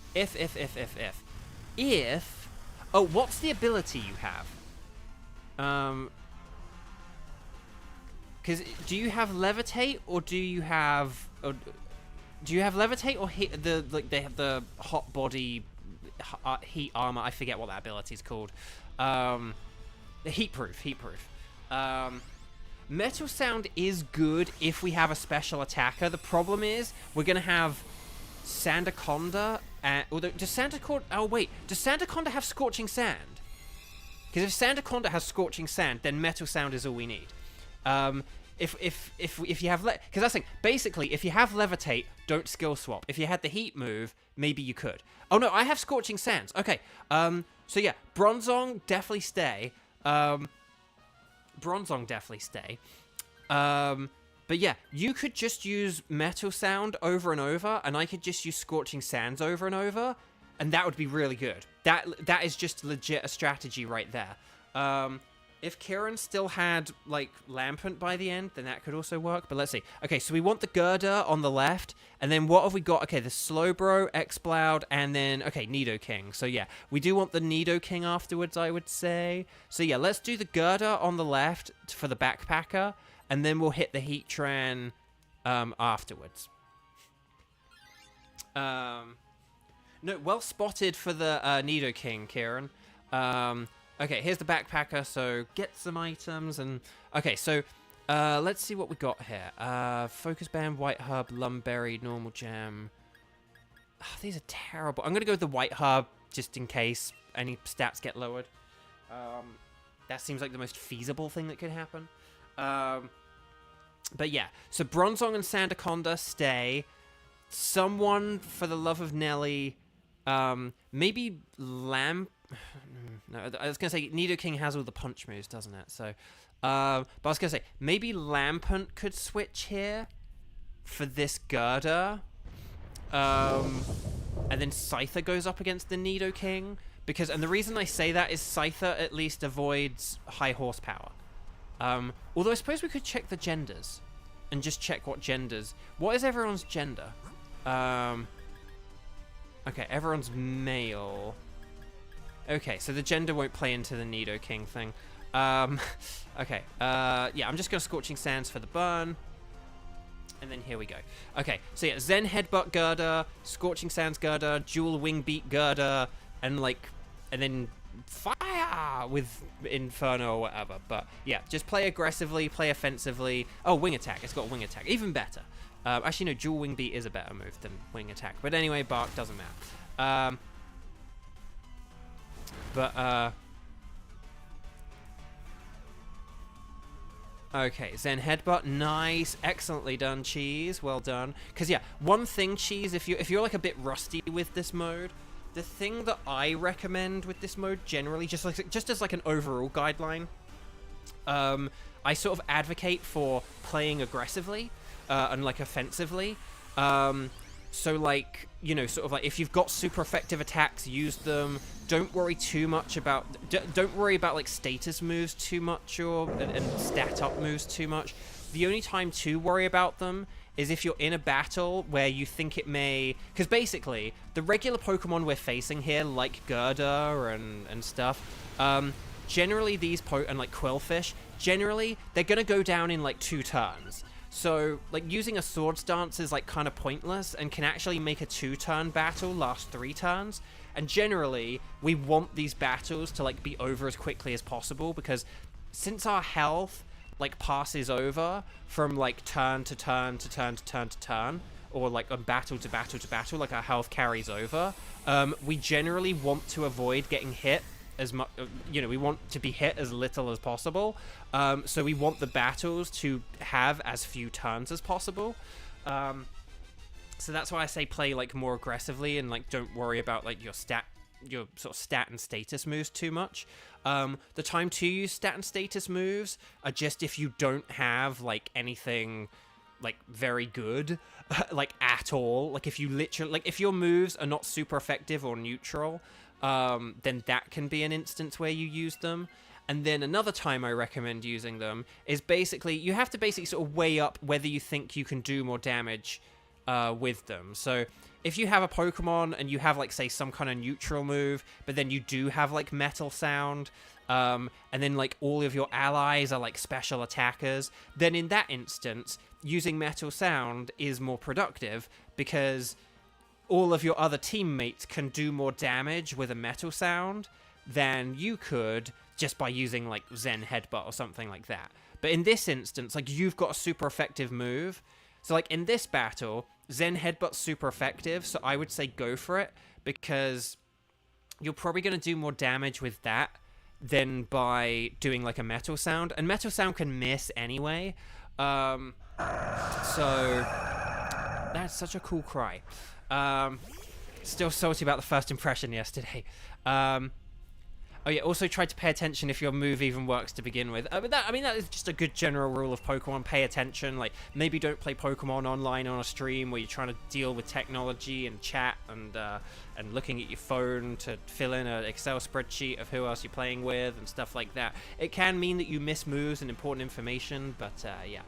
oh, what's the ability you have? Because do you have Levitate, or do you have Levitate, or they have the Hot Body, Heat Armor? I forget what that ability is called. Heat Proof. Metal Sound is good if we have a special attacker. The problem is we're gonna have Sandaconda, and although does Sandaconda have Scorching Sand? Because if Sandaconda has Scorching Sand, then Metal Sound is all we need. If you have because that's the thing. Basically, if you have Levitate, don't skill swap. If you had the Heat move, maybe you could. Oh no, I have Scorching Sands. Okay. So yeah, Bronzong definitely stay. But yeah, you could just use Metal Sound over and over, and I could just use Scorching Sands over and over, and that would be really good. That is just legit a strategy right there. If Kieran still had, like, Lampent by the end, then that could also work. But let's see. Okay, so we want the Girder on the left. And then what have we got? Okay, the Slowbro, Exploud, and then, okay, Nidoking. So, yeah, we do want the Nidoking afterwards, I would say. So, yeah, let's do the Girder on the left for the Backpacker. And then we'll hit the Heatran afterwards. No, well spotted for the Nidoking, Kieran. Okay, here's the Backpacker, so get some items, and... Okay, so, let's see what we got here. Focus Band, White Herb, Lumberry, Normal Gem. Oh, these are terrible. I'm gonna go with the White Herb, just in case any stats get lowered. That seems like the most feasible thing that could happen. But yeah, so Bronzong and Sandaconda stay. Someone, for the love of Nelly, maybe Lamp... No, I was going to say, Nidoking has all the punch moves, doesn't it? So, but I was going to say, maybe Lampent could switch here for this Girder. And then Scyther goes up against the Nidoking. And the reason I say that is Scyther at least avoids high horsepower. Although I suppose we could check the genders. And just check what genders. What is everyone's gender? Okay, everyone's male. Okay, so the gender won't play into the Nidoking thing. Okay, yeah, I'm just going to Scorching Sands for the burn. And then here we go. Okay, so yeah, Zen Headbutt Girder, Scorching Sands Girder, Dual Wing Beat Girder, and then fire with Inferno or whatever. But yeah, just play aggressively, play offensively. Oh, Wing Attack, it's got Wing Attack, even better. Actually, no, Dual Wing Beat is a better move than Wing Attack. But anyway, Bark doesn't matter. Okay, Zen Headbutt, nice, excellently done, Cheese, well done. Because yeah, one thing, Cheese, if you're like a bit rusty with this mode, the thing that I recommend with this mode generally, just as like an overall guideline, I sort of advocate for playing aggressively and like offensively. So like, you know, sort of like if you've got super effective attacks, use them. Don't worry too much about, don't worry about like status moves too much and stat up moves too much. The only time to worry about them is if you're in a battle where you think it may, because basically the regular Pokemon we're facing here, like Girder and stuff, generally these and like Quillfish, generally they're gonna go down in like 2 turns. So, like, using a Swords Dance is, like, kind of pointless and can actually make a 2-turn battle last 3 turns. And generally, we want these battles to, like, be over as quickly as possible because since our health like passes over from like turn to turn to turn to turn to turn, or like on battle to battle to battle, like our health carries over, we generally want to avoid getting hit as much. We want to be hit as little as possible. So we want the battles to have as few turns as possible. So that's why I say play like more aggressively and like don't worry about like your sort of stat and status moves too much. The time to use stat and status moves are just if you don't have like anything like very good like at all. Like if you literally, like if your moves are not super effective or neutral, then that can be an instance where you use them. And then another time I recommend using them is basically you have to basically sort of weigh up whether you think you can do more damage with them. So if you have a Pokemon and you have like say some kind of neutral move, but then you do have like Metal Sound, and then like all of your allies are like special attackers, then in that instance using Metal Sound is more productive because all of your other teammates can do more damage with a Metal Sound than you could just by using like Zen Headbutt or something like that. But in this instance, like you've got a super effective move. So like in this battle, Zen Headbutt's super effective, so I would say go for it, because you're probably going to do more damage with that than by doing like a Metal Sound. And Metal Sound can miss anyway. So that's such a cool cry. Still salty about the first impression yesterday. Oh yeah, also try to pay attention if your move even works to begin with. But that is just a good general rule of Pokemon. Pay attention. Like, maybe don't play Pokemon online on a stream where you're trying to deal with technology and chat and looking at your phone to fill in an Excel spreadsheet of who else you're playing with and stuff like that. It can mean that you miss moves and important information, but yeah.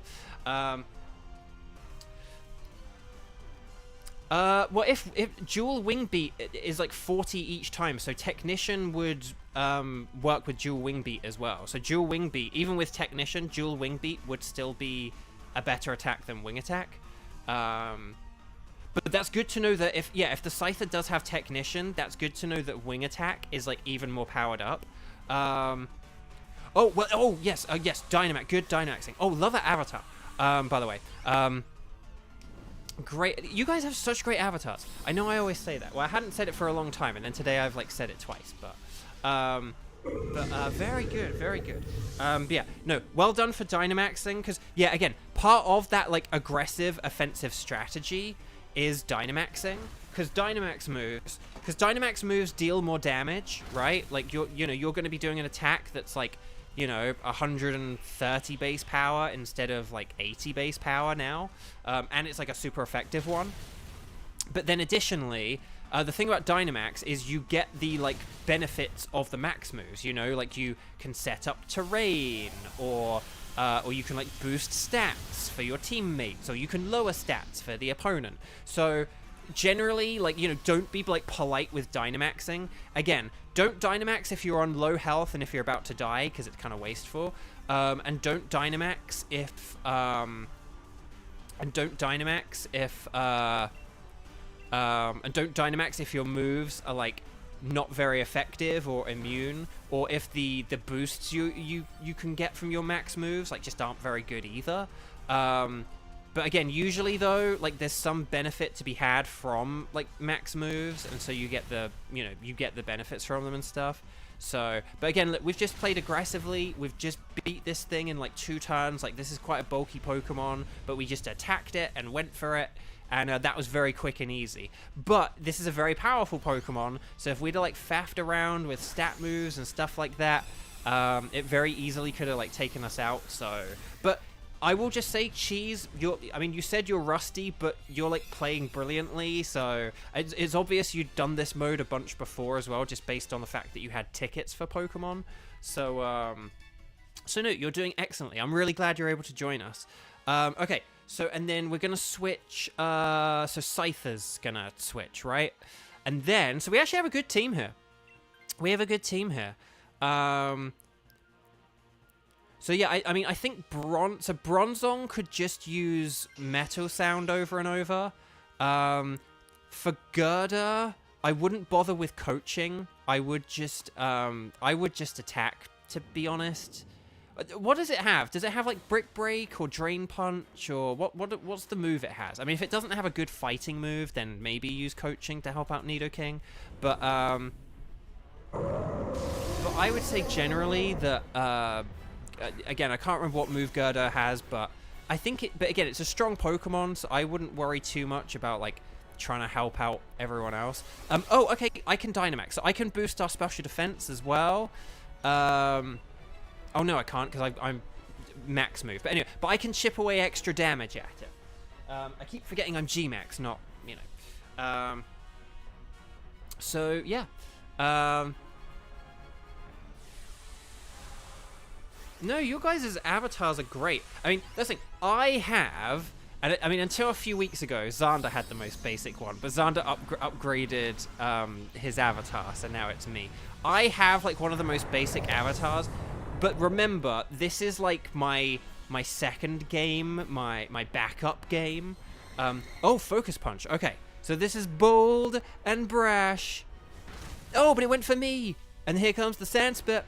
Well, if dual Wing Beat is like 40 each time, so Technician would work with dual Wing Beat as well. So dual Wing Beat, even with Technician, dual Wing Beat would still be a better attack than Wing Attack. But that's good to know that if the Scyther does have Technician, that's good to know that Wing Attack is like even more powered up. Yes, Dynamax, good Dynamaxing. Oh, love that avatar. By the way, great. You guys have such great avatars. I know I always say that. Well, I hadn't said it for a long time, and then today I've like said it twice. But very good, very good. Yeah, no, well done for Dynamaxing, because yeah, again, part of that like aggressive offensive strategy is Dynamaxing, because Dynamax moves deal more damage, right? Like you're going to be doing an attack that's like 130 base power instead of like 80 base power now, and it's like a super effective one. But then additionally, the thing about Dynamax is you get the like benefits of the max moves. Like you can set up terrain, or you can like boost stats for your teammates, or you can lower stats for the opponent. So generally, like, don't be like polite with Dynamaxing. Again, don't Dynamax if you're on low health and if you're about to die, because it's kind of wasteful. And don't Dynamax if your moves are like not very effective or immune, or if the boosts you can get from your max moves like just aren't very good either. But again, usually though, like there's some benefit to be had from like max moves, and so you get the benefits from them and stuff. So, but again, look, we've just played aggressively. We've just beat this thing in like 2 turns. Like, this is quite a bulky Pokemon, but we just attacked it and went for it, and that was very quick and easy. But this is a very powerful Pokemon, so if we'd have like faffed around with stat moves and stuff like that, it very easily could have like taken us out. So, but I will just say, Cheese, you said you're rusty, but you're like playing brilliantly, so it's obvious you'd done this mode a bunch before as well, just based on the fact that you had tickets for Pokemon. So, no, you're doing excellently. I'm really glad you're able to join us. Okay, so, and then we're gonna switch, so Scyther's gonna switch, right? And then, so we actually have a good team here. So yeah, I think Bronzong could just use Metal Sound over and over. For Gerda, I wouldn't bother with coaching. I would just attack, to be honest. What does it have? Does it have like Brick Break or Drain Punch or what's the move it has? I mean, if it doesn't have a good fighting move, then maybe use coaching to help out Nidoking. But I would say generally that again, I can't remember what move Gerda has, but I think it. But again, it's a strong Pokemon, so I wouldn't worry too much about like trying to help out everyone else. Oh, okay, I can Dynamax, so I can boost our special defense as well. Oh no, I can't because I'm max move. But anyway, I can chip away extra damage at it. I keep forgetting I'm G-Max, not, you know. So yeah. No, your guys' avatars are great. I mean, that's the thing. I have, and I mean, until a few weeks ago, Xander had the most basic one, but Xander upgraded his avatar, so now it's me. I have like one of the most basic avatars. But remember, this is like my second game, my backup game. Oh, Focus Punch. Okay, so this is bold and brash. Oh, but it went for me. And here comes the Sand Spit.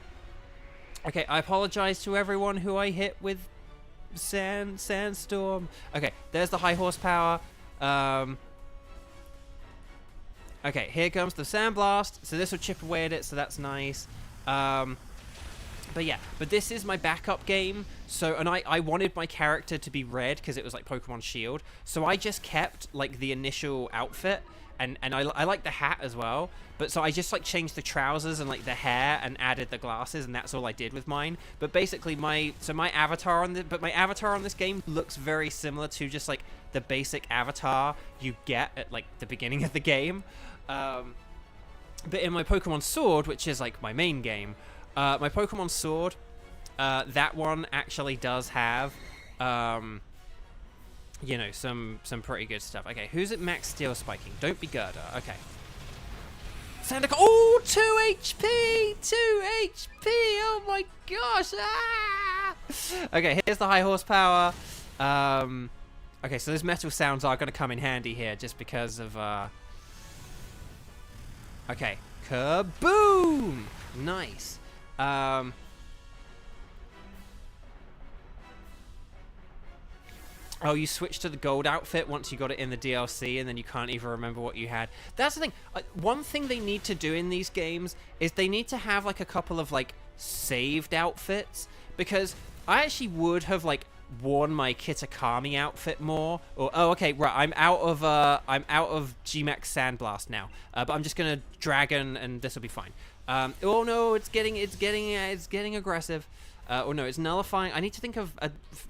Okay, I apologize to everyone who I hit with Sandstorm. Okay, there's the high horsepower. Okay, here comes the Sand Blast. So this will chip away at it, so that's nice. But yeah, but this is my backup game, so, and I wanted my character to be red, because it was like Pokemon Shield, so I just kept, like, the initial outfit, and I like the hat as well, but so I just, like, changed the trousers and, like, the hair, and added the glasses, and that's all I did with mine, but basically my avatar on this game looks very similar to just, like, the basic avatar you get at, like, the beginning of the game, but in my Pokemon Sword, which is, like, my main game, my Pokemon Sword, that one actually does have, you know, some pretty good stuff. Okay, who's at max steel spiking? Don't be Gerda. Okay. Sandacle. Oh, 2 HP! 2 HP! Oh my gosh! Ah! Okay, here's the high horsepower. Okay, so those metal sounds are going to come in handy here just because of, okay. Kaboom! Nice. Oh, you switched to the gold outfit once you got it in the DLC, and then you can't even remember what you had. That's the thing. One thing they need to do in these games is they need to have, like, a couple of, like, saved outfits, because I actually would have, like, worn my Kitakami outfit more. Or, oh, okay, right, I'm out of G-Max Sandblast now, but I'm just gonna Dragon, and this will be fine. Oh no, it's getting aggressive. Oh no, it's nullifying. I need to think of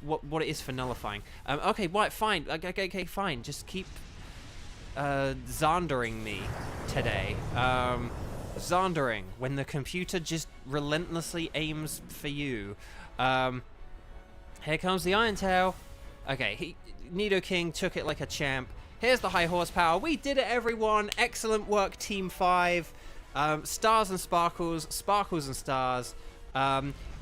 what it is for nullifying. Okay, what? Fine. Okay, fine. Just keep Zondering me today. Zondering, when the computer just relentlessly aims for you. Here comes the Iron Tail. Okay, Nidoking took it like a champ. Here's the high horsepower. We did it, everyone. Excellent work, Team 5. Stars and sparkles, sparkles and stars.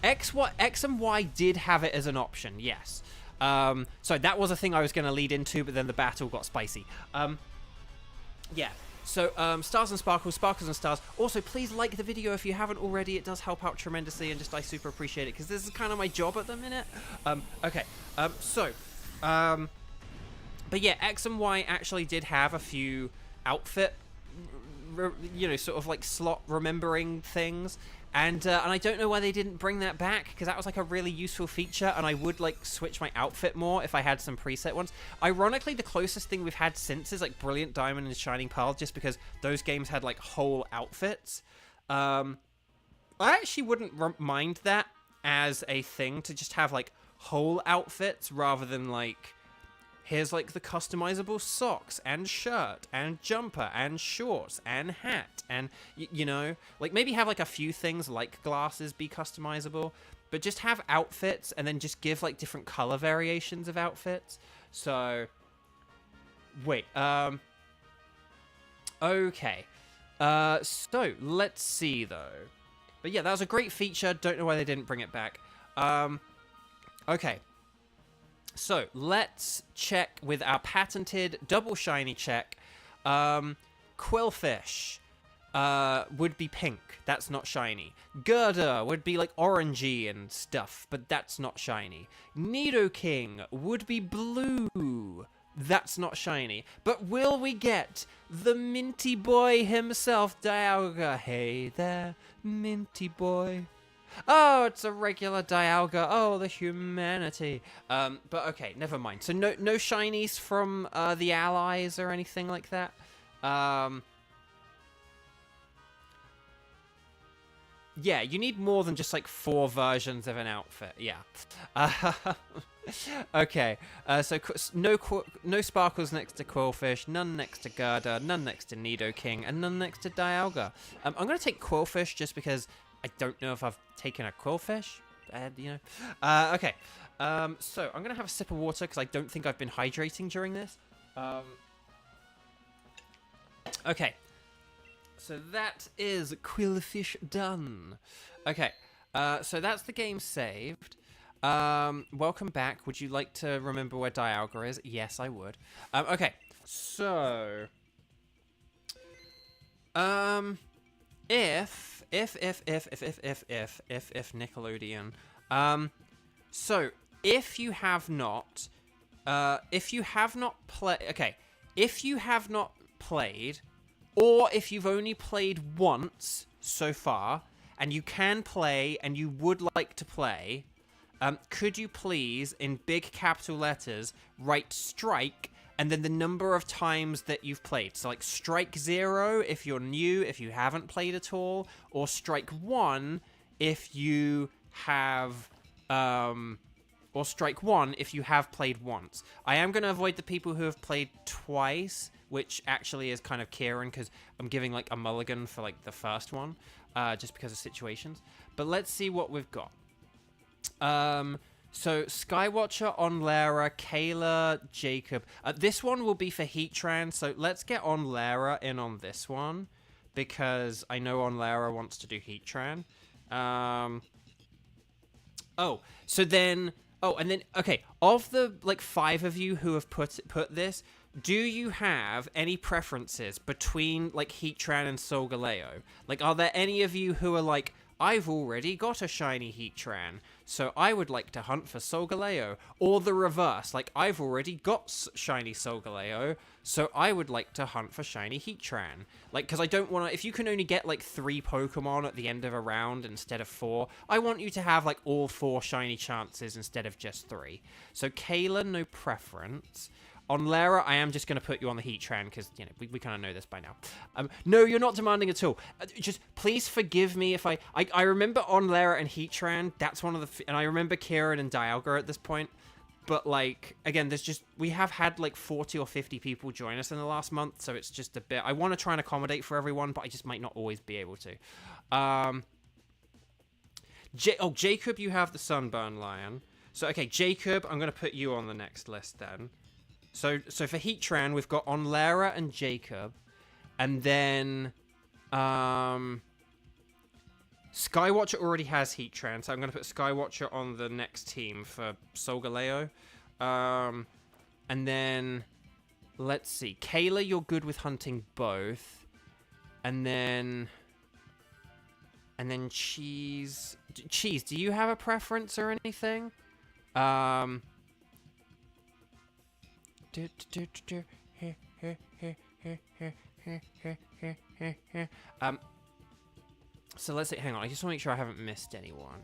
X and Y did have it as an option, yes. So that was a thing I was going to lead into, but then the battle got spicy. Yeah, so stars and sparkles, sparkles and stars. Also, please like the video if you haven't already. It does help out tremendously, and just I super appreciate it, because this is kind of my job at the minute. Okay, but yeah, X and Y actually did have a few outfit, you know, sort of like slot remembering things, and I don't know why they didn't bring that back, because that was like a really useful feature, and I would like switch my outfit more if I had some preset ones. Ironically, the closest thing we've had since is like Brilliant Diamond and Shining Pearl, just because those games had like whole outfits. I actually wouldn't mind that as a thing, to just have like whole outfits rather than like, here's like the customizable socks and shirt and jumper and shorts and hat, and you know, like maybe have like a few things like glasses be customizable, but just have outfits and then just give like different color variations of outfits. So wait, okay, so let's see though. But yeah, that was a great feature. Don't know why they didn't bring it back. Okay. So, let's check with our patented double shiny check. Quillfish. would be pink. That's not shiny. Gerda would be like orangey and stuff, but that's not shiny. Nidoking would be blue. That's not shiny. But will we get the Minty Boy himself, Dialga? Hey there, Minty Boy. Oh, it's a regular Dialga. Oh, the humanity. But okay, never mind. So no shinies from the allies or anything like that. Yeah, you need more than just like 4 versions of an outfit. Yeah. Okay. So no sparkles next to Quillfish, none next to Gerda, none next to Nidoking, and none next to Dialga. I'm gonna take Quillfish just because I don't know if I've taken a Quillfish. You know. Okay. So I'm gonna have a sip of water because I don't think I've been hydrating during this. Okay. So that is Quillfish done. Okay, so that's the game saved. Welcome back. Would you like to remember where Dialga is? Yes, I would. Okay, so... if Nickelodeon. So, if you have not played... Or if you've only played once so far, and you can play, and you would like to play, could you please, in big capital letters, write strike, and then the number of times that you've played. So like strike 0 if you're new, if you haven't played at all, or strike 1 if you have... or strike 1 if you have played once. I am going to avoid the people who have played twice, which actually is kind of Kieran, because I'm giving like a mulligan for like the first one, just because of situations. But let's see what we've got. So Skywatcher, Onlera, Kayla, Jacob. This one will be for Heatran, so let's get Onlera in on this one, because I know Onlera wants to do Heatran. Oh, so then... Oh, and then, okay, of the, like, 5 of you who have put this, do you have any preferences between, like, Heatran and Solgaleo? Like, are there any of you who are like, I've already got a shiny Heatran, so I would like to hunt for Solgaleo? Or the reverse, like, I've already got shiny Solgaleo, so I would like to hunt for shiny Heatran. Like, because I don't want to... If you can only get, like, 3 Pokemon at the end of a round instead of 4, I want you to have, like, all 4 shiny chances instead of just 3. So, Kayla, no preference. On Lara, I am just going to put you on the Heatran, because, you know, we kind of know this by now. No, you're not demanding at all. Just, please forgive me if I remember on Lara and Heatran, that's one of the... And I remember Kieran and Dialga at this point. But, like, again, there's just... We have had, like, 40 or 50 people join us in the last month, so it's just a bit... I want to try and accommodate for everyone, but I just might not always be able to. Jacob, you have the Sunburn Lion. So, okay, Jacob, I'm going to put you on the next list, then. So for Heatran, we've got Onlera and Jacob. And then... Skywatcher already has Heatran, so I'm going to put Skywatcher on the next team for Solgaleo. And then... Let's see. Kayla, you're good with hunting both. And then... Cheese... Cheese, do you have a preference or anything? So let's see. Hang on. I just want to make sure I haven't missed anyone.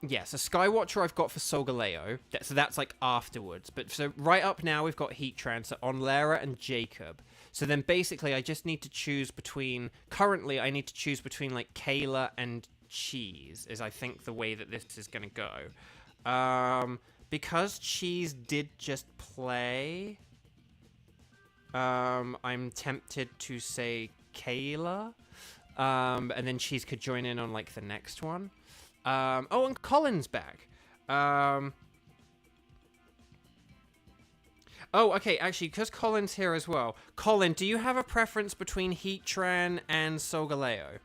Yeah, so Skywatcher I've got for Solgaleo. So that's like afterwards. But so right up now we've got Heatran, so Onlera and Jacob. So then basically I just need to choose between... Currently I need to choose between like Kayla and Cheese, is I think the way that this is going to go. Because Cheese did just play... I'm tempted to say Kayla. And then Cheese could join in on like the next one. Oh, and Colin's back. Oh, okay, actually, because Colin's here as well. Colin, do you have a preference between Heatran and Solgaleo?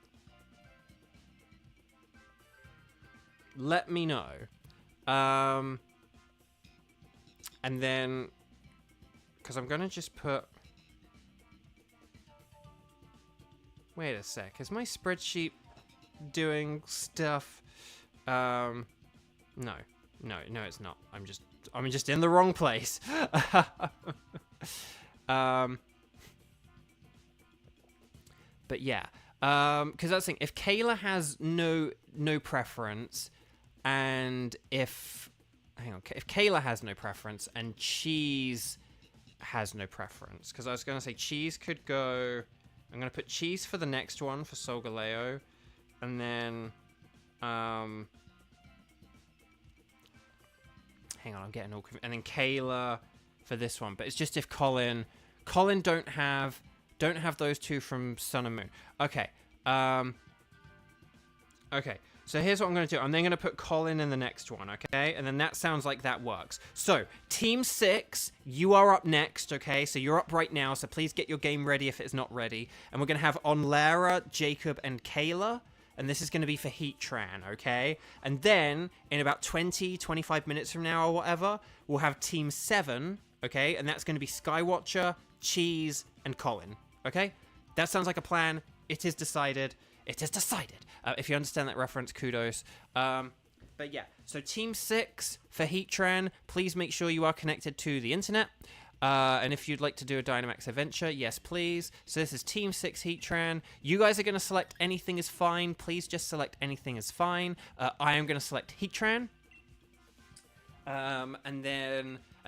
Let me know. And then Because I'm going to just put... Wait a sec. Is my spreadsheet doing stuff? No, it's not. I'm just in the wrong place. But yeah, because that's the thing. If Kayla has no preference, and if Kayla has no preference and Cheese has no preference, because I was going to say Cheese could go. I'm going to put Cheese for the next one for Solgaleo, and then hang on, I'm getting all confused. And then Kayla for this one, but it's just if Colin don't have those two from Sun and Moon. Okay. Okay. So here's what I'm going to do. I'm then going to put Colin in the next one, okay? And then that sounds like that works. So, Team 6, you are up next, okay? So you're up right now, so please get your game ready if it's not ready. And we're going to have Onlara, Jacob, and Kayla. And this is going to be for Heatran, okay? And then, in about 20, 25 minutes from now or whatever, we'll have Team 7, okay? And that's going to be Skywatcher, Cheese, and Colin, okay? That sounds like a plan. It is decided. It is decided. If you understand that reference, kudos. But yeah, so Team 6 for Heatran, please make sure you are connected to the internet. And if you'd like to do a Dynamax adventure, yes, please. So this is Team 6 Heatran. You guys are going to select anything is fine. Please just select anything is fine. I am going to select Heatran. And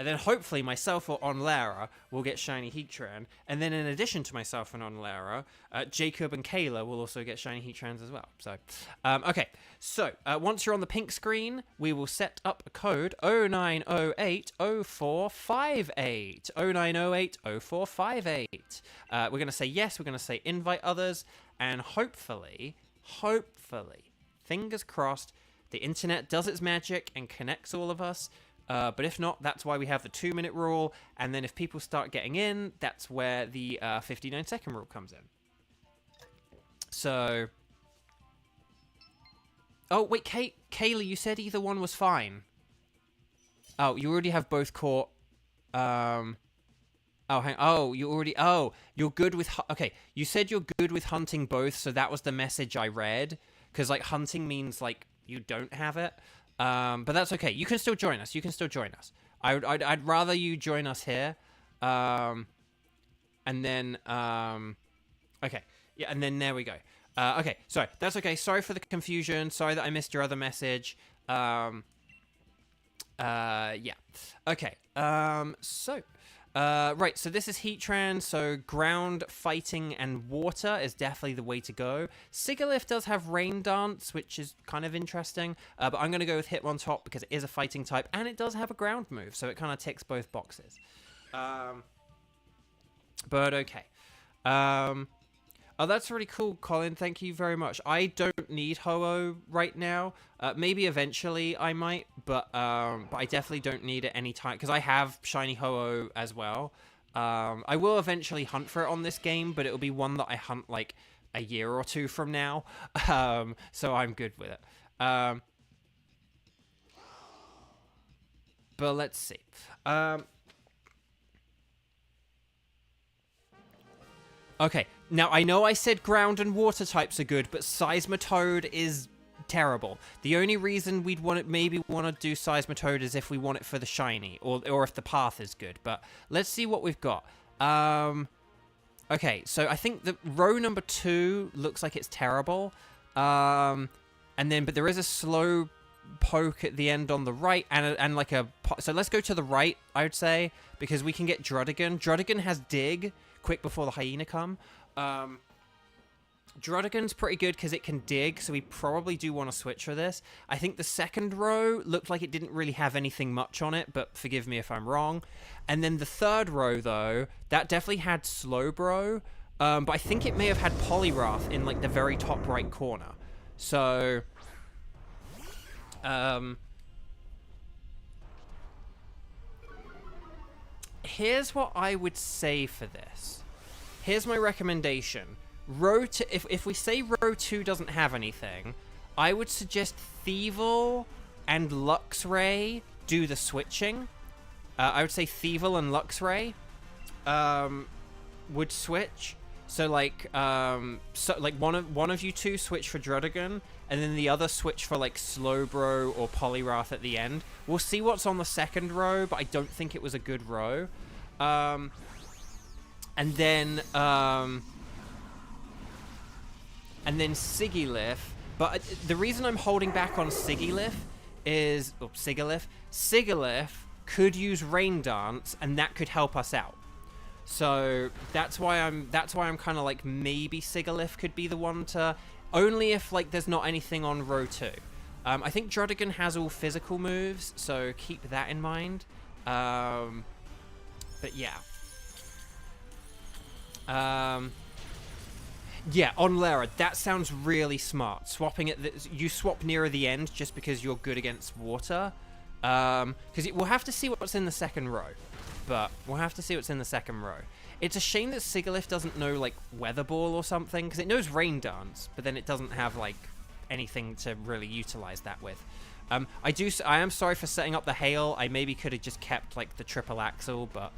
then hopefully myself or Onlara will get shiny Heatran. And then in addition to myself and Onlara, Jacob and Kayla will also get shiny Heatrans as well. So, okay. So, once you're on the pink screen, we will set up a code 09080458. 09080458. We're going to say yes. We're going to say invite others. And hopefully, fingers crossed, the internet does its magic and connects all of us. But if not, that's why we have the 2-minute rule. And then if people start getting in, that's where the 59-second rule comes in. So... Oh, wait, Kayla, you said either one was fine. Oh, you already have both caught. Oh, you already... Oh, you're good with... Okay, you said you're good with hunting both, so that was the message I read. Because, like, hunting means, like, you don't have it. But that's okay. You can still join us. I'd rather you join us here. And then, okay. Yeah, and then there we go. Okay, sorry. That's okay. Sorry for the confusion. Sorry that I missed your other message. Yeah. Okay. Right, so this is Heatran, so ground, fighting, and water is definitely the way to go. Sigalith does have Rain Dance, which is kind of interesting, but I'm going to go with Hitmontop because it is a fighting type, and it does have a ground move, so it kind of ticks both boxes. But okay. Oh, that's really cool, Colin. Thank you very much. I don't need Ho-Oh right now. Maybe eventually I might, but I definitely don't need it anytime because I have shiny Ho-Oh as well. I will eventually hunt for it on this game, but it'll be one that I hunt like a year or two from now. So I'm good with it. But let's see. Okay, now I know I said ground and water types are good, but Seismitoad is terrible. The only reason we'd maybe want to do Seismitoad is if we want it for the shiny, or if the path is good. But let's see what we've got. Okay, so I think the row number 2 looks like it's terrible. But there is a slow poke at the end on the right, and like a... So let's go to the right, I would say, because we can get Drudigan. Drudigan has Dig, quick before the hyena come. Drudigan's pretty good because it can dig, so we probably do want to switch for this. I think the second row looked like it didn't really have anything much on it, but forgive me if I'm wrong. And then the third row, though, that definitely had Slowbro, but I think it may have had Poliwrath in, like, the very top right corner. So... here's what I would say for this. Here's my recommendation. Row 2, if we say row 2 doesn't have anything, I would suggest Thievul and Luxray do the switching. I would say Thievul and Luxray. would switch. So like one of you two switch for Drudigan, and then the other switch for like Slowbro or Poliwrath at the end. We'll see what's on the second row, but I don't think it was a good row. And then Sigilyph. But the reason I'm holding back on Sigilyph is Sigilyph could use Rain Dance, and that could help us out. So that's why I'm kind of like maybe Sigilyph could be the one to, only if like there's not anything on row 2. I think Drudigan has all physical moves, so keep that in mind. But yeah. Yeah, on Lara, that sounds really smart. Swapping it, you swap nearer the end just because you're good against water. Because we'll have to see what's in the second row. But we'll have to see what's in the second row. It's a shame that Sigilyph doesn't know, like, Weather Ball or something, because it knows Rain Dance, but then it doesn't have, like, anything to really utilize that with. I am sorry for setting up the Hail. I maybe could have just kept, like, the triple axle, but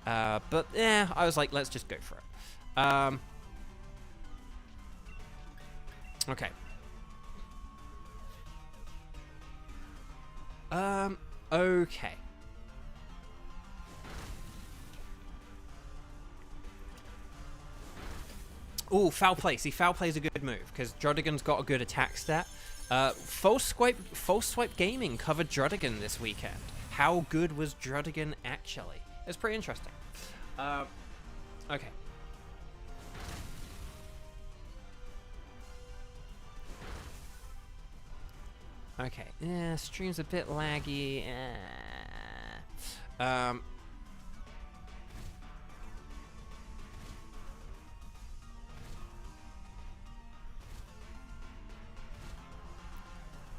yeah, I was like, let's just go for it. Okay. Okay. Ooh, Foul Play. See, Foul Play is a good move, because Drudigan's got a good attack stat. False Swipe Gaming covered Drudigan this weekend. How good was Drudigan actually? It was pretty interesting. Okay. Okay. Yeah, stream's a bit laggy.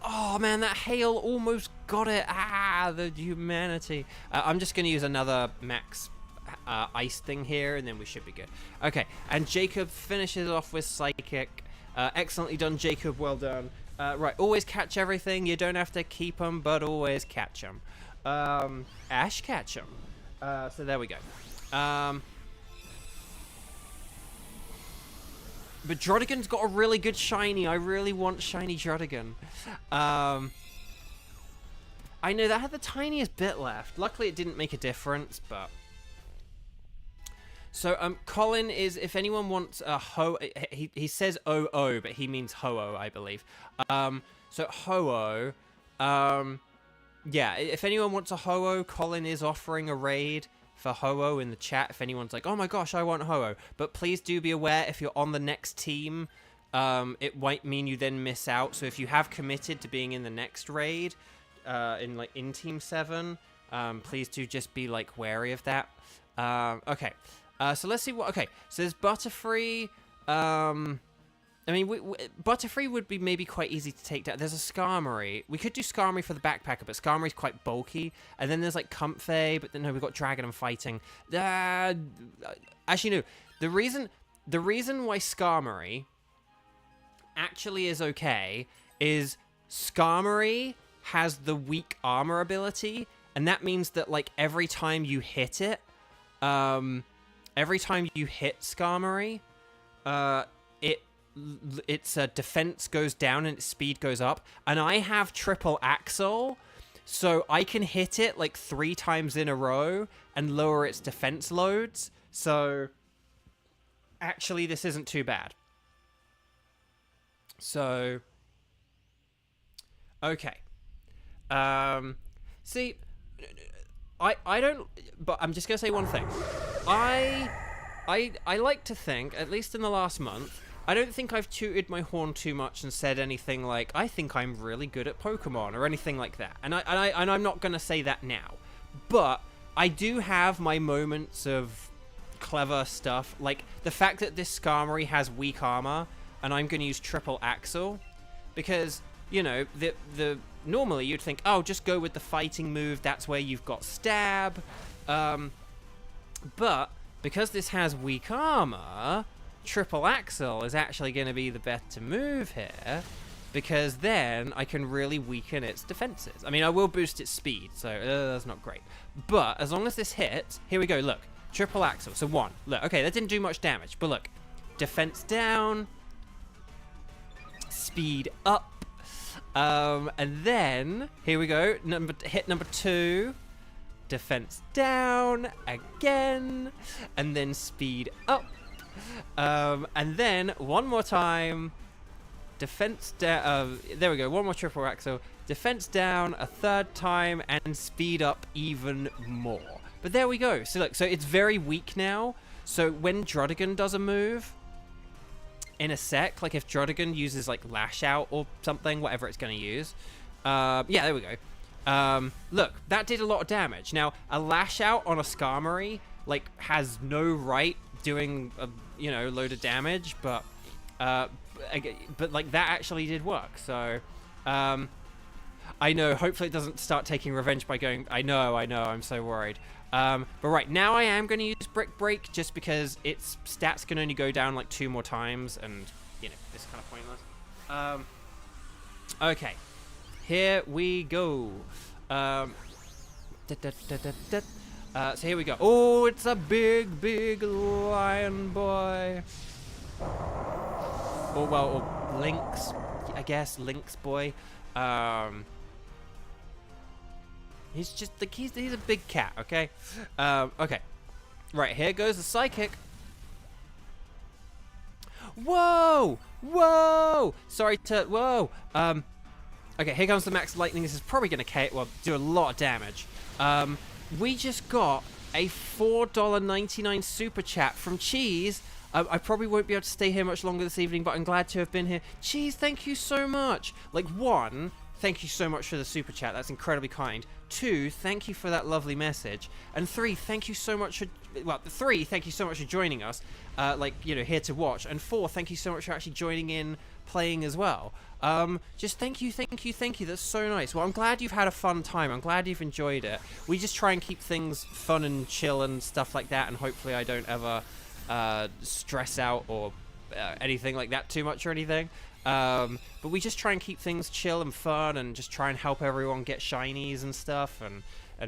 Oh man, that Hail almost got it. The humanity. I'm just going to use another max ice thing here, and then we should be good. Okay, and Jacob finishes off with Psychic. Excellently done, Jacob. Well done. Right, always catch everything. You don't have to keep them, but always catch them. Ash catch them. So there we go. But Drudigan's got a really good shiny. I really want shiny Drudigan. I know that had the tiniest bit left. Luckily, it didn't make a difference, but... So, Colin is, if anyone wants a he says O-O, but he means Ho-Oh, I believe. So Ho-Oh, yeah, if anyone wants a Ho-Oh, Colin is offering a raid for Ho-Oh in the chat if anyone's like, oh my gosh, I want Ho-Oh. But please do be aware, if you're on the next team, it might mean you then miss out. So if you have committed to being in the next raid, in Team 7, please do just be, like, wary of that. Okay. So let's see what... Okay, so there's Butterfree. I mean, Butterfree would be maybe quite easy to take down. There's a Skarmory. We could do Skarmory for the backpacker, but Skarmory's quite bulky. And then there's, like, Comfey, but then no, we've got Dragon and Fighting. Actually, no. The reason why Skarmory actually is okay is Skarmory has the weak armor ability, and that means that, like, every time you hit it, every time you hit Skarmory, its defense goes down and its speed goes up. And I have triple axle, so I can hit it like 3 times in a row and lower its defense loads. So actually, this isn't too bad. So okay. See, I don't, but I'm just gonna say one thing. I like to think, at least in the last month, I don't think I've tooted my horn too much and said anything like, I think I'm really good at Pokemon or anything like that. And I'm not gonna say that now. But I do have my moments of clever stuff, like the fact that this Skarmory has weak armor and I'm gonna use triple axle, because, you know, the normally you'd think, oh, just go with the fighting move, that's where you've got stab. But because this has weak armor, triple axle is actually going to be the better move here, because then I can really weaken its defenses. I mean, I will boost its speed, so that's not great. But as long as this hits, here we go, look. Triple Axle. So 1. Look, okay, that didn't do much damage. But look. Defense down. Speed up. And then, here we go. Hit number 2. Defense down. Again. And then speed up. And then, one more time. Defense down. There we go. One more triple axle. Defense down a 3rd time. And speed up even more. But there we go. So look, so it's very weak now. So when Druddigan does a move, in a sec, like if Druddigan uses like Lash Out or something, whatever it's going to use. Yeah, there we go. Look, that did a lot of damage. Now, a Lash Out on a Skarmory, like, has no right doing a, you know, load of damage, but like that actually did work. So, I know, hopefully it doesn't start taking revenge by going, I know, I'm so worried. But right, now I am going to use Brick Break just because its stats can only go down like 2 more times and, you know, it's kind of pointless. Okay, here we go. So here we go. Oh, it's a big, big lion boy. Or, well, or Lynx, I guess, Lynx boy. He's just like he's a big cat, okay? Okay. Right, here goes the psychic. Whoa! Whoa! Sorry to whoa. Okay, here comes the max lightning. This is probably gonna do a lot of damage. We just got a $4.99 super chat from Cheese. I probably won't be able to stay here much longer this evening, but I'm glad to have been here. Cheese, thank you so much. Like, 1, thank you so much for the super chat. That's incredibly kind. 2, thank you for that lovely message. And 3, thank you so much for... Well, 3, thank you so much for joining us. Like, you know, here to watch. And 4, thank you so much for actually joining in, playing as well. Just thank you. That's so nice. Well, I'm glad you've had a fun time. I'm glad you've enjoyed it. We just try and keep things fun and chill and stuff like that. And hopefully I don't ever stress out or anything like that too much or anything. But we just try and keep things chill and fun and just try and help everyone get shinies and stuff, and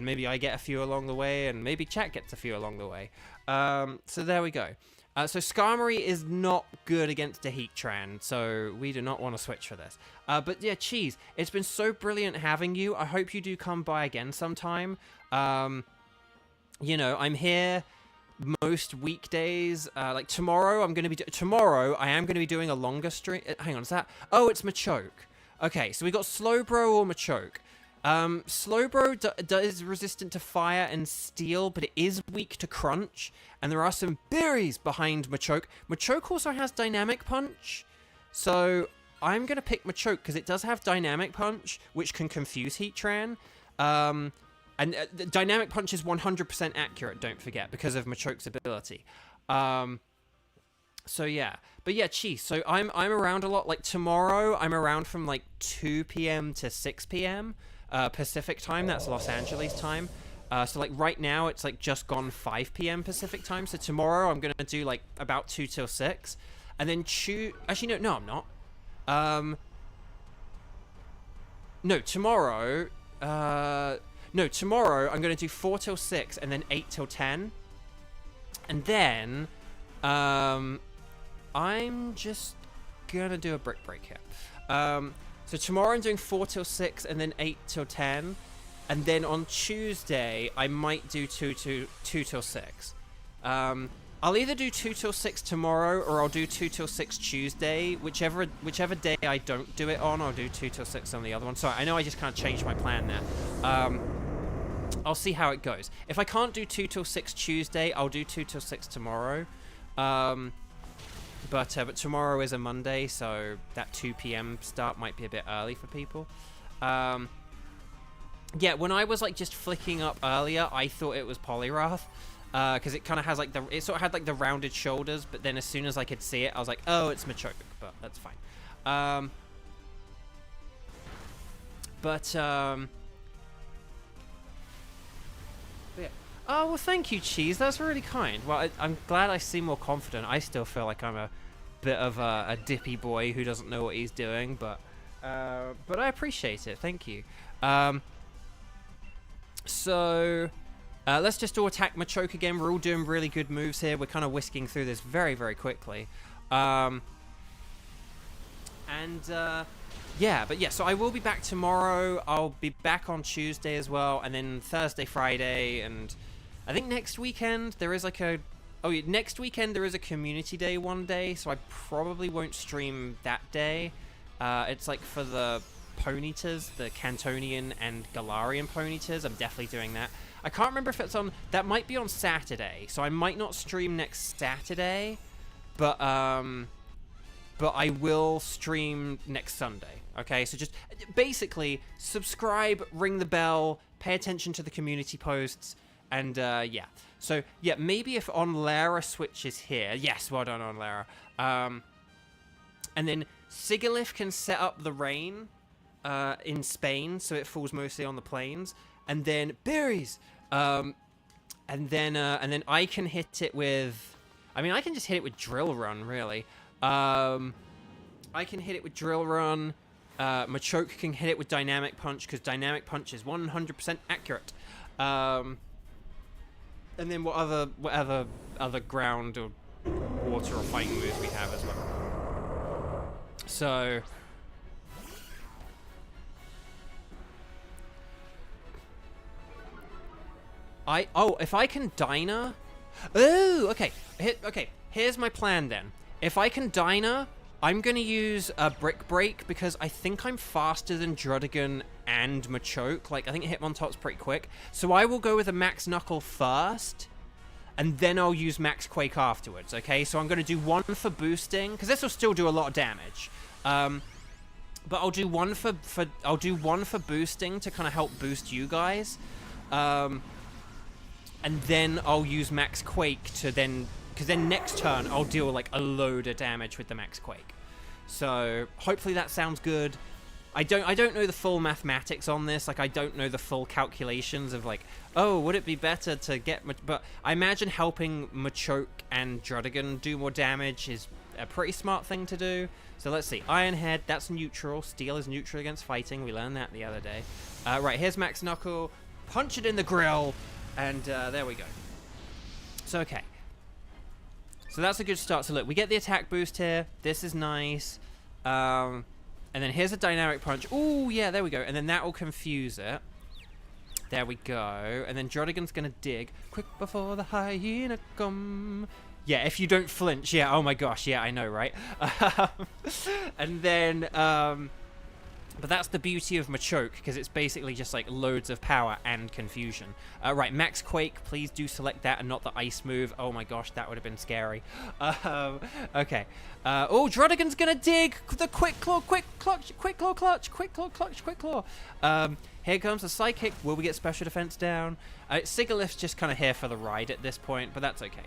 maybe I get a few along the way, and maybe chat gets a few along the way. So there we go. So Skarmory is not good against a Heatran, so we do not want to switch for this. But yeah, Cheese, it's been so brilliant having you. I hope you do come by again sometime. You know, I'm here most weekdays. Like tomorrow, I am going to be doing a longer stream. Hang on, is that? Oh, it's Machoke. Okay, so we got Slowbro or Machoke. Slowbro is resistant to fire and steel, but it is weak to crunch. And there are some berries behind Machoke. Machoke also has Dynamic Punch. So I'm going to pick Machoke because it does have Dynamic Punch, which can confuse Heatran. And Dynamic Punch is 100% accurate, don't forget, because of Machoke's ability. So yeah. But yeah, Cheese, so I'm around a lot. Like tomorrow, I'm around from like 2 p.m. to 6 p.m. Pacific time. That's Los Angeles time. So like right now, it's like just gone 5 p.m. Pacific time. So tomorrow, I'm going to do like about 2 till 6. And then actually, no, I'm not. No, tomorrow... No, tomorrow I'm going to do 4 till 6 and then 8 till 10. And then I'm just going to do a brick break here. So tomorrow I'm doing 4 till 6 and then 8 till 10. And then on Tuesday, I might do 2 till 6. I'll either do 2 till 6 tomorrow or I'll do 2 till 6 Tuesday. Whichever day I don't do it on, I'll do 2 till 6 on the other one. Sorry, I know I just kind of changed my plan there. I'll see how it goes. If I can't do 2 till 6 Tuesday, I'll do 2 till 6 tomorrow. But tomorrow is a Monday, so that 2 p.m. start might be a bit early for people. Yeah, when I was like just flicking up earlier, I thought it was Poliwrath. Because it kind of has like it sort of had like the rounded shoulders, but then as soon as I could see it, I was like, oh, it's Machoke, but that's fine. Yeah. Oh, well, thank you, Cheese. That's really kind. Well, I'm glad I seem more confident. I still feel like I'm a bit of a dippy boy who doesn't know what he's doing, but I appreciate it. Thank you. So, Let's just all attack Machoke again. We're all doing really good moves here. We're kind of whisking through this very, very quickly. Yeah, but yeah, so I will be back tomorrow. I'll be back on Tuesday as well, and then Thursday, Friday, and I think next weekend there is like a... Oh, yeah, next weekend there is a community day one day, so I probably won't stream that day. It's like for the Ponytas, the Cantonian and Galarian Ponytas. I'm definitely doing that. I can't remember if it's on... That might be on Saturday, so I might not stream next Saturday, but I will stream next Sunday. Okay, so just basically subscribe, ring the bell, pay attention to the community posts, and yeah. So yeah, maybe if Onlara switches here. Yes, well done, Onlara. And then Sigalith can set up the rain in Spain, so it falls mostly on the plains. And then berries. And then I can hit it with... I mean, I can just hit it with Drill Run, really. I can hit it with Drill Run. Machoke can hit it with Dynamic Punch, because Dynamic Punch is 100% accurate. And then whatever other ground or water or fighting moves we have as well. So... if I can Dyna... Oh, okay. Okay, here's my plan then. If I can Dyna, I'm going to use a Brick Break, because I think I'm faster than Druddigon and Machoke. Like, I think Hitmontop's pretty quick. So I will go with a Max Knuckle first, and then I'll use Max Quake afterwards, okay? So I'm going to do one for boosting, because this will still do a lot of damage. But I'll do one for boosting to kind of help boost you guys. And then I'll use Max Quake to then... Because then next turn, I'll deal, like, a load of damage with the Max Quake. So, hopefully that sounds good. I don't know the full mathematics on this. Like, I don't know the full calculations of, like, oh, would it be better to get... But I imagine helping Machoke and Druddigon do more damage is a pretty smart thing to do. So, let's see. Iron Head, that's neutral. Steel is neutral against fighting. We learned that the other day. Right, here's Max Knuckle. Punch it in the grill. And there we go. So, okay. So that's a good start. So look, we get the attack boost here. This is nice. And then here's a Dynamic Punch. Ooh, yeah, there we go. And then that will confuse it. There we go. And then Druddigon's going to dig. Quick before the hyena come. Yeah, if you don't flinch. Yeah, oh my gosh. Yeah, I know, right? And then... But that's the beauty of Machoke, because it's basically just like loads of power and confusion. Right, Max Quake, please do select that and not the ice move. Oh my gosh, that would have been scary. Okay. Oh, Druddigon's gonna dig! The Quick Claw, Quick Clutch, Quick Claw Clutch, Quick Claw Clutch, Quick Claw. Here comes the Psychic. Will we get special defense down? Sigalith's just kind of here for the ride at this point, but that's okay.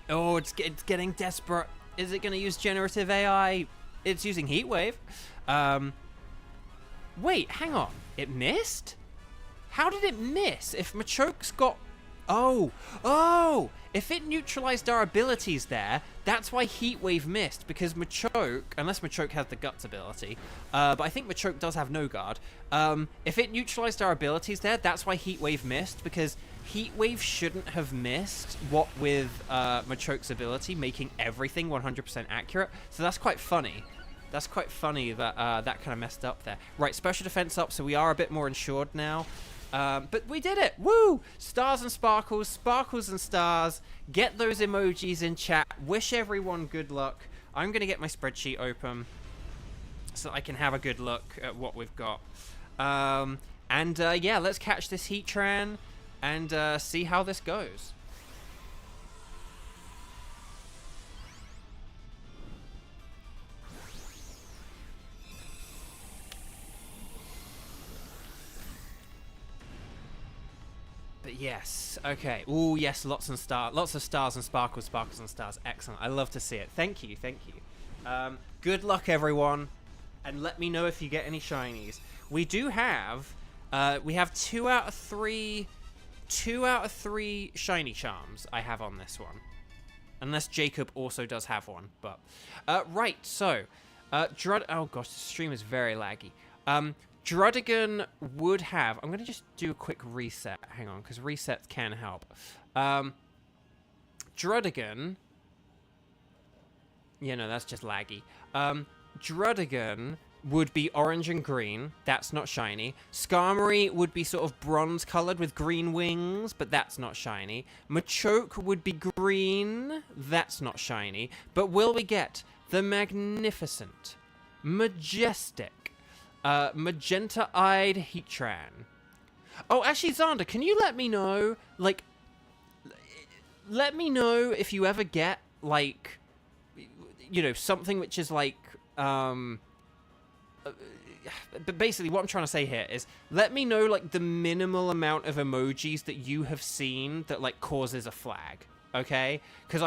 Oh, it's getting desperate. Is it going to use generative AI? It's using Heat Wave. Wait, hang on. It missed? How did it miss? If Machoke's got... Oh! If it neutralized our abilities there, that's why Heat Wave missed. Because Machoke, unless Machoke has the Guts ability, but I think Machoke does have no guard. If it neutralized our abilities there, that's why Heat Wave missed. Because Heat Wave shouldn't have missed, what with Machoke's ability, making everything 100% accurate. So that's quite funny. That's quite funny that that kind of messed up there. Right, special defense up, so we are a bit more insured now. But we did it! Woo! Stars and sparkles, sparkles and stars. Get those emojis in chat. Wish everyone good luck. I'm going to get my spreadsheet open so I can have a good look at what we've got. Yeah, let's catch this Heatran and see how this goes. But yes, okay. Ooh, yes, lots of stars and sparkles, sparkles and stars. Excellent. I love to see it. Thank you, thank you. Good luck, everyone, and let me know if you get any shinies. We do have, we have 2 out of 3 shiny charms I have on this one, unless Jacob also does have one. But right, so oh gosh, the stream is very laggy. Drudigan would have... I'm going to just do a quick reset. Hang on, because resets can help. Drudigan... Yeah, no, that's just laggy. Drudigan would be orange and green. That's not shiny. Skarmory would be sort of bronze-colored with green wings, but that's not shiny. Machoke would be green. That's not shiny. But will we get the magnificent, majestic, magenta-eyed Heatran? Oh, actually, Xander, can you let me know, like... Let me know if you ever get, like... You know, something which is like, but basically what I'm trying to say here is, let me know, like, the minimal amount of emojis that you have seen that, like, causes a flag, okay? Because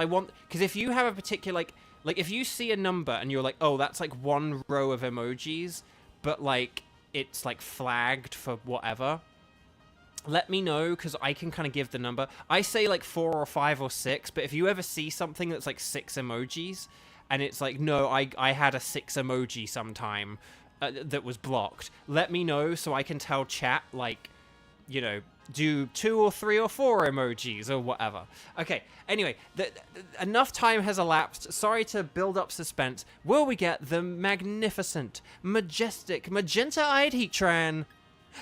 if you have a particular, like, if you see a number and you're like, oh, that's, like, one row of emojis, but, like, it's, like, flagged for whatever, let me know, because I can kind of give the number. I say, like, 4 or 5 or 6, but if you ever see something that's, like, 6 emojis, and it's like, no, I had a 6 emoji sometime that was blocked, let me know so I can tell chat, like, you know, do 2 or 3 or 4 emojis or whatever. Okay, anyway, enough time has elapsed. Sorry to build up suspense. Will we get the magnificent, majestic, magenta-eyed Heatran?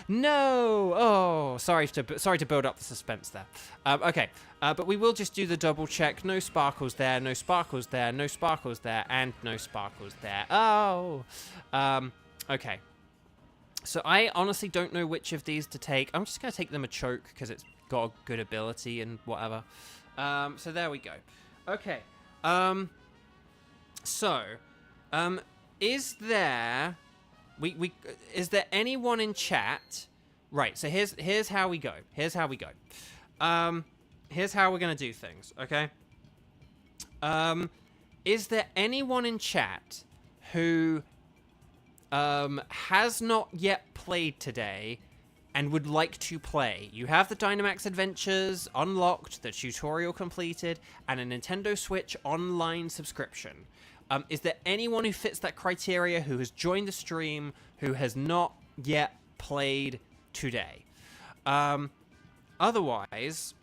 No! Oh, sorry to build up the suspense there. Okay, but we will just do the double check. No sparkles there, no sparkles there, no sparkles there, and no sparkles there. Oh! Okay. So I honestly don't know which of these to take. I'm just going to take the Machoke because it's got a good ability and whatever. So there we go. Okay. Is there... is there anyone in chat? Right, so here's how we go. Here's how we're gonna do things, okay? Is there anyone in chat who has not yet played today and would like to play? You have the Dynamax Adventures unlocked, the tutorial completed, and a Nintendo Switch online subscription. Is there anyone who fits that criteria who has joined the stream who has not yet played today? Otherwise,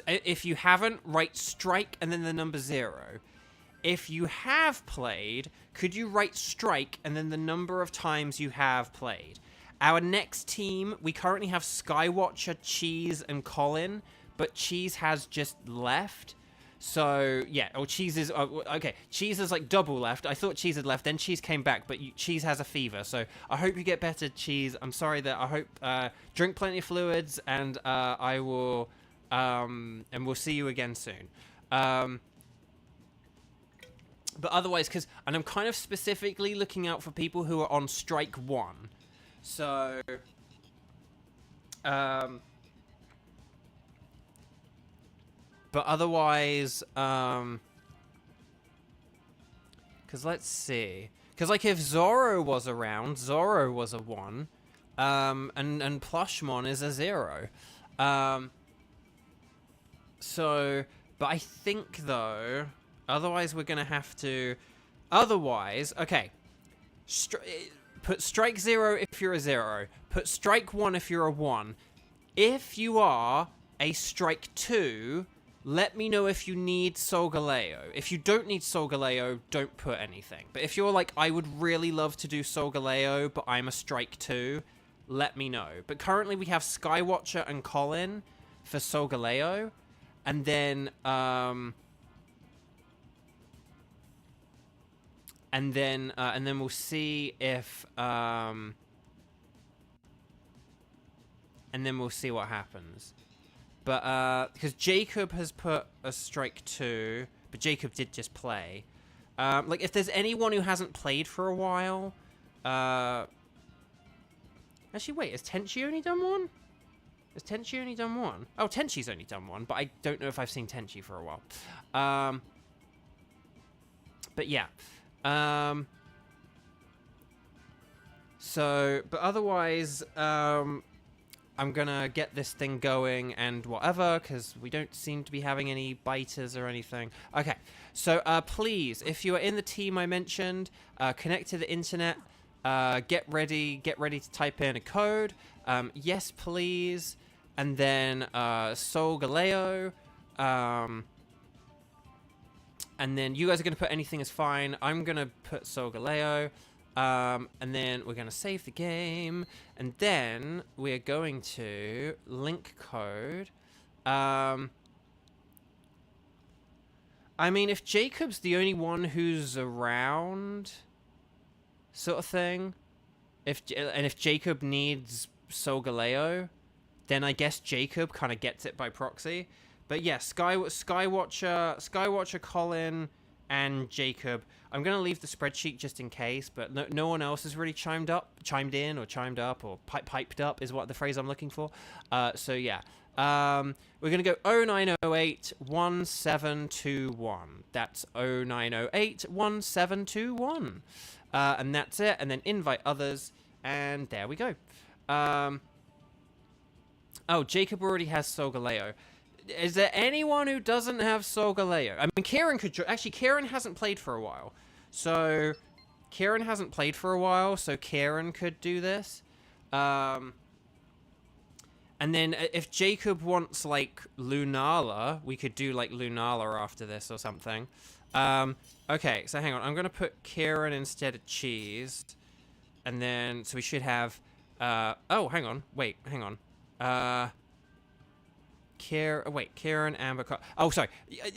if you haven't, write strike and then the number 0. If you have played, could you write strike and then the number of times you have played? Our next team, we currently have Skywatcher, Cheese, and Colin, but Cheese has just left. So, yeah, Cheese is... okay, Cheese is, like, double left. I thought Cheese had left, then Cheese came back, but Cheese has a fever. So, I hope you get better, Cheese. I'm sorry that... I hope... drink plenty of fluids, and I will... and we'll see you again soon. But otherwise, because... And I'm kind of specifically looking out for people who are on strike 1. So... But otherwise, because let's see. Because, like, if Zoro was around, Zoro was a 1, and Plushmon is a 0. So, but I think, though, otherwise we're going to have to, otherwise, okay, put strike 0 if you're a 0, put strike 1 if you're a 1. If you are a strike 2... Let me know if you need Solgaleo. If you don't need Solgaleo, don't put anything. But if you're like, I would really love to do Solgaleo, but I'm a strike 2, let me know. But currently we have Skywatcher and Colin for Solgaleo. And then, and then we'll see if, and then we'll see what happens. But, because Jacob has put a strike 2, but Jacob did just play. Like, if there's anyone who hasn't played for a while, actually, wait, has Tenchi only done 1? Has Tenchi only done 1? Oh, Tenchi's only done 1, but I don't know if I've seen Tenchi for a while. But yeah. So, but otherwise, I'm gonna get this thing going and whatever, because we don't seem to be having any biters or anything. Okay, so please, if you are in the team I mentioned, connect to the internet, get ready to type in a code. Yes, please. And then Sol Galeo. And then you guys are going to put anything is fine. I'm going to put Sol Galeo. And then we're going to save the game. And then we're going to link code. I mean, if Jacob's the only one who's around, sort of thing, if Jacob needs Sol Galeo, then I guess Jacob kind of gets it by proxy. But yeah, Skywatcher, Colin, and Jacob. I'm going to leave the spreadsheet just in case, but no one else has really chimed up, or piped up is what the phrase I'm looking for. So yeah. We're going to go 0908 1721. That's 0908 1721. And that's it. And then invite others. And there we go. Oh, Jacob already has Sol Galeo. Is there anyone who doesn't have Sol Galeo? I mean, Kieran could... Actually, Kieran hasn't played for a while. So, Kieran could do this. And then if Jacob wants, like, Lunala, we could do, like, Lunala after this or something. Okay, so hang on. I'm going to put Kieran instead of Cheese. And then... So we should have... oh, hang on. Wait, hang on. Kieran, Amber... Oh, sorry.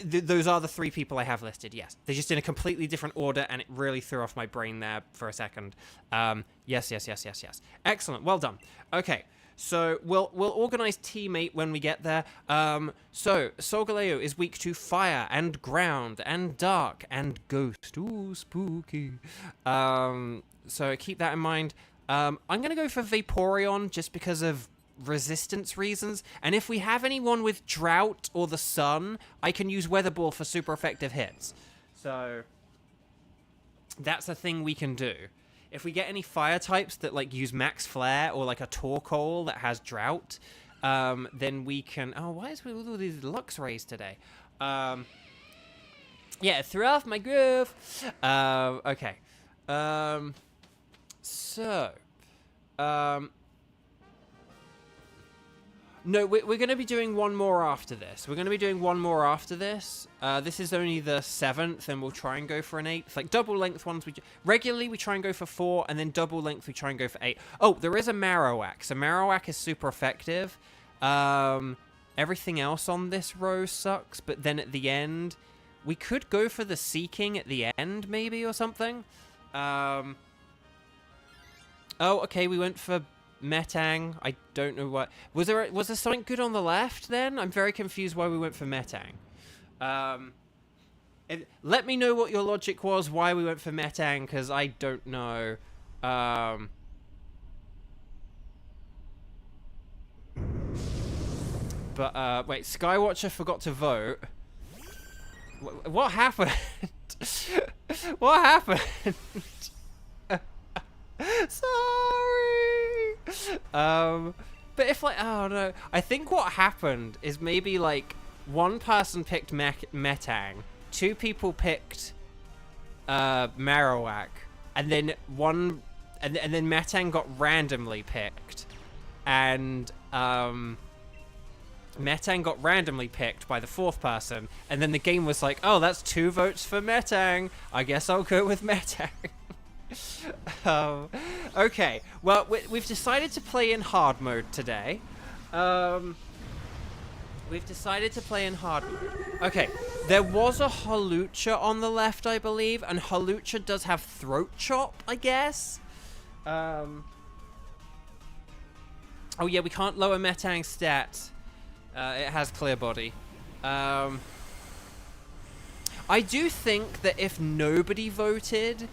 Those are the 3 people I have listed, yes. They're just in a completely different order, and it really threw off my brain there for a second. Yes. Excellent. Well done. Okay, so we'll organize teammate when we get there. So, Sol Galeo is weak to fire, and ground, and dark, and ghost. Ooh, spooky. So keep that in mind. I'm going to go for Vaporeon, just because of resistance reasons, and if we have anyone with drought or the sun, I can use Weather Ball for super effective hits. So that's a thing we can do. If we get any fire types that like use Max Flare or like a Torkoal that has drought, then we can... Oh, why is with all these Lux Rays today? Yeah, it threw off my groove. Okay. No, we're going to be doing one more after this. This is only the 7th, and we'll try and go for an 8th. Like, double length ones, regularly we try and go for 4, and then double length we try and go for 8. Oh, there is a Marowak. So Marowak is super effective. Everything else on this row sucks, but then at the end, we could go for the Seeking at the end, maybe, or something. Oh, okay, we went for... Metang, I don't know what... Was there something good on the left, then? I'm very confused why we went for Metang. Let me know what your logic was, why we went for Metang, because I don't know. But, wait, Skywatcher forgot to vote. What happened? What happened? Sorry. But if like, oh no, I think what happened is maybe like one person picked Metang, 2 people picked Marowak, and then and then Metang got randomly picked, and Metang got randomly picked by the 4th person, and then the game was like, oh, that's 2 votes for Metang. I guess I'll go with Metang. Okay, well, we've decided to play in hard mode today. Okay, there was a Hawlucha on the left, I believe, and Hawlucha does have Throat Chop, I guess. Oh yeah, we can't lower Metang's stats. It has Clear Body. I do think that if nobody voted...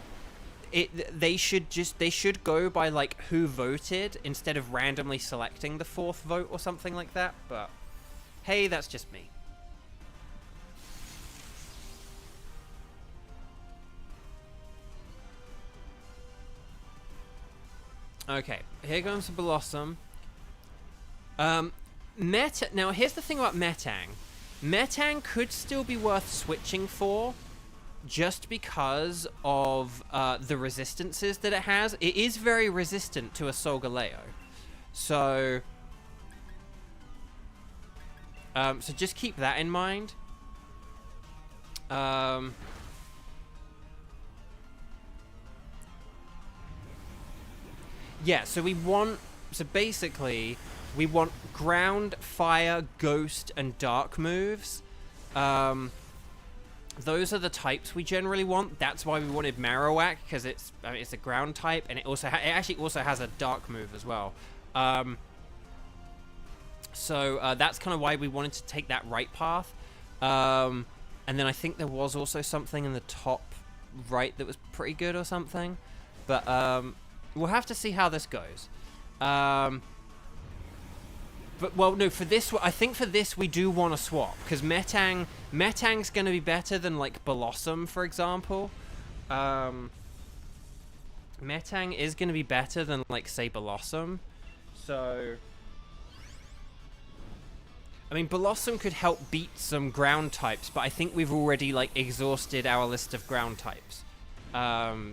They should go by like who voted instead of randomly selecting the 4th vote or something like that, but hey, that's just me. Okay, here comes Blossom. Now here's the thing about Metang. Metang could still be worth switching for. just because of the resistances that it has. It is very resistant to a Solgaleo. So so just keep that in mind. Yeah, so basically we want ground, fire, ghost, and dark moves. Those are the types we generally want. That's why we wanted Marowak, because it's a ground type, and it actually also has a dark move as well. So that's kind of why we wanted to take that right path. And then I think there was also something in the top right that was pretty good or something. But we'll have to see how this goes. But, well, no, for this, I think for this we do want to swap, because Metang's going to be better than, like, Blossom, for example. Metang is going to be better than, like, say, Blossom. So, I mean, Blossom could help beat some ground types, but I think we've already, like, exhausted our list of ground types.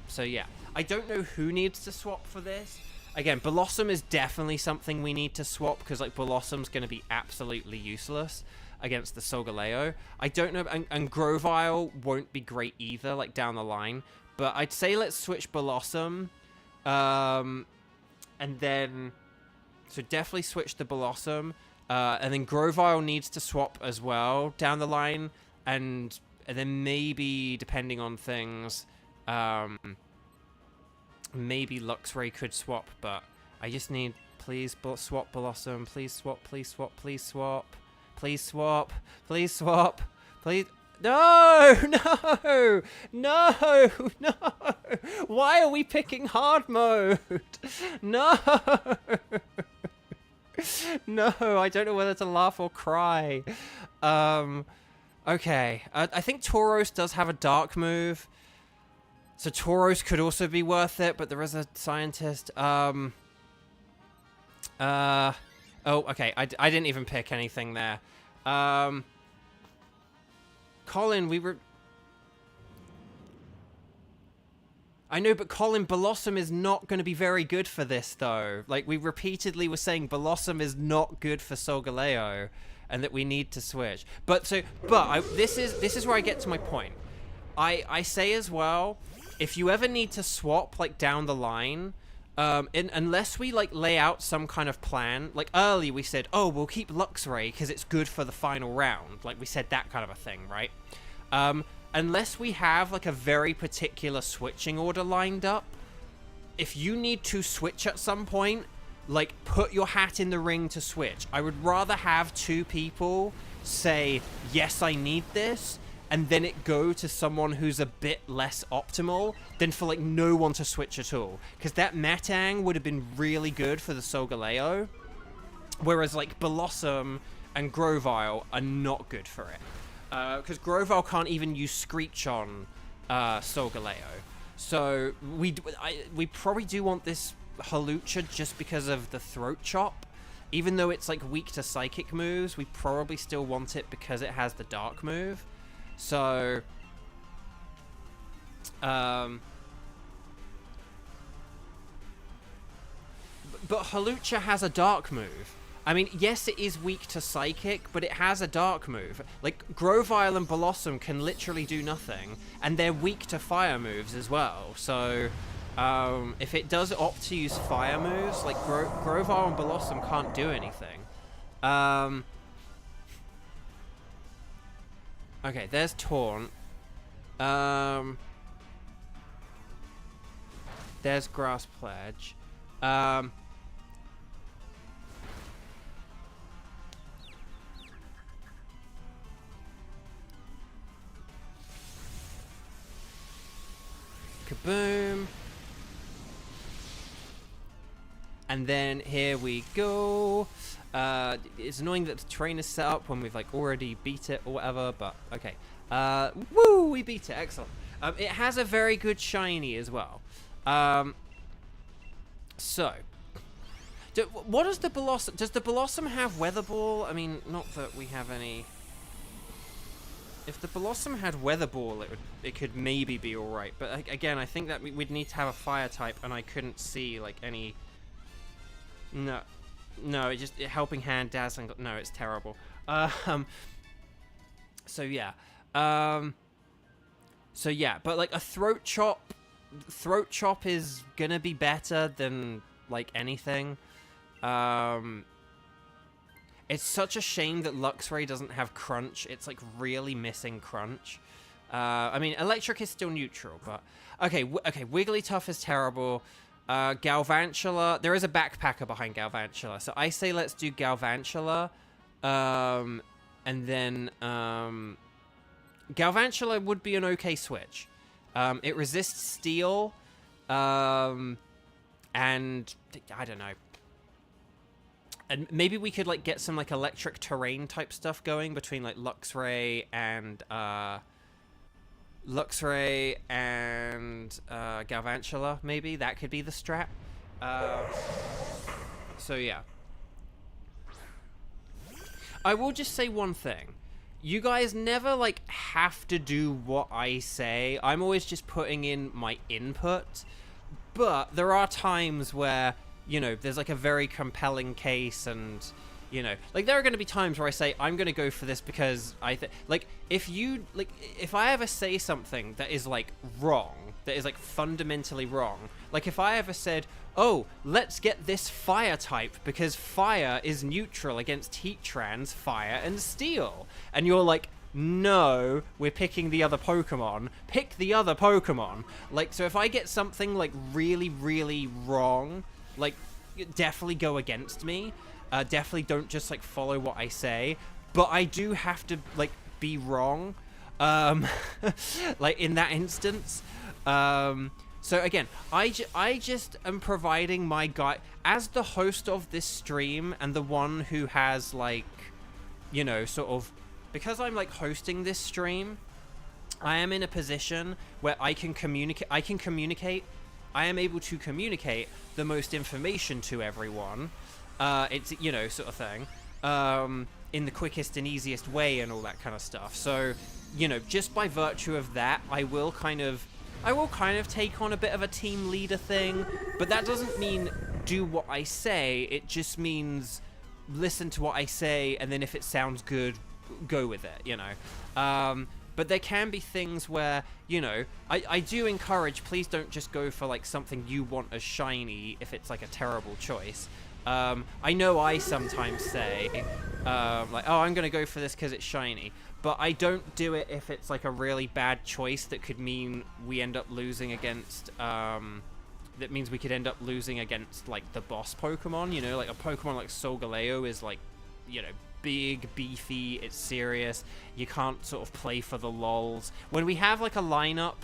So, yeah. I don't know who needs to swap for this. Again, Blossom is definitely something we need to swap, because, like, Blossom's going to be absolutely useless against the Solgaleo. I don't know, and Grovyle won't be great either, like, down the line. But I'd say let's switch Blossom, and then, so definitely switch the Blossom, and then Grovyle needs to swap as well down the line, and then maybe, depending on things, maybe Luxray could swap, but I just need, please swap Blossom, please swap, please swap, please swap, please swap, please swap, please. No, no, no, no. Why are we picking hard mode? No. No, I don't know whether to laugh or cry. Okay, I think Tauros does have a dark move. So Tauros could also be worth it, but there is a scientist. Oh, okay. I didn't even pick anything there. Colin, I know, but Colin, Blossom is not going to be very good for this, though. Like, we repeatedly were saying Blossom is not good for Solgaleo, and that we need to switch. This is where I get to my point. I say as well, if you ever need to swap, like, down the line, unless we, like, lay out some kind of plan, like, early we said, oh, we'll keep Luxray because it's good for the final round. Like, we said that kind of a thing, right? Unless we have, like, a very particular switching order lined up, if you need to switch at some point, like, put your hat in the ring to switch. I would rather have two people say, yes, I need this, and then it go to someone who's a bit less optimal than for, like, no one to switch at all. Because that Metang would have been really good for the Solgaleo, whereas, like, Blossom and Grovyle are not good for it. Because Grovyle can't even use Screech on Solgaleo. So we probably do want this Hawlucha just because of the Throat Chop. Even though it's, like, weak to Psychic moves, we probably still want it because it has the Dark move. So, but Hawlucha has a dark move. I mean, yes, it is weak to Psychic, but it has a dark move. Like, Grovyle and Blossom can literally do nothing, and they're weak to fire moves as well. So, if it does opt to use fire moves, like, Grovyle and Blossom can't do anything. Okay, there's Taunt. There's Grass Pledge. Kaboom. And then here we go. It's annoying that the train is set up when we've, like, already beat it or whatever, but okay. Woo! We beat it. Excellent. It has a very good shiny as well. So, what does the Blossom... Does the Blossom have Weather Ball? I mean, not that we have any... If the Blossom had Weather Ball, it could maybe be alright. But again, I think that we'd need to have a Fire type, and I couldn't see, like, any... No, it just... Helping Hand, Dazzling... No, it's terrible. So yeah. So yeah, but, like, a Throat Chop... Throat Chop is gonna be better than, like, anything. It's such a shame that Luxray doesn't have Crunch. It's, like, really missing Crunch. I mean, Electric is still neutral, but... Okay, Wigglytuff is terrible. Galvantula... There is a backpacker behind Galvantula, so I say let's do Galvantula. And then... Galvantula would be an okay switch. It resists Steel. And... I don't know. And maybe we could, like, get some, like, electric terrain type stuff going between, like, Luxray and Galvantula, maybe. That could be the strat. So, yeah. I will just say one thing. You guys never, like, have to do what I say. I'm always just putting in my input. But there are times where... You know, there's, like, a very compelling case, and, you know, like, there are going to be times where I say, I'm going to go for this because like, if I ever say something that is, like, wrong, that is, like, fundamentally wrong, like, if I ever said, oh, let's get this Fire type because Fire is neutral against Heatran's Fire and Steel, and you're like, no, we're picking the other Pokemon. Pick the other Pokemon. Like, so if I get something, like, really, really wrong... Like, definitely go against me. Definitely don't just, like, follow what I say. But I do have to, like, be wrong. Like, in that instance. So, again, I just am providing my guide. As the host of this stream and the one who has, like, you know, sort of... Because I'm, like, hosting this stream, I am in a position where I can communicate... I am able to communicate the most information to everyone. It's, you know, sort of thing. In the quickest and easiest way and all that kind of stuff. So, you know, just by virtue of that, I will kind of take on a bit of a team leader thing. But that doesn't mean do what I say. It just means listen to what I say, and then if it sounds good, go with it, you know. But there can be things where, you know, I do encourage, please don't just go for, like, something you want as shiny if it's, like, a terrible choice. I know I sometimes say, like, oh, I'm going to go for this because it's shiny. But I don't do it if it's, like, a really bad choice that could mean we end up losing against, that means we could end up losing against, like, the boss Pokemon, you know? Like, a Pokemon like Solgaleo is, like, you know, big, beefy, it's serious. You can't sort of play for the lols. When we have, like, a lineup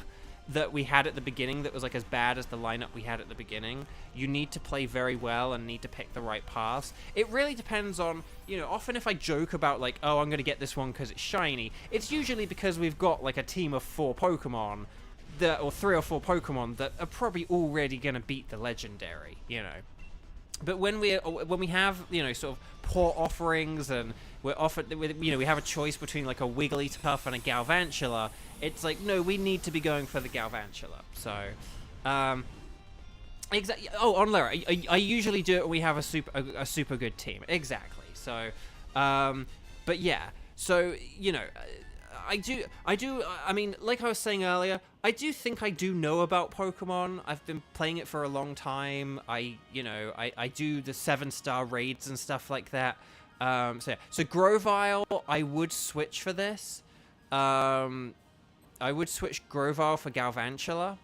that we had at the beginning that was, like, as bad as the lineup we had at the beginning, you need to play very well and need to pick the right paths. It really depends on, you know, often if I joke about, like, oh, I'm going to get this one because it's shiny, it's usually because we've got, like, a team of 4 Pokemon, or 3 or 4 Pokemon that are probably already going to beat the legendary, you know. But when we have, you know, sort of poor offerings and we're offered, you know, we have a choice between, like, a Wigglytuff and a Galvantula, it's like, no, we need to be going for the Galvantula. So, exactly. Oh, on Lara, I usually do it when we have a super good team. Exactly. So, but yeah. So, you know, I mean, like I was saying earlier, I do think I do know about Pokemon. I've been playing it for a long time. I do the 7-star raids and stuff like that. So yeah. So Grovyle, I would switch for this. I would switch Grovyle for Galvantula.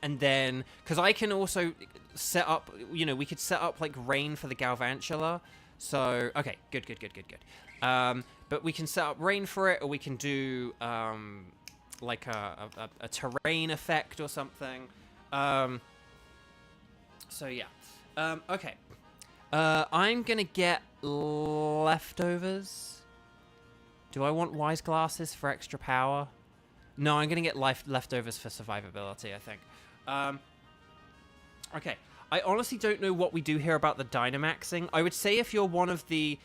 And then, because I can also set up, you know, we could set up, like, Rain for the Galvantula. So, okay, good. But we can set up Rain for it, or we can do, like, a terrain effect or something. So, yeah. Okay. I'm gonna get Leftovers. Do I want Wise Glasses for extra power? No, I'm gonna get Leftovers for survivability, I think. Okay. I honestly don't know what we do here about the Dynamaxing. I would say if you're one of the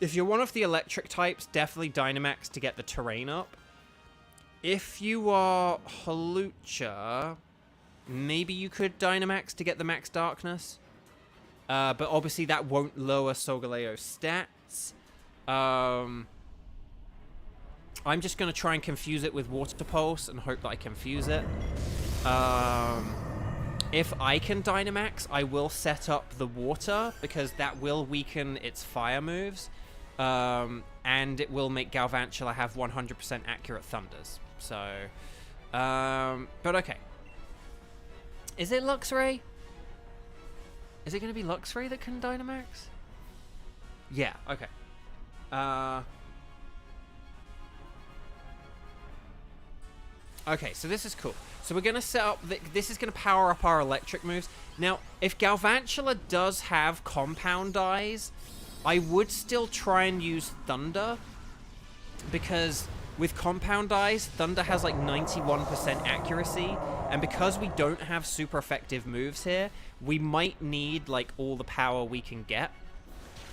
If you're one of the electric types, definitely Dynamax to get the terrain up. If you are Hawlucha, maybe you could Dynamax to get the max darkness. But obviously that won't lower Solgaleo's stats. I'm just going to try and confuse it with Water Pulse and hope that I confuse it. If I can Dynamax, I will set up the Water, because that will weaken its fire moves. And it will make Galvantula have 100% accurate Thunders. So, but okay. Is it Luxray? Is it going to be Luxray that can Dynamax? Yeah, okay. Okay, so this is cool. So we're going to set up... This is going to power up our electric moves. Now, if Galvantula does have Compound Eyes, I would still try and use Thunder, because with Compound Eyes, Thunder has like 91% accuracy, and because we don't have super effective moves here, we might need like all the power we can get.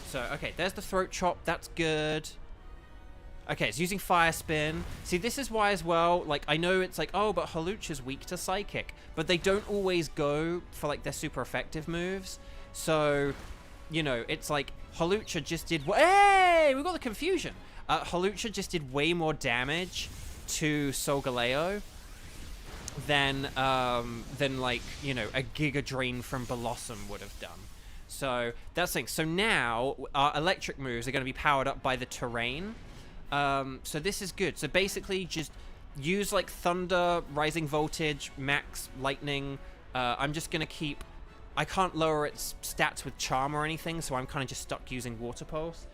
So, okay, there's the Throat Chop. That's good. Okay, it's using Fire Spin. See, this is why as well, like, I know it's like, oh, but Hawlucha's weak to Psychic, but they don't always go for like their super effective moves. So, you know, it's like Hawlucha just did... Hey! We got the confusion. Hawlucha just did way more damage to Solgaleo than like, you know, a Giga Drain from Blossom would have done. So, that's the thing. So now, our electric moves are going to be powered up by the terrain. So this is good. So basically, just use, like, Thunder, Rising Voltage, Max, Lightning. I'm just going to keep... I can't lower its stats with Charm or anything, so I'm kind of just stuck using Water Pulse.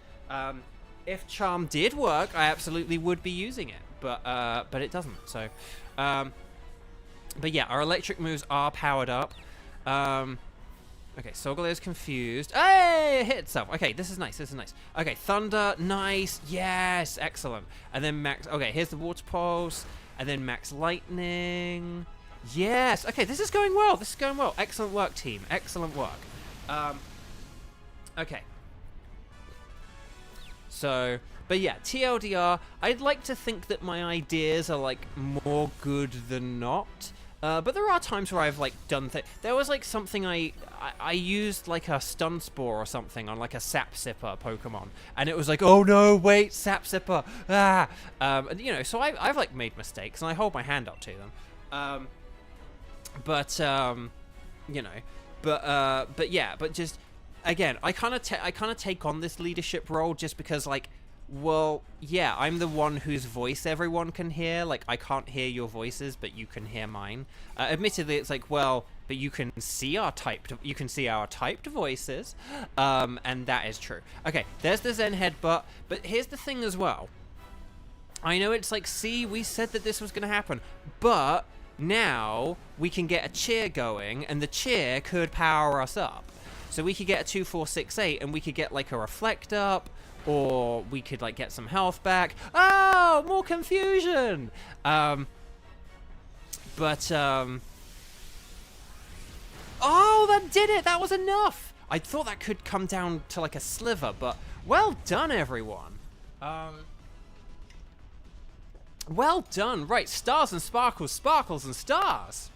If Charm did work, I absolutely would be using it, but it doesn't. So, but yeah, our electric moves are powered up. Okay, Solgaleo's confused. Hey, it hit itself. Okay, this is nice. This is nice. Okay, Thunder, nice. Yes, excellent. And then Max. Okay, here's the Water Pulse, and then Max Lightning. Yes. Okay, this is going well. This is going well. Excellent work, team. Excellent work. Okay. So, but yeah, TLDR, I'd like to think that my ideas are, like, more good than not. But there are times where I've, like, done things. There was, like, something I used, like, a Stun Spore or something on, like, a Sap Sipper Pokemon. And it was like, oh, no, wait, Sap Sipper. Ah. And, you know, so I've, like, made mistakes, and I hold my hand up to them. You know, but yeah, but just, again, I kind of take on this leadership role just because, like, well, yeah, I'm the one whose voice everyone can hear. Like, I can't hear your voices, but you can hear mine. Admittedly, it's like, well, but you can see our typed voices, and that is true. Okay, there's the Zen Headbutt, but here's the thing as well. I know it's like, see, we said that this was going to happen, but now we can get a cheer going, and the cheer could power us up. So we could get a 2, 4, 6, 8, and we could get, like, a Reflect up, or we could, like, get some health back. Oh, more confusion! Oh, that did it! That was enough! I thought that could come down to, like, a sliver, but well done, everyone. Well done. Right, stars and sparkles, sparkles and stars.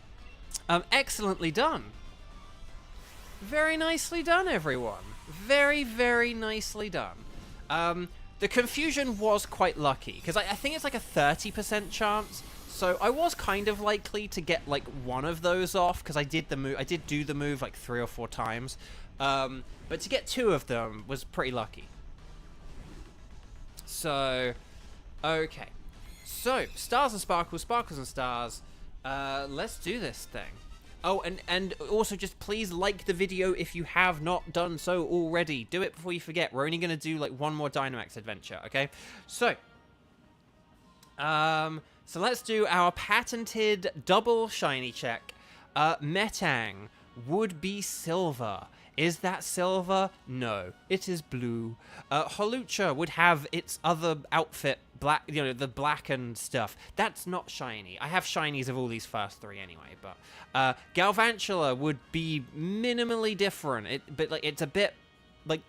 Excellently done. Very nicely done, everyone. Very, very nicely done. The confusion was quite lucky, because I think it's like a 30% chance, so I was kind of likely to get, like, one of those off, because I did do the move, like, 3 or 4 times, but to get 2 of them was pretty lucky. So, okay. So, stars and sparkles, sparkles and stars, let's do this thing. Oh, and also just please like the video if you have not done so already. Do it before you forget. We're only going to do, like, one more Dynamax adventure, okay? So let's do our patented double shiny check. Metang would be silver. Is that silver? No, it is blue. Hawlucha would have its other outfit, black, you know, the blackened stuff. That's not shiny. I have shinies of all these first 3 anyway, but Galvantula would be minimally different. But, like, it's a bit, like,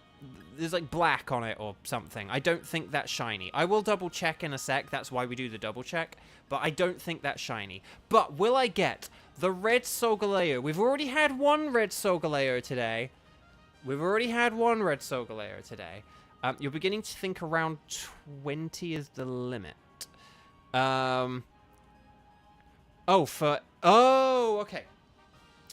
there's like black on it or something. I don't think that's shiny. I will double check in a sec. That's why we do the double check. But I don't think that's shiny. But will I get the red Solgaleo? We've already had one red Solgaleo today. You're beginning to think around 20 is the limit. Oh, okay.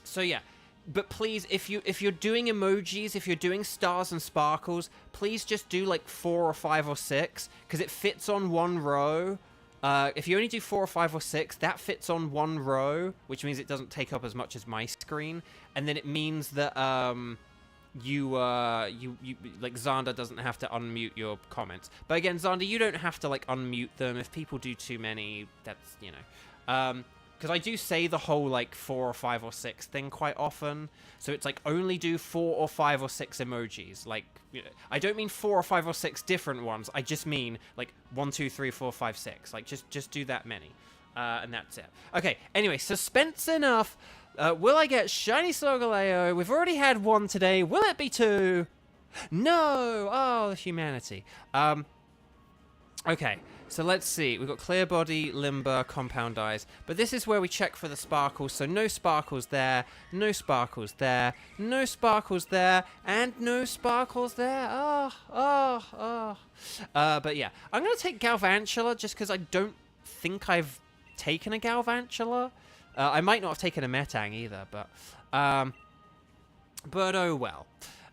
So yeah. But please, if you're doing emojis, if you're doing stars and sparkles, please just do like 4 or 5 or 6, because it fits on one row. If you only do 4 or 5 or 6, that fits on one row, which means it doesn't take up as much as my screen, and then it means that you like Xander doesn't have to unmute your comments. But again, Xander, you don't have to like unmute them. If people do too many, that's, you know, because I do say the whole like 4 or 5 or 6 thing quite often. So it's like only do 4 or 5 or 6 emojis. Like, you know, I don't mean 4 or 5 or 6 different ones. I just mean like 1, 2, 3, 4, 5, 6. Like just do that many, and that's it. Okay. Anyway, suspense enough. Will I get shiny Solgaleo? We've already had one today. Will it be 2? No. Oh, humanity. Okay. So let's see. We've got Clear Body, Limber, Compound Eyes. But this is where we check for the sparkles. So no sparkles there, no sparkles there, no sparkles there, and no sparkles there. But yeah. I'm going to take Galvantula just because I don't think I've taken a Galvantula. I might not have taken a Metang either, but oh well.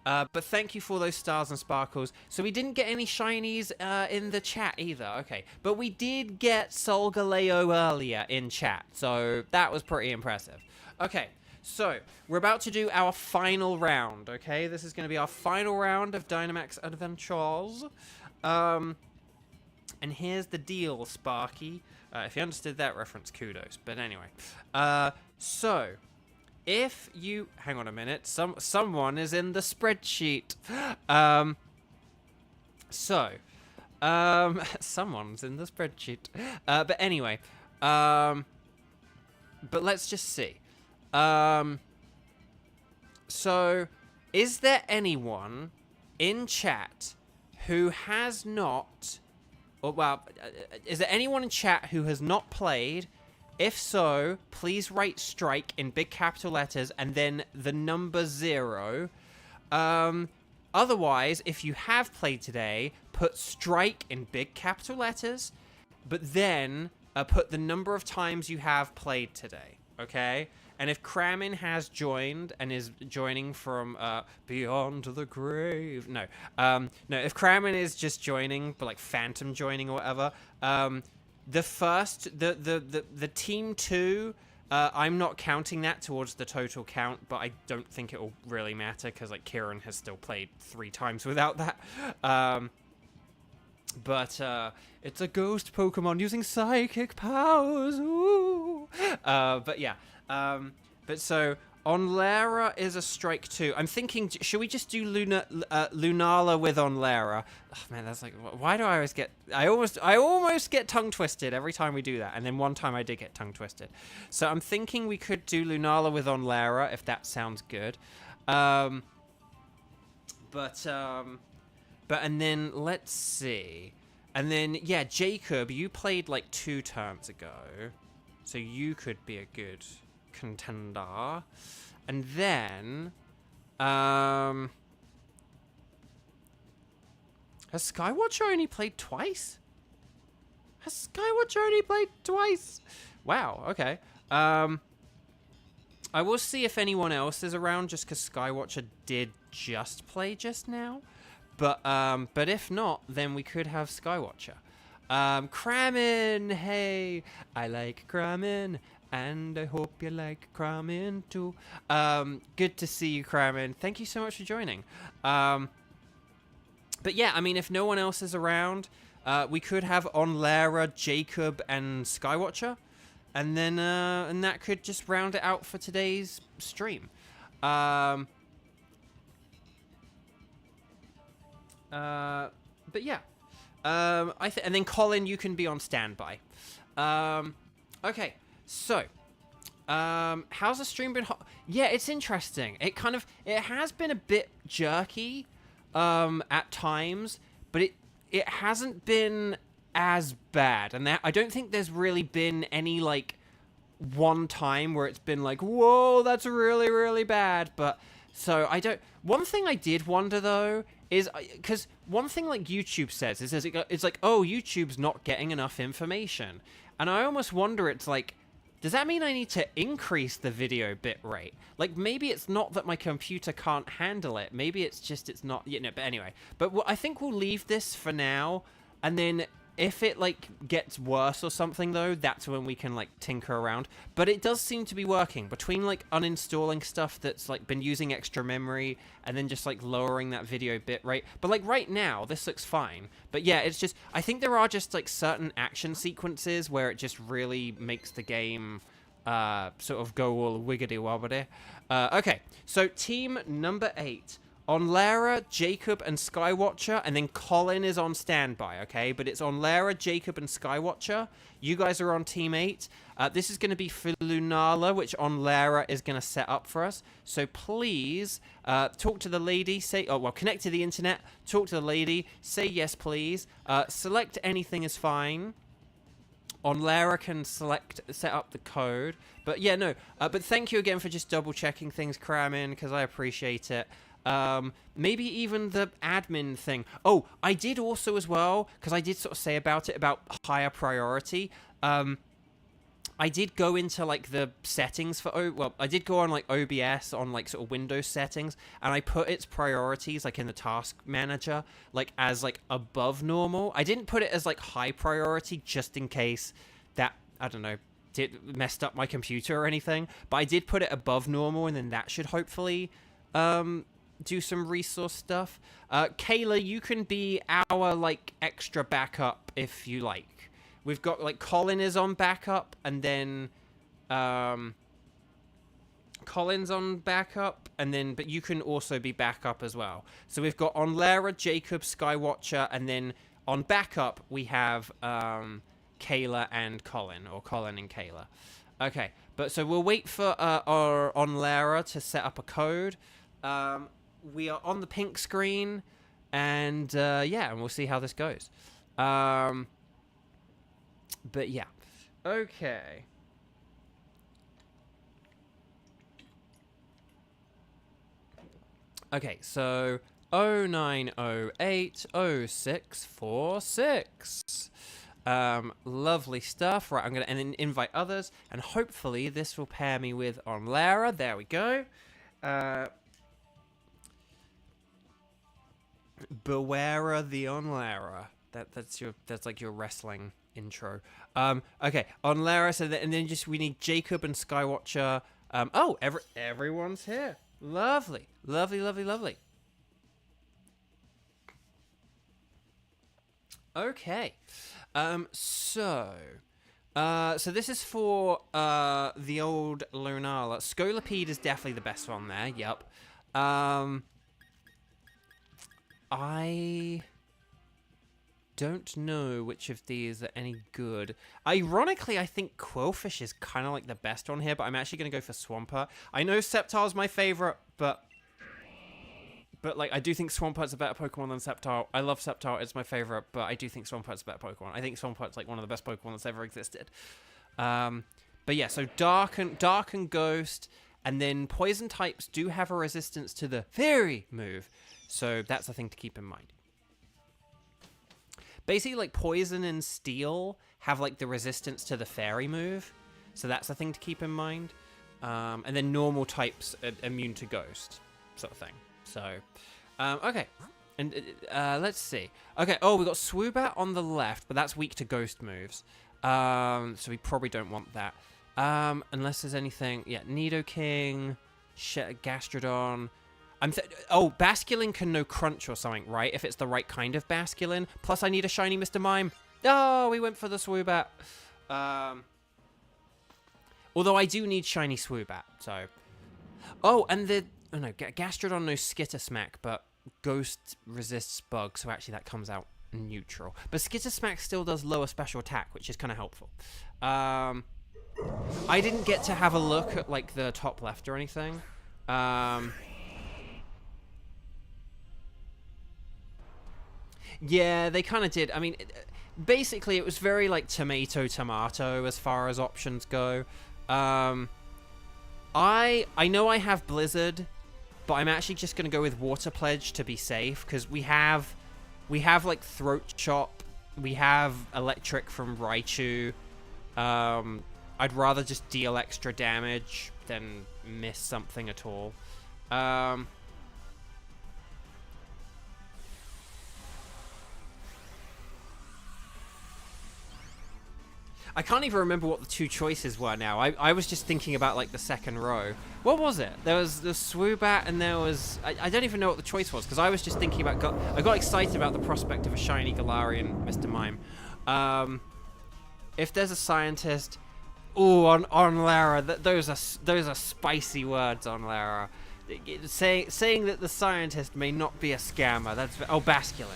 But thank you for those stars and sparkles. So we didn't get any shinies in the chat either. Okay, but we did get Solgaleo earlier in chat, so that was pretty impressive. Okay, so we're about to do our final round. Okay, this is going to be our final round of Dynamax Adventures. And here's the deal, Sparky. If you understood that reference, kudos. But anyway, so if you hang on a minute, someone is in the spreadsheet. Someone's in the spreadsheet. But anyway, but let's just see. So is there anyone in chat who has not, or well, is there anyone in chat who has not played? If so, please write strike in big capital letters and then the number 0. Otherwise, if you have played today, put strike in big capital letters, but then put the number of times you have played today, okay? And if Kramin has joined and is joining from beyond the grave, no, if Kramin is just joining, but like phantom joining or whatever, the team 2, I'm not counting that towards the total count, but I don't think it will really matter because like Kieran has still played 3 times without that. But it's a ghost Pokemon using psychic powers. Ooh. But yeah. But so Onlera is a strike 2. I'm thinking, should we just do Lunala with Onlera? Oh man, that's like, why do I always get? I almost get tongue twisted every time we do that, and then one time I did get tongue twisted. So I'm thinking we could do Lunala with Onlera if that sounds good. And then let's see, and then yeah, Jacob, you played like 2 turns ago, so you could be a good contender. And then has Skywatcher only played twice? Wow, okay. I will see if anyone else is around just because Skywatcher did just play just now. But if not, then we could have Skywatcher. Kramin, hey, I like Kramin. And I hope you like Kramin too. Good to see you, Kramin. Thank you so much for joining. But yeah, I mean, if no one else is around, we could have Onlera, Jacob, and Skywatcher. And then, and that could just round it out for today's stream. But yeah. And then Colin, you can be on standby. Okay. So, how's the stream been? Yeah, it's interesting. It has been a bit jerky. at times, but it hasn't been as bad, and I don't think there's really been any like one time where it's been like, whoa, that's really, really bad. But so I don't. One thing I did wonder though is because one thing like YouTube says is it's like, oh, YouTube's not getting enough information, and I almost wonder, it's like, does that mean I need to increase the video bit rate? Like, maybe it's not that my computer can't handle it. Maybe it's just it's not, you know, but anyway. But I think we'll leave this for now, and then if it, like, gets worse or something, though, that's when we can, like, tinker around. But it does seem to be working. Between, like, uninstalling stuff that's, like, been using extra memory and then just, like, lowering that video bit rate. But, like, right now, this looks fine. But, yeah, it's just, I think there are just, like, certain action sequences where it just really makes the game sort of go all wiggity-wobbity. Okay, so team number 8. On Lara, Jacob, and Skywatcher, and then Colin is on standby, okay? But it's on Lara, Jacob, and Skywatcher. You guys are on Team 8. This is going to be for Lunala, which on Lara is going to set up for us. So please, talk to the lady, say, oh, well, connect to the internet, talk to the lady, say yes, please. Select anything is fine. On Lara can set up the code. But yeah, no, but thank you again for just double checking things, Kramin, because I appreciate it. Maybe even the admin thing. Oh, I did also as well, because I did sort of say about it, about higher priority. I did go into, like, the settings for, well, I did go on, like, OBS, on, like, sort of Windows settings, and I put its priorities, like, in the task manager, like, as, like, above normal. I didn't put it as, like, high priority, just in case that, I don't know, messed up my computer or anything, but I did put it above normal, and then that should hopefully, do some resource stuff. Kayla, you can be our, like, extra backup if you like. We've got, like, Colin is on backup, and then, Colin's on backup, and then, but you can also be backup as well. So we've got on Lara, Jacob, Skywatcher, and then on backup, we have, Kayla and Colin, or Colin and Kayla. Okay, but so we'll wait for, on Lara to set up a code. We are on the pink screen, and yeah, and we'll see how this goes. But yeah, okay. Okay, so 09080646. Lovely stuff. Right, I'm gonna invite others, and hopefully this will pair me with on Lara. There we go. Beware the Onlara. That's like your wrestling intro. Okay, on Lara, so and then just we need Jacob and Skywatcher. Oh, everyone's here. Lovely, lovely, lovely, lovely. Okay, so this is for the old Lunala. Scolipede is definitely the best one there. Yep. I don't know which of these are any good. Ironically, I think Quillfish is kind of like the best one here, but I'm actually going to go for Swampert. I know Sceptile's my favorite, but like, I do think Swampert's a better Pokemon than Sceptile. I love Sceptile, it's my favorite, but I do think Swampert's a better Pokemon. I think Swampert's like one of the best Pokemon that's ever existed. But yeah, so Dark and Ghost, and then Poison types do have a resistance to the Fairy move. So that's a thing to keep in mind. Basically, like, Poison and Steel have, like, the resistance to the Fairy move. So that's a thing to keep in mind. And then normal types are immune to Ghost, sort of thing. So, okay. And let's see. Okay, oh, we've got Swoobat on the left, but that's weak to Ghost moves. So we probably don't want that. Unless there's anything... Yeah, Nidoking, Gastrodon... oh, Basculin can no crunch or something, right? If it's the right kind of Basculin. Plus, I need a shiny Mr. Mime. Oh, we went for the Swoobat. Although I do need shiny Swoobat, so... Oh, and the... Oh, no, Gastrodon knows Skittersmack, but Ghost resists Bug, so actually that comes out neutral. But Skittersmack still does lower special attack, which is kind of helpful. I didn't get to have a look at, like, the top left or anything. Yeah, they kind of did. I mean, basically, it was very like tomato as far as options go. I know I have Blizzard, but I'm actually just gonna go with Water Pledge to be safe because we have like Throat Chop, we have Electric from Raichu. I'd rather just deal extra damage than miss something at all. I can't even remember what the two choices were now. I was just thinking about, like, the second row. What was it? There was the Swoobat and there was... I don't even know what the choice was, because I was just thinking about... I got excited about the prospect of a shiny Galarian Mr. Mime. If there's a scientist... Ooh, on Lara, those are spicy words on Lara. Saying that the scientist may not be a scammer. That's... Oh, Basculin.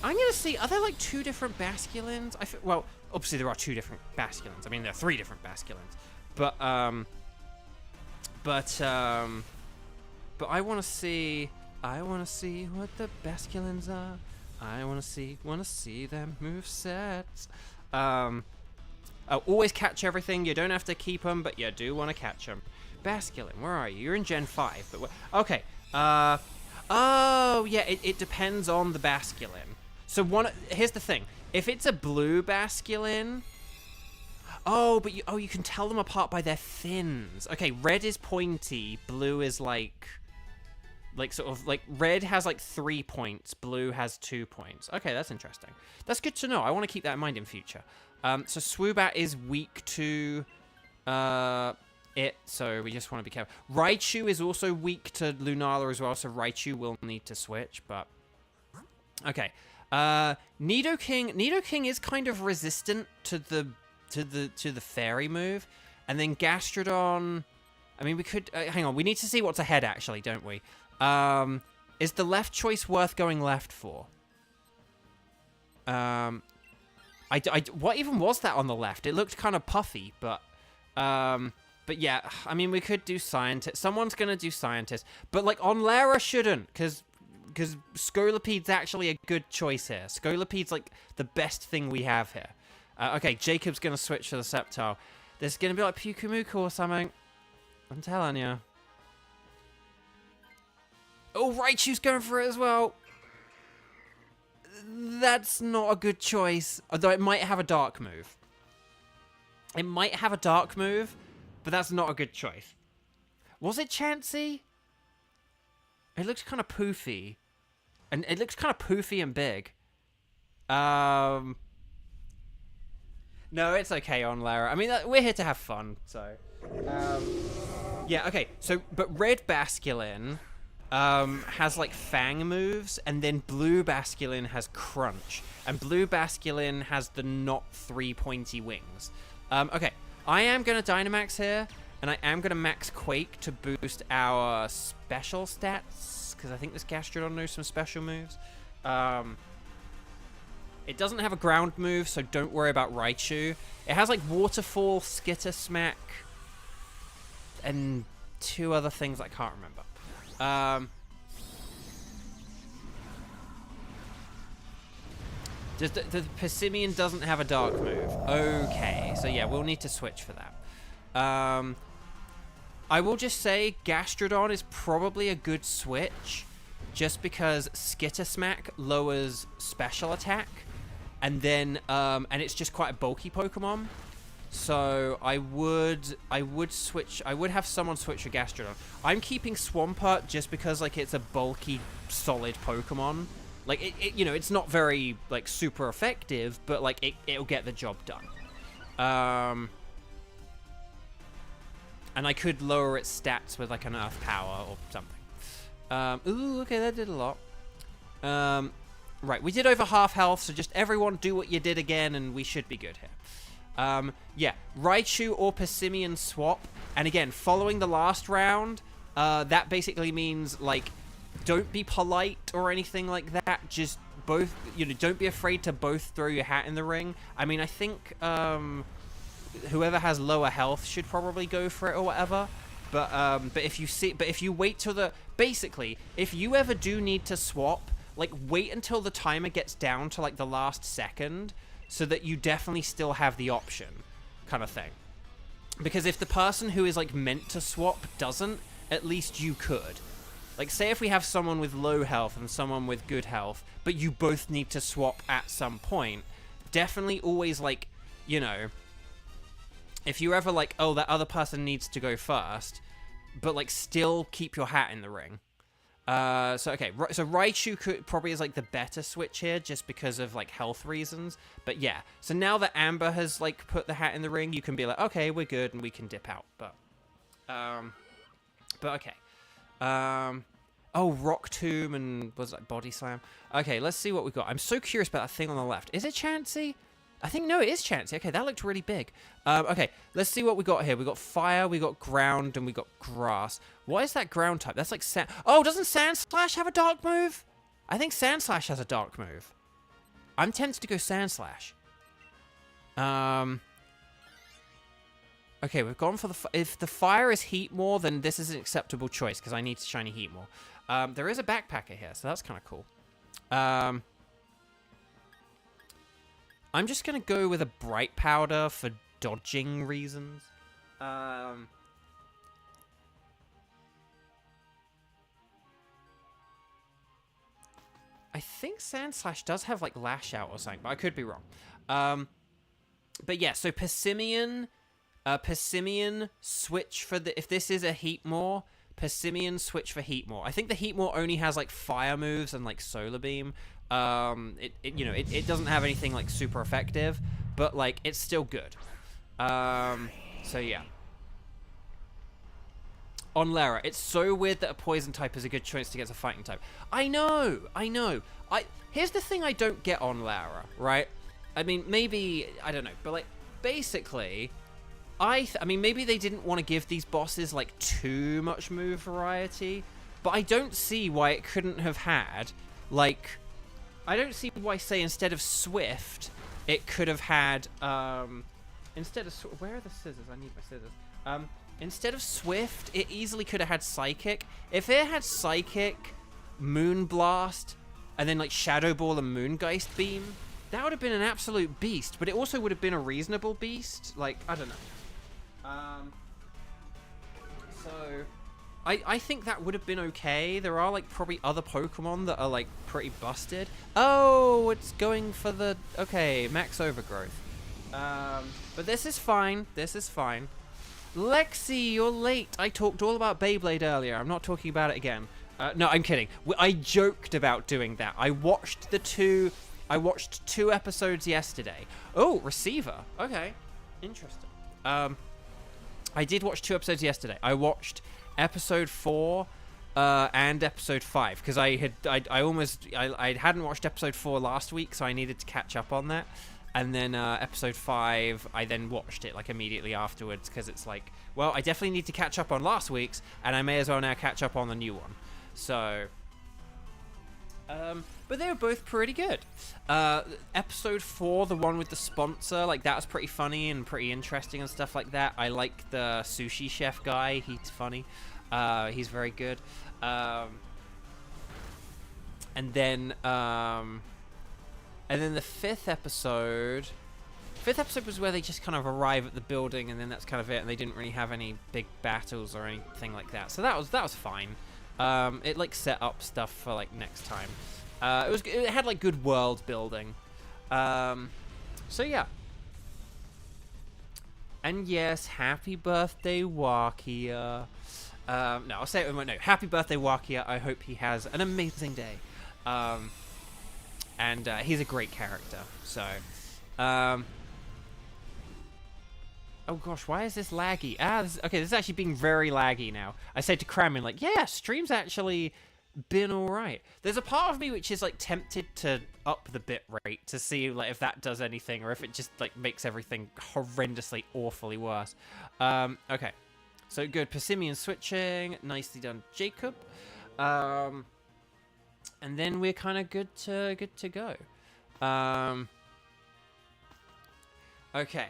I'm gonna see, are there like two different Basculins? Well, obviously there are two different Basculins. I mean, there are three different Basculins. But I wanna see what the Basculins are. I wanna see them move sets. Always catch everything. You don't have to keep them, but you do want to catch them. Basculin, where are you? You're in Gen 5, but okay. Oh, yeah, it depends on the Basculin. So here's the thing. If it's a blue Basculin... Oh, but you can tell them apart by their fins. Okay, red is pointy, blue is like sort of like red has like 3 points, blue has 2 points. Okay, that's interesting. That's good to know. I want to keep that in mind in future. So Swoobat is weak to it, so we just want to be careful. Raichu is also weak to Lunala as well, so Raichu will need to switch, but okay. Nidoking is kind of resistant to the fairy move, and then Gastrodon. I mean, we could hang on. We need to see what's ahead, actually, don't we? Is the left choice worth going left for? What even was that on the left? It looked kind of puffy, but yeah. I mean, we could do scientist. Someone's gonna do scientist, but like on Lara shouldn't, because Scolopede's actually a good choice here. Scolopede's like the best thing we have here. Okay, Jacob's gonna switch to the Sceptile. There's gonna be like Pukumuku or something. I'm telling you. Oh, Raichu's going for it as well. That's not a good choice. Although it might have a dark move. It might have a dark move, but that's not a good choice. Was it Chansey? It looks kind of poofy. And it looks kind of poofy and big. No, it's okay on Lara. I mean, we're here to have fun, so... yeah, okay. So, but Red Basculin has, like, Fang moves, and then Blue Basculin has Crunch. And Blue Basculin has the not 3 pointy wings. Okay. I am going to Dynamax here, and I am going to max Quake to boost our special stats, because I think this Gastrodon knows some special moves. It doesn't have a ground move, so don't worry about Raichu. It has, like, Waterfall, Skitter Smack, and 2 other things I can't remember. The Persimmon doesn't have a dark move. Okay, so yeah, we'll need to switch for that. I will just say Gastrodon is probably a good switch, just because Skitter Smack lowers special attack, and then and it's just quite a bulky Pokemon. So I would switch. I would have someone switch for Gastrodon. I'm keeping Swampert just because like it's a bulky, solid Pokemon. Like it you know, it's not very like super effective, but like it'll get the job done. And I could lower its stats with like an Earth Power or something. Ooh, okay, that did a lot. Right, we did over half health, so just everyone do what you did again, and we should be good here. Yeah, Raichu or Persimmon swap. And again, following the last round, that basically means, like, don't be polite or anything like that. Just both, you know, don't be afraid to both throw your hat in the ring. I mean, I think whoever has lower health should probably go for it or whatever. But if you wait till basically, if you ever do need to swap, like, wait until the timer gets down to, like, the last second so that you definitely still have the option kind of thing. Because if the person who is, like, meant to swap doesn't, at least you could. Like, say if we have someone with low health and someone with good health, but you both need to swap at some point, definitely always, like, you know, if you're ever like, oh, that other person needs to go first, but, like, still keep your hat in the ring. So, okay, so Raichu probably is, like, the better switch here, just because of, like, health reasons. But, yeah, so now that Amber has, like, put the hat in the ring, you can be like, okay, we're good, and we can dip out. But okay. Oh, Rock Tomb and, was it Body Slam? Okay, let's see what we got. I'm so curious about that thing on the left. Is it Chansey? I think, no, it is Chansey. Okay, that looked really big. Okay, let's see what we got here. We got fire, we got ground, and we got grass. What is that ground type? That's like sand. Oh, doesn't Sand Slash have a dark move? I think Sand Slash has a dark move. I'm tempted to go Sand Slash. Okay, we've gone for the... If the fire is Heatmore, then this is an acceptable choice, because I need to shiny Heatmore. There is a backpacker here, so that's kind of cool. I'm just going to go with a Bright Powder for dodging reasons. I think Sand Slash does have, like, Lash Out or something, but I could be wrong. But yeah, so Persimmon switch for the... If this is a Heatmore, Persimmon switch for Heatmore. I think the Heatmore only has, like, fire moves and, like, Solar Beam. It doesn't have anything, like, super effective, but, like, it's still good. So yeah. On Lara, it's so weird that a poison type is a good choice against a fighting type. I know. Here's the thing I don't get on Lara, right? I mean, maybe, I don't know, but, like, basically, I mean, maybe they didn't want to give these bosses, like, too much move variety, but I don't see why it couldn't have had, like, I don't see why, say, instead of Swift, it could have had, instead of, where are the scissors? I need my scissors. Instead of Swift, it easily could have had Psychic. If it had Psychic, Moonblast, and then, like, Shadow Ball and Moongeist Beam, that would have been an absolute beast, but it also would have been a reasonable beast. Like, I don't know. So, I think that would have been okay. There are, like, probably other Pokemon that are, like, pretty busted. Oh, it's going for the... Okay, Max Overgrowth. But this is fine. This is fine. Lexi, you're late. I talked all about Beyblade earlier. I'm not talking about it again. No, I'm kidding. I joked about doing that. I watched two episodes yesterday. Oh, Receiver. Okay. Interesting. I did watch 2 episodes yesterday. I watched episode 4 and episode 5 because I hadn't watched episode 4 last week, so I needed to catch up on that. And then episode 5, I then watched it, like, immediately afterwards, because it's like, well, I definitely need to catch up on last week's, and I may as well now catch up on the new one. So, but they were both pretty good. Episode 4, the one with the sponsor, like, that was pretty funny and pretty interesting and stuff like that. I like the sushi chef guy. He's funny. He's very good. And then the fifth episode was where they just kind of arrive at the building, and then that's kind of it, and they didn't really have any big battles or anything like that. So that was fine. It, like, set up stuff for, like, next time. It had, like, good world building. So yeah. And yes, happy birthday, Wakia. No, I'll say it with my note. Happy birthday, Wakia. I hope he has an amazing day. And he's a great character. So, oh gosh, why is this laggy? Okay, this is actually being very laggy now. I said to Kramen, like, yeah, stream's actually been alright. There's a part of me which is, like, tempted to up the bit rate to see, like, if that does anything, or if it just, like, makes everything horrendously, awfully worse. Okay. So good, Persimmon switching, nicely done, Jacob. And then we're kind of good to go. Okay.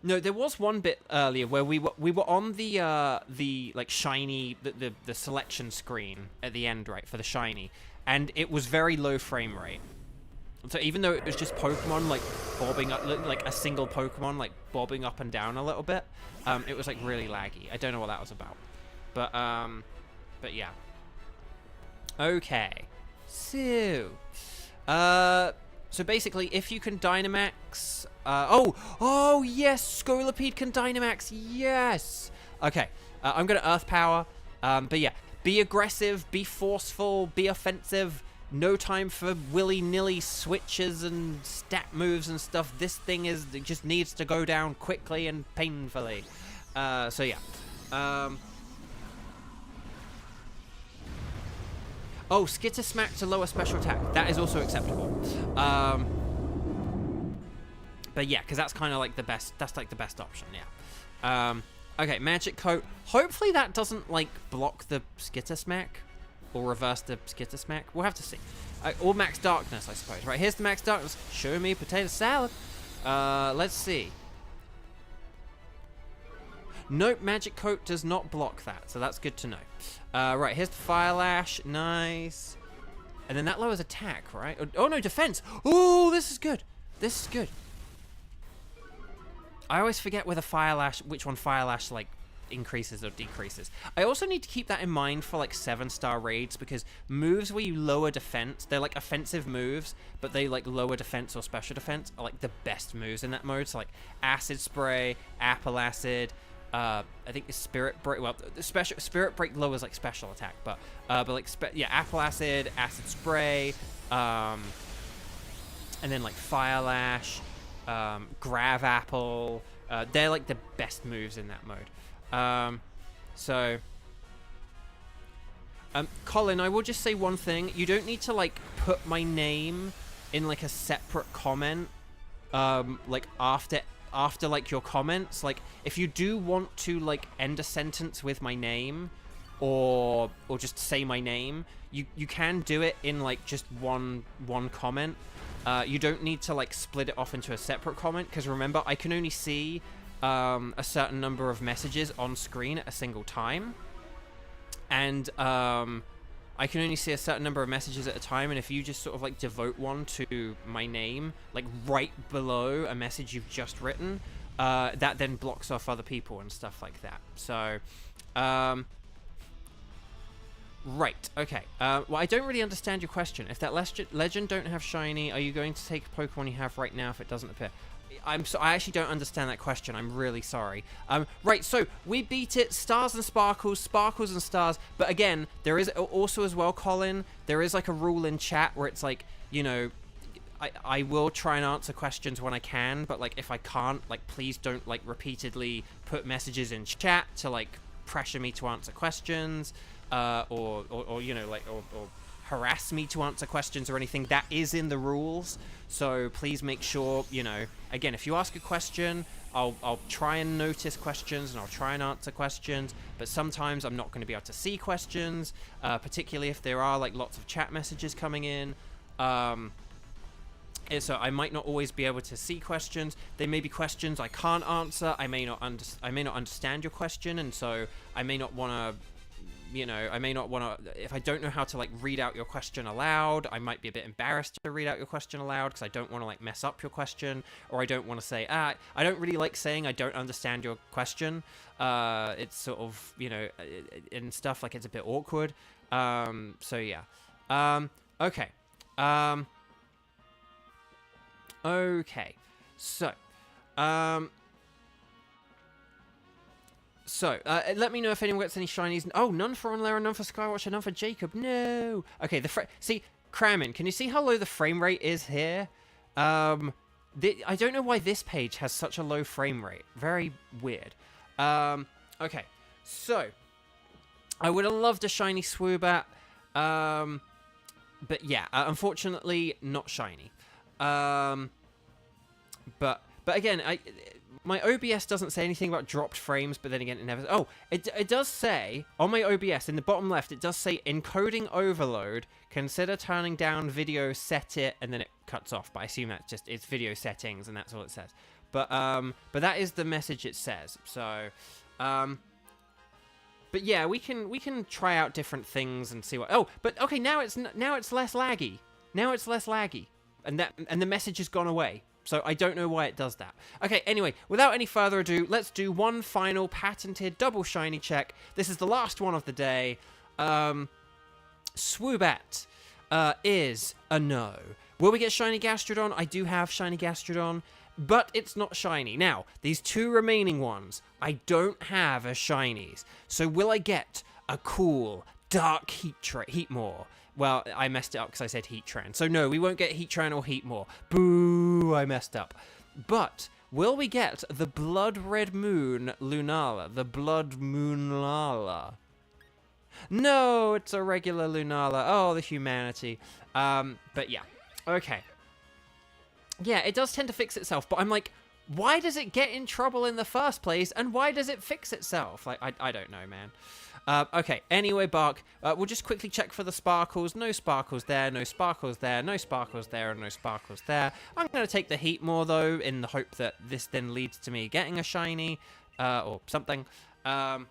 No, there was one bit earlier where we were on the like shiny the selection screen at the end, right, for the shiny, and it was very low frame rate. So even though it was just Pokemon like bobbing up, like a single Pokemon like bobbing up and down a little bit, it was like really laggy. I don't know what that was about, but yeah. Okay, so so basically, if you can Dynamax, oh yes, Scolipede can Dynamax, yes. Okay, I'm gonna Earth Power, but yeah, be aggressive, be forceful, be offensive. No time for willy-nilly switches and stat moves and stuff. This thing it just needs to go down quickly and painfully. So yeah. Oh, Skitter Smack to lower special attack. That is also acceptable. But yeah, because that's kind of like the best. That's like the best option. Yeah. Okay, Magic Coat. Hopefully that doesn't like block the Skitter Smack. Or reverse the Skitter Smack. We'll have to see. Or Max Darkness, I suppose. Right, here's the Max Darkness. Show me potato salad. Let's see. Nope, Magic Coat does not block that, so that's good to know. Right, here's the Fire Lash. Nice. And then that lowers attack, right? Oh, no, defense. Oh, this is good. This is good. I always forget whether Fire Lash, which one Fire Lash, like, increases or decreases. I also need to keep that in mind for like 7-star raids, because moves where you lower defense, they're like offensive moves, but they like lower defense or special defense are like the best moves in that mode. So like Acid Spray, Apple Acid, I think the Spirit Break. Well, the Spirit Break lowers like special attack, but like Apple Acid, Acid Spray, and then like Fire Lash, Grav Apple. They're like the best moves in that mode. Colin, I will just say one thing. You don't need to like put my name in like a separate comment, like after like your comments. Like if you do want to like end a sentence with my name or just say my name, you can do it in like just one comment. You don't need to like split it off into a separate comment, because remember, I can only see a certain number of messages on screen at a single time, and I can only see a certain number of messages at a time, and if you just sort of like devote one to my name, like right below a message you've just written, that then blocks off other people and stuff like that. So right, okay. Well, I don't really understand your question. If that legend don't have shiny, are you going to take a Pokemon you have right now if it doesn't appear? I actually don't understand that question. I'm really sorry. Right, so we beat it. Stars and sparkles, sparkles and stars. But again, there is also as well, Colin, there is like a rule in chat where it's like, you know, I will try and answer questions when I can, but like if I can't, like please don't like repeatedly put messages in chat to like pressure me to answer questions, or you know, like or harass me to answer questions or anything. That is in the rules, so please make sure, you know, again, if you ask a question, I'll try and notice questions and I'll try and answer questions, but sometimes I'm not going to be able to see questions, particularly if there are like lots of chat messages coming in. So I might not always be able to see questions. There may be questions I can't answer. I may not understand your question, and so I may not want to, you know, if I don't know how to like read out your question aloud, I might be a bit embarrassed to read out your question aloud because I don't want to like mess up your question, or I don't want to say, I don't really like saying I don't understand your question. It's sort of, you know, and stuff, like it's a bit awkward. So yeah. Okay. Okay. So, let me know if anyone gets any shinies. Oh, none for Onlara, none for Skywatcher, none for Jacob. No. Okay, see, Kramen, can you see how low the frame rate is here? I don't know why this page has such a low frame rate. Very weird. Okay, so I would have loved a shiny Swoobat, but yeah, unfortunately, not shiny. But again, my OBS doesn't say anything about dropped frames, but then again, it never... Oh, it does say, on my OBS, in the bottom left, it does say, encoding overload, consider turning down video, set it, and then it cuts off. But I assume that's just, it's video settings, and that's all it says. But that is the message it says. So, but yeah, we can try out different things and see what. Oh, but okay, now it's less laggy. Now it's less laggy, and the message has gone away. So I don't know why it does that. Okay, anyway, without any further ado, let's do one final patented double shiny check. This is the last one of the day. Swoobat is a no. Will we get shiny Gastrodon? I do have shiny Gastrodon, but it's not shiny. Now, these two remaining ones, I don't have as shinies. So will I get a cool dark Heatmor? Well, I messed it up because I said Heatran. So no, we won't get Heatran or Heatmor. Boo, I messed up. But will we get the Blood Red Moon Lunala? The Blood Moonlala? No, it's a regular Lunala. Oh, the humanity. But yeah. Okay. Yeah, it does tend to fix itself, but I'm like, why does it get in trouble in the first place, and why does it fix itself? Like, I don't know, man. Okay, anyway, Bark, we'll just quickly check for the sparkles. No sparkles there, no sparkles there, no sparkles there, and no sparkles there. I'm going to take the Heatmor, though, in the hope that this then leads to me getting a shiny, or something. And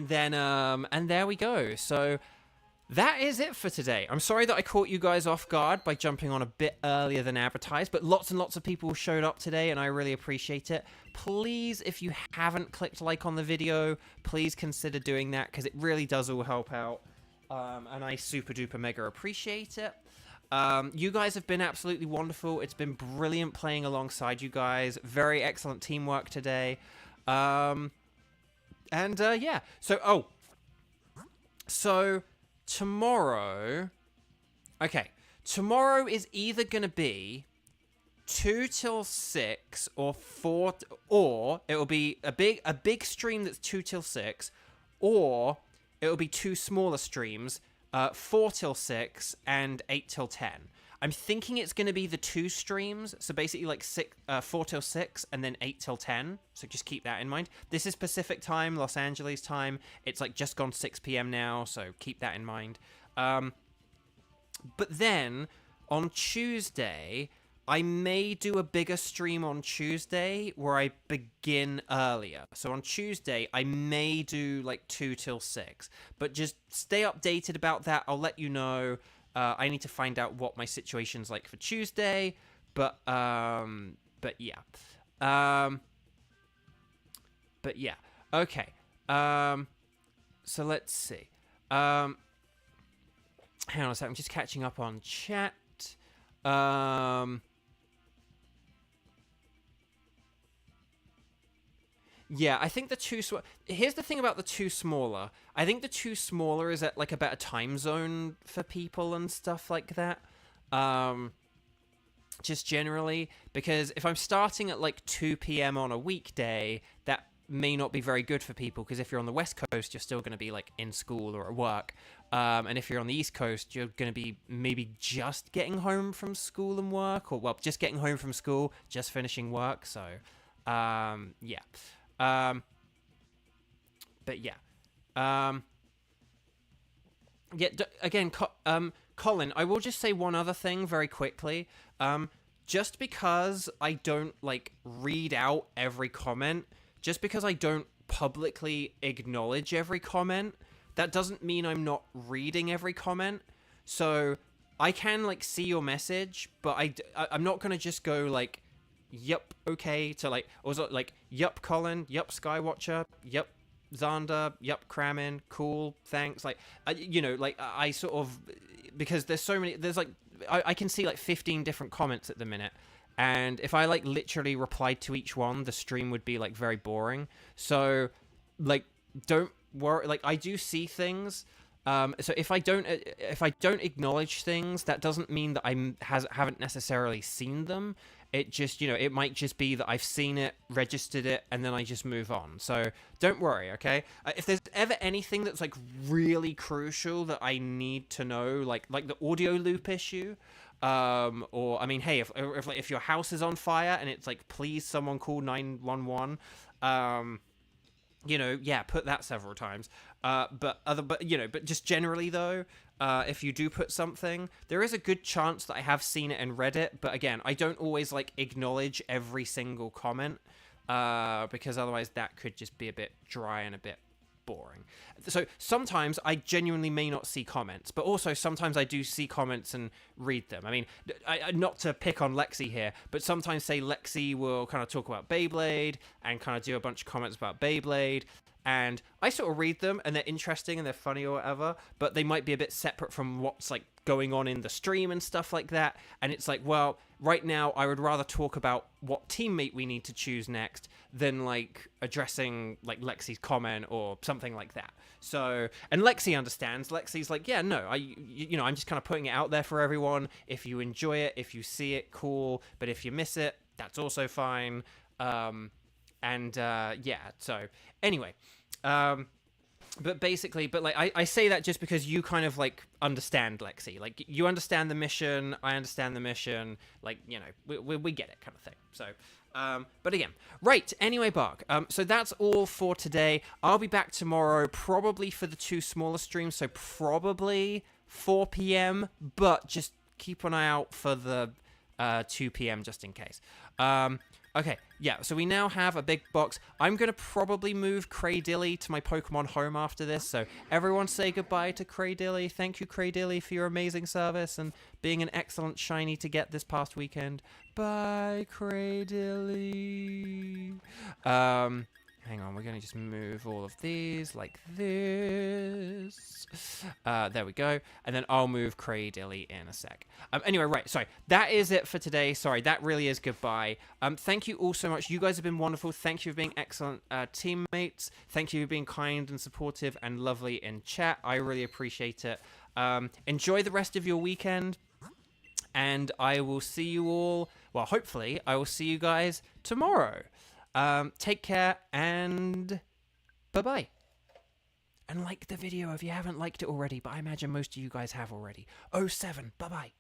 there we go. So that is it for today. I'm sorry that I caught you guys off guard by jumping on a bit earlier than advertised, but lots and lots of people showed up today, and I really appreciate it. Please, if you haven't clicked like on the video, please consider doing that, because it really does all help out, and I super duper mega appreciate it. You guys have been absolutely wonderful. It's been brilliant playing alongside you guys. Very excellent teamwork today. Yeah. So tomorrow, okay, tomorrow is either going to be 2 till 6 or 4, or it will be a big stream that's 2 till 6, or it will be 2 smaller streams, 4 till 6 and 8 till 10. I'm thinking it's going to be the 2 streams, so basically like 4 till 6 and then 8 till 10, so just keep that in mind. This is Pacific time, Los Angeles time. It's like just gone 6 p.m. now, so keep that in mind. But then on Tuesday, I may do a bigger stream on Tuesday where I begin earlier. So on Tuesday, I may do like 2 till 6, but just stay updated about that. I'll let you know. I need to find out what my situation's like for Tuesday, but yeah. Okay. So let's see. Hang on a second. I'm just catching up on chat. Yeah, I think the 2... Here's the thing about the 2 smaller. I think the 2 smaller is at, like, a better time zone for people and stuff like that. Just generally. Because if I'm starting at, like, 2 p.m. on a weekday, that may not be very good for people. Because if you're on the West Coast, you're still going to be, like, in school or at work. And if you're on the East Coast, you're going to be maybe just getting home from school and work. Or, well, just getting home from school, just finishing work. So, yeah. But yeah, again, Colin, I will just say one other thing very quickly. Just because I don't, like, read out every comment, just because I don't publicly acknowledge every comment, that doesn't mean I'm not reading every comment. So I can, like, see your message, but I'm not gonna just go, like, yup, okay, to, like, also, like, yup, Colin, yup, Skywatcher, yup, Xander, yup, Kramen, cool, thanks, like, you know, like, I sort of, because there's so many, there's, like, I can see, like, 15 different comments at the minute, and if I, like, literally replied to each one, the stream would be, like, very boring, so, like, don't worry, like, I do see things. So if I don't acknowledge things, that doesn't mean that I haven't necessarily seen them. It just, you know, it might just be that I've seen it, registered it, and then I just move on. So don't worry, okay? If there's ever anything that's, like, really crucial that I need to know, like the audio loop issue, or, I mean, hey, if your house is on fire and it's like, please someone call 911, yeah, put that several times. But just generally though, if you do put something, there is a good chance that I have seen it and read it. But again, I don't always like acknowledge every single comment, because otherwise that could just be a bit dry and a bit boring. So sometimes I genuinely may not see comments, but also sometimes I do see comments and read them. I mean, not to pick on Lexi here, but sometimes say Lexi will kind of talk about Beyblade and kind of do a bunch of comments about Beyblade, and I sort of read them and they're interesting and they're funny or whatever, but they might be a bit separate from what's like going on in the stream and stuff like that. And it's like, well, right now I would rather talk about what teammate we need to choose next than like addressing like Lexi's comment or something like that. So, and Lexi understands. Lexi's like, yeah, no, I'm just kind of putting it out there for everyone. If you enjoy it, if you see it, cool. But if you miss it, that's also fine. Yeah, so anyway, but basically, like, I say that just because you kind of like understand Lexi, like you understand the mission, I understand the mission, like, we get it kind of thing. So, but again, right. Anyway, Bark. So that's all for today. I'll be back tomorrow, probably for the 2 smaller streams. So probably 4 p.m., but just keep an eye out for the 2 p.m. just in case. Okay, yeah, so we now have a big box. I'm going to probably move Craydilly to my Pokemon home after this, so everyone say goodbye to Craydilly. Thank you, Craydilly, for your amazing service and being an excellent shiny to get this past weekend. Bye, Craydilly. Hang on, we're going to just move all of these like this. There we go. And then I'll move Craydilly in a sec. Anyway, right, sorry. That is it for today. Sorry, that really is goodbye. Thank you all so much. You guys have been wonderful. Thank you for being excellent teammates. Thank you for being kind and supportive and lovely in chat. I really appreciate it. Enjoy the rest of your weekend. And I will see you all, well, hopefully, I will see you guys tomorrow. Take care, and bye-bye. And like the video if you haven't liked it already, but I imagine most of you guys have already. 07, bye-bye.